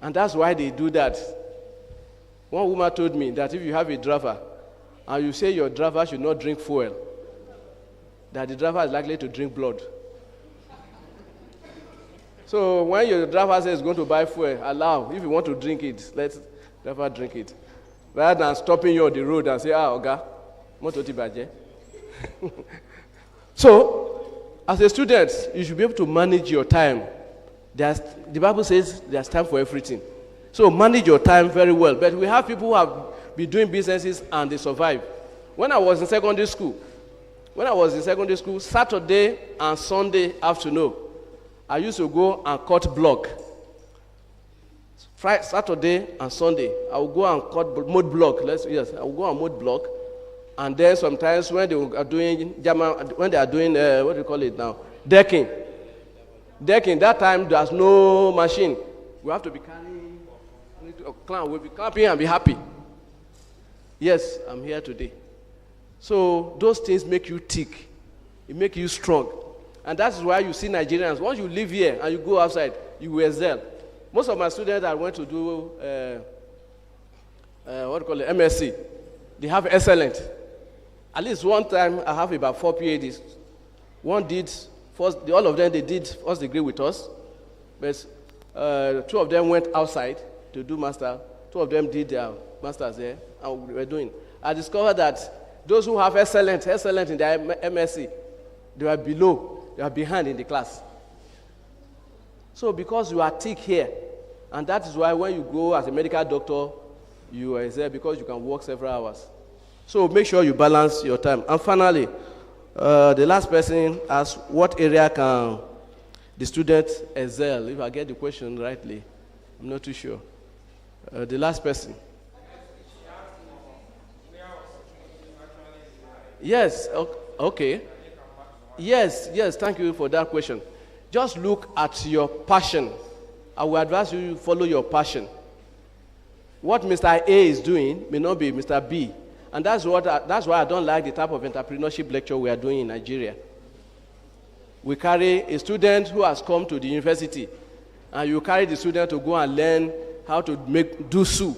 And that's why they do that. One woman told me that if you have a driver, and you say your driver should not drink fuel, that the driver is likely to drink blood. So when your driver says he's going to buy fuel, allow. If you want to drink it, let the driver drink it. Rather than stopping you on the road and say, Oga, moto ti baje. So, as a student, you should be able to manage your time. The Bible says there's time for everything. So manage your time very well. But we have people who have been doing businesses and they survive. When I was in secondary school, Saturday and Sunday afternoon, I used to go and cut block. Friday, Saturday and Sunday, I will go and cut mud block. I will go and mud block. And then sometimes when they are doing what do you call it now? Decking, that time there's no machine. We have to be carrying, we'll be clapping and be happy. Yes, I'm here today. So those things make you tick. It makes you strong. And that's why you see Nigerians, once you live here and you go outside, you will excel. Most of my students that went to do, MSc, they have excellent. At least one time, I have about 4 PhDs. One did, all of them, they did first degree with us. But 2 of them went outside to do master. 2 of them did their masters there, and we were doing. I discovered that those who have excellent in their MSc, they are below, they are behind in the class. So because you are thick here, and that is why when you go as a medical doctor, you are there because you can work several hours. So make sure you balance your time. And finally, the last person asked, what area can the student excel? If I get the question rightly, I'm not too sure. The last person. Yes, okay. Yes, thank you for that question. Just look at your passion. I will advise you to follow your passion. What Mr. A is doing may not be Mr. B. And that's why I don't like the type of entrepreneurship lecture we are doing in Nigeria. We carry a student who has come to the university, and you carry the student to go and learn how to do shoe.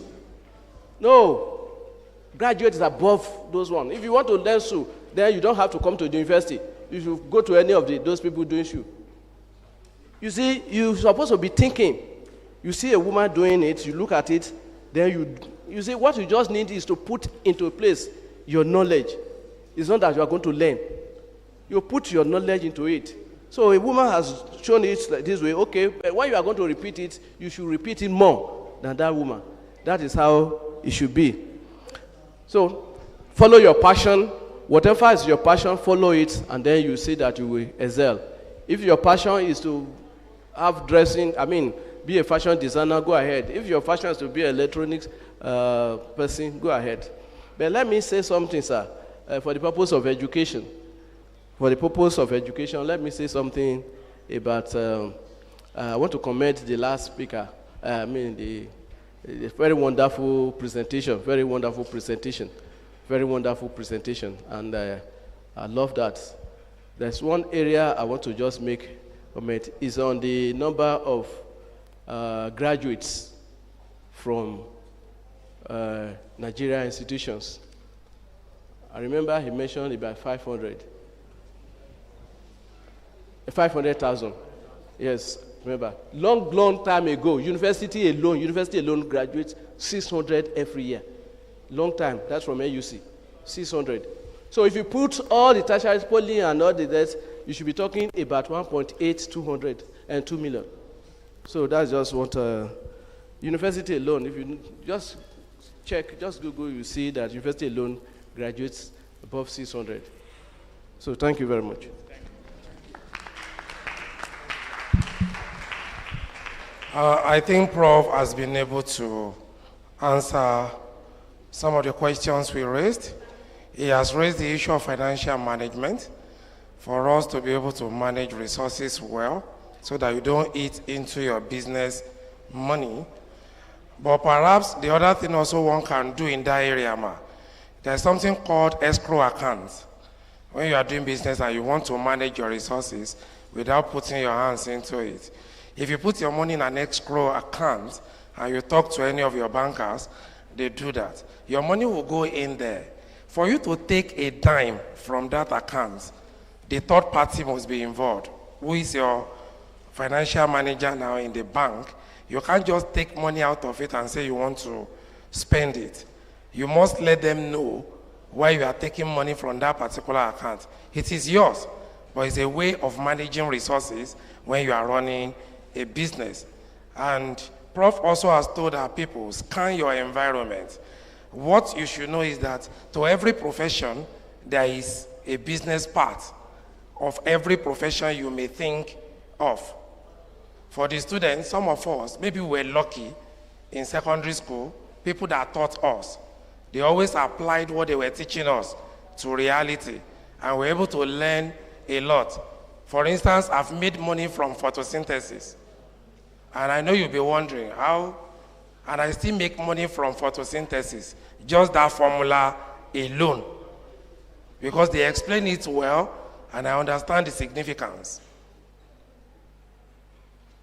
No. Graduate is above those ones. If you want to learn shoe, then you don't have to come to the university. You should go to any of those people doing shoe. You see, you're supposed to be thinking. You see a woman doing it, you look at it, then you see what you just need is to put into place your knowledge. It's not that you are going to learn. You put your knowledge into it. So a woman has shown it like this way, okay, but when you are going to repeat it, you should repeat it more than that woman. That is how it should be. So follow your passion. Whatever is your passion, follow it, and then you see that you will excel. If your passion is to have be a fashion designer, go ahead. If your passion is to be an electronics person, go ahead. But let me say something, sir, for the purpose of education. For the purpose of education, let me say something about, I want to commend the last speaker. The very wonderful presentation, very wonderful presentation. And I love that. There's one area I want to just make comment, is on the number of graduates from Nigeria institutions. I remember he mentioned about 500,000. Yes, remember. Long time ago, university alone graduates 600 every year. Long time, that's from AUC, 600. So if you put all the tertiary poly and all the rest, you should be talking about 2 million. So that's just what university alone, if you just check, just Google, you see that university alone graduates above 600. So thank you very much. I think Prof has been able to answer some of the questions we raised. He has raised the issue of financial management for us to be able to manage resources well so that you don't eat into your business money. But perhaps the other thing also one can do in that area, there's something called escrow accounts. When you are doing business and you want to manage your resources without putting your hands into it. If you put your money in an escrow account and you talk to any of your bankers, they do that. Your money will go in there. For you to take a dime from that account, the third party must be involved. Who is your financial manager now in the bank? You can't just take money out of it and say you want to spend it. You must let them know why you are taking money from that particular account. It is yours, but it's a way of managing resources when you are running a business. And Prof also has told our people, scan your environment. What you should know is that to every profession, there is a business part of every profession you may think of. For the students, some of us, maybe we were lucky in secondary school, people that taught us, they always applied what they were teaching us to reality, and we're able to learn a lot. For instance, I've made money from photosynthesis. And I know you'll be wondering how, and I still make money from photosynthesis, just that formula alone. Because they explain it well, and I understand the significance.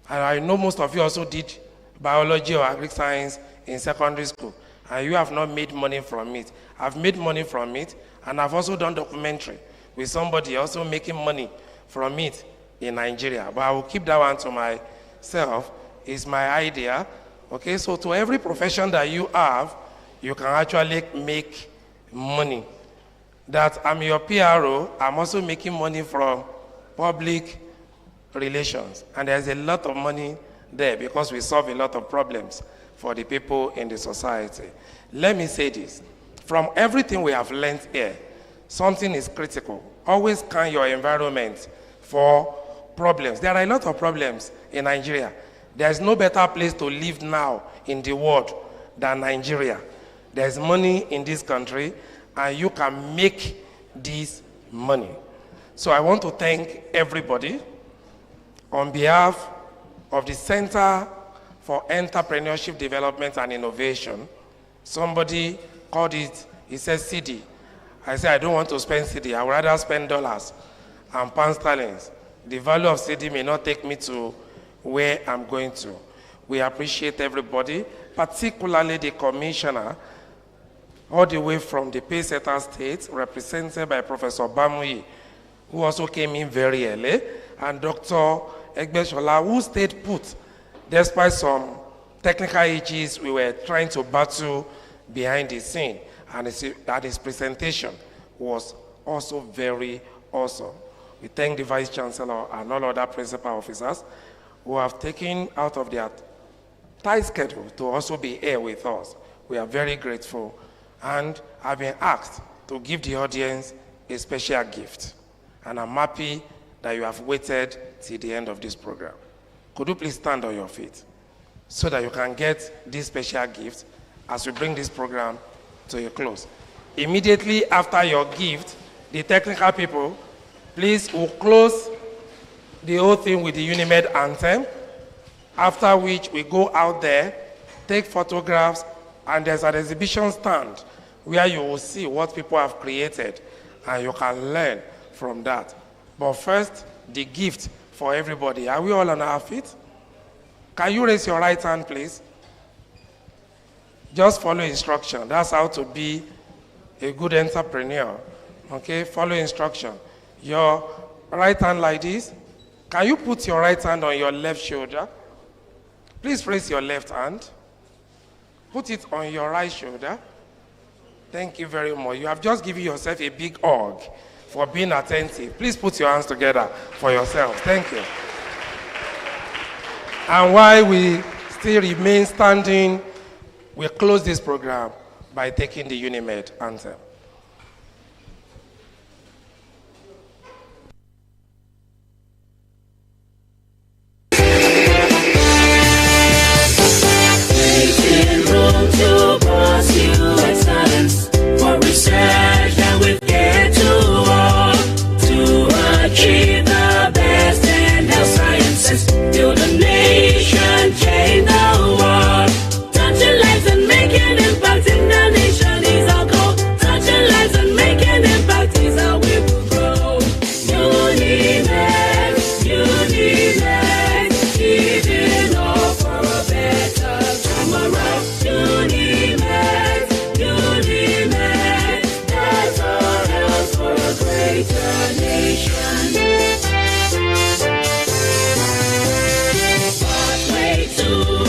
And I know most of you also did biology or agric science in secondary school, and you have not made money from it. I've made money from it, and I've also done documentary with somebody also making money from it in Nigeria. But I will keep that one to myself. It's my idea. Okay, so to every profession that you have, you can actually make money. That I'm your PRO, I'm also making money from public relations. And there's a lot of money there because we solve a lot of problems for the people in the society. Let me say this. From everything we have learned here, something is critical. Always scan your environment for problems. There are a lot of problems in Nigeria. There's no better place to live now in the world than Nigeria. There's money in this country, and you can make this money. So I want to thank everybody on behalf of the Center for Entrepreneurship Development and Innovation. Somebody called it, he says CD. I said, I don't want to spend CD. I would rather spend dollars and pound sterlings. The value of CD may not take me to where I'm going to. We appreciate everybody, particularly the commissioner, all the way from the Paysetter State, represented by Professor Bamui, who also came in very early, and Dr. Egbeshola, who stayed put, despite some technical issues we were trying to battle behind the scene, and his presentation was also very awesome. We thank the Vice Chancellor and all other principal officers who have taken out of their tight schedule to also be here with us. We are very grateful, and I've been asked to give the audience a special gift. And I'm happy that you have waited till the end of this program. Could you please stand on your feet so that you can get this special gift as we bring this program to a close. Immediately after your gift, the technical people, please will close the whole thing with the Unimed anthem, after which we go out there, take photographs, and there's an exhibition stand where you will see what people have created, and you can learn from that. But first, the gift for everybody. Are we all on our feet? Can you raise your right hand, please? Just follow instruction. That's how to be a good entrepreneur. Okay, follow instruction. Your right hand like this. Can you put your right hand on your left shoulder? Please raise your left hand. Put it on your right shoulder. Thank you very much. You have just given yourself a big hug for being attentive. Please put your hands together for yourself. Thank you. And while we still remain standing, we close this program by taking the Unimed anthem. Making room to pursue excellence for research that we get to all to achieve the best in health sciences, build a nation, change the world, touching lives and making impact in the nation is our goal. Touching lives and making impact is how we will grow. Unimed, Unimed, giving all for a better tomorrow. Unimed, Unimed, that's our health for a greater nation. Pathway to a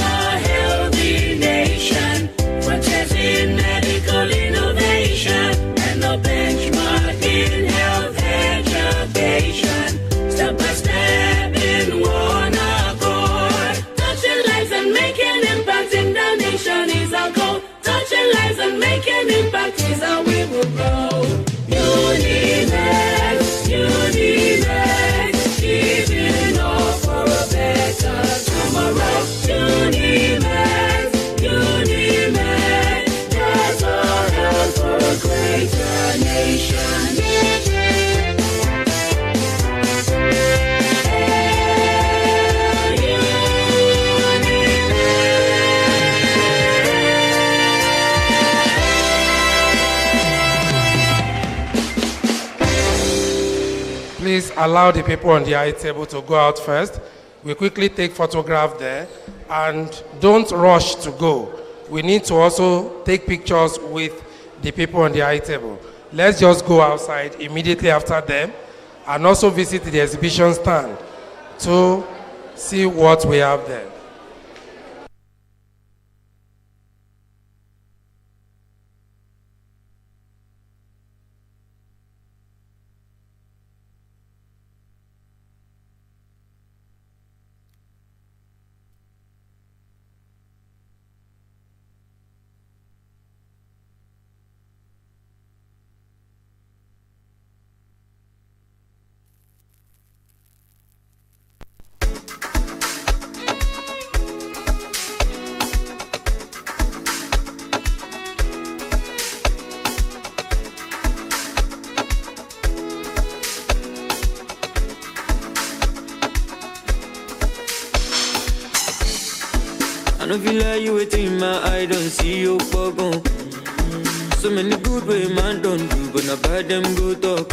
healthy nation, frontiers in medical innovation, and the benchmark in health education. Step by step in one accord, touching lives and making impact in the nation is our goal. Touching lives and making impact is how we will grow. Unimed, Unimed, giving all for a better tomorrow. Unimed, Unimed, that's our health for a greater nation. Please allow the people on the high table to go out first. We quickly take photograph there, and don't rush to go. We need to also take pictures with the people on the high table. Let's just go outside immediately after them and also visit the exhibition stand to see what we have there. I don't feel like you waiting in my eye, don't see you gone. So many good way man don't do, but not bad them go talk.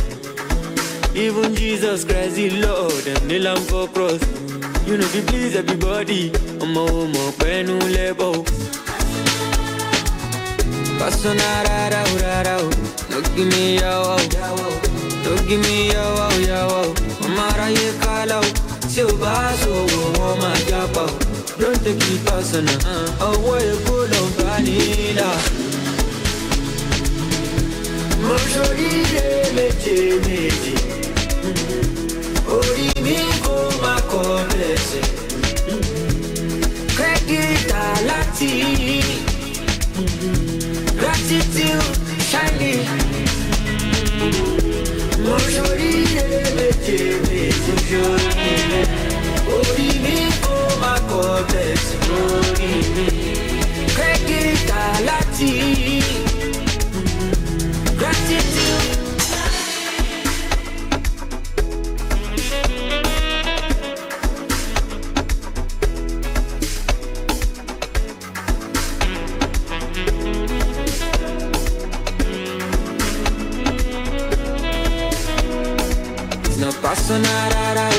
Even Jesus Christ, the Lord, them nail am for cross. You know if please everybody, I'm a homo, penu lebo. No give me yaw, no give me yaw. Mara ye kalau, silva so my japa. Don't take it personal, away you go on vanilla. Mojori meje, ori mi go ma complexe. Credit alati, gratitude shining. Mojori meje, ori mi go ma complexe. Credit alati, gratitude. It's not personal.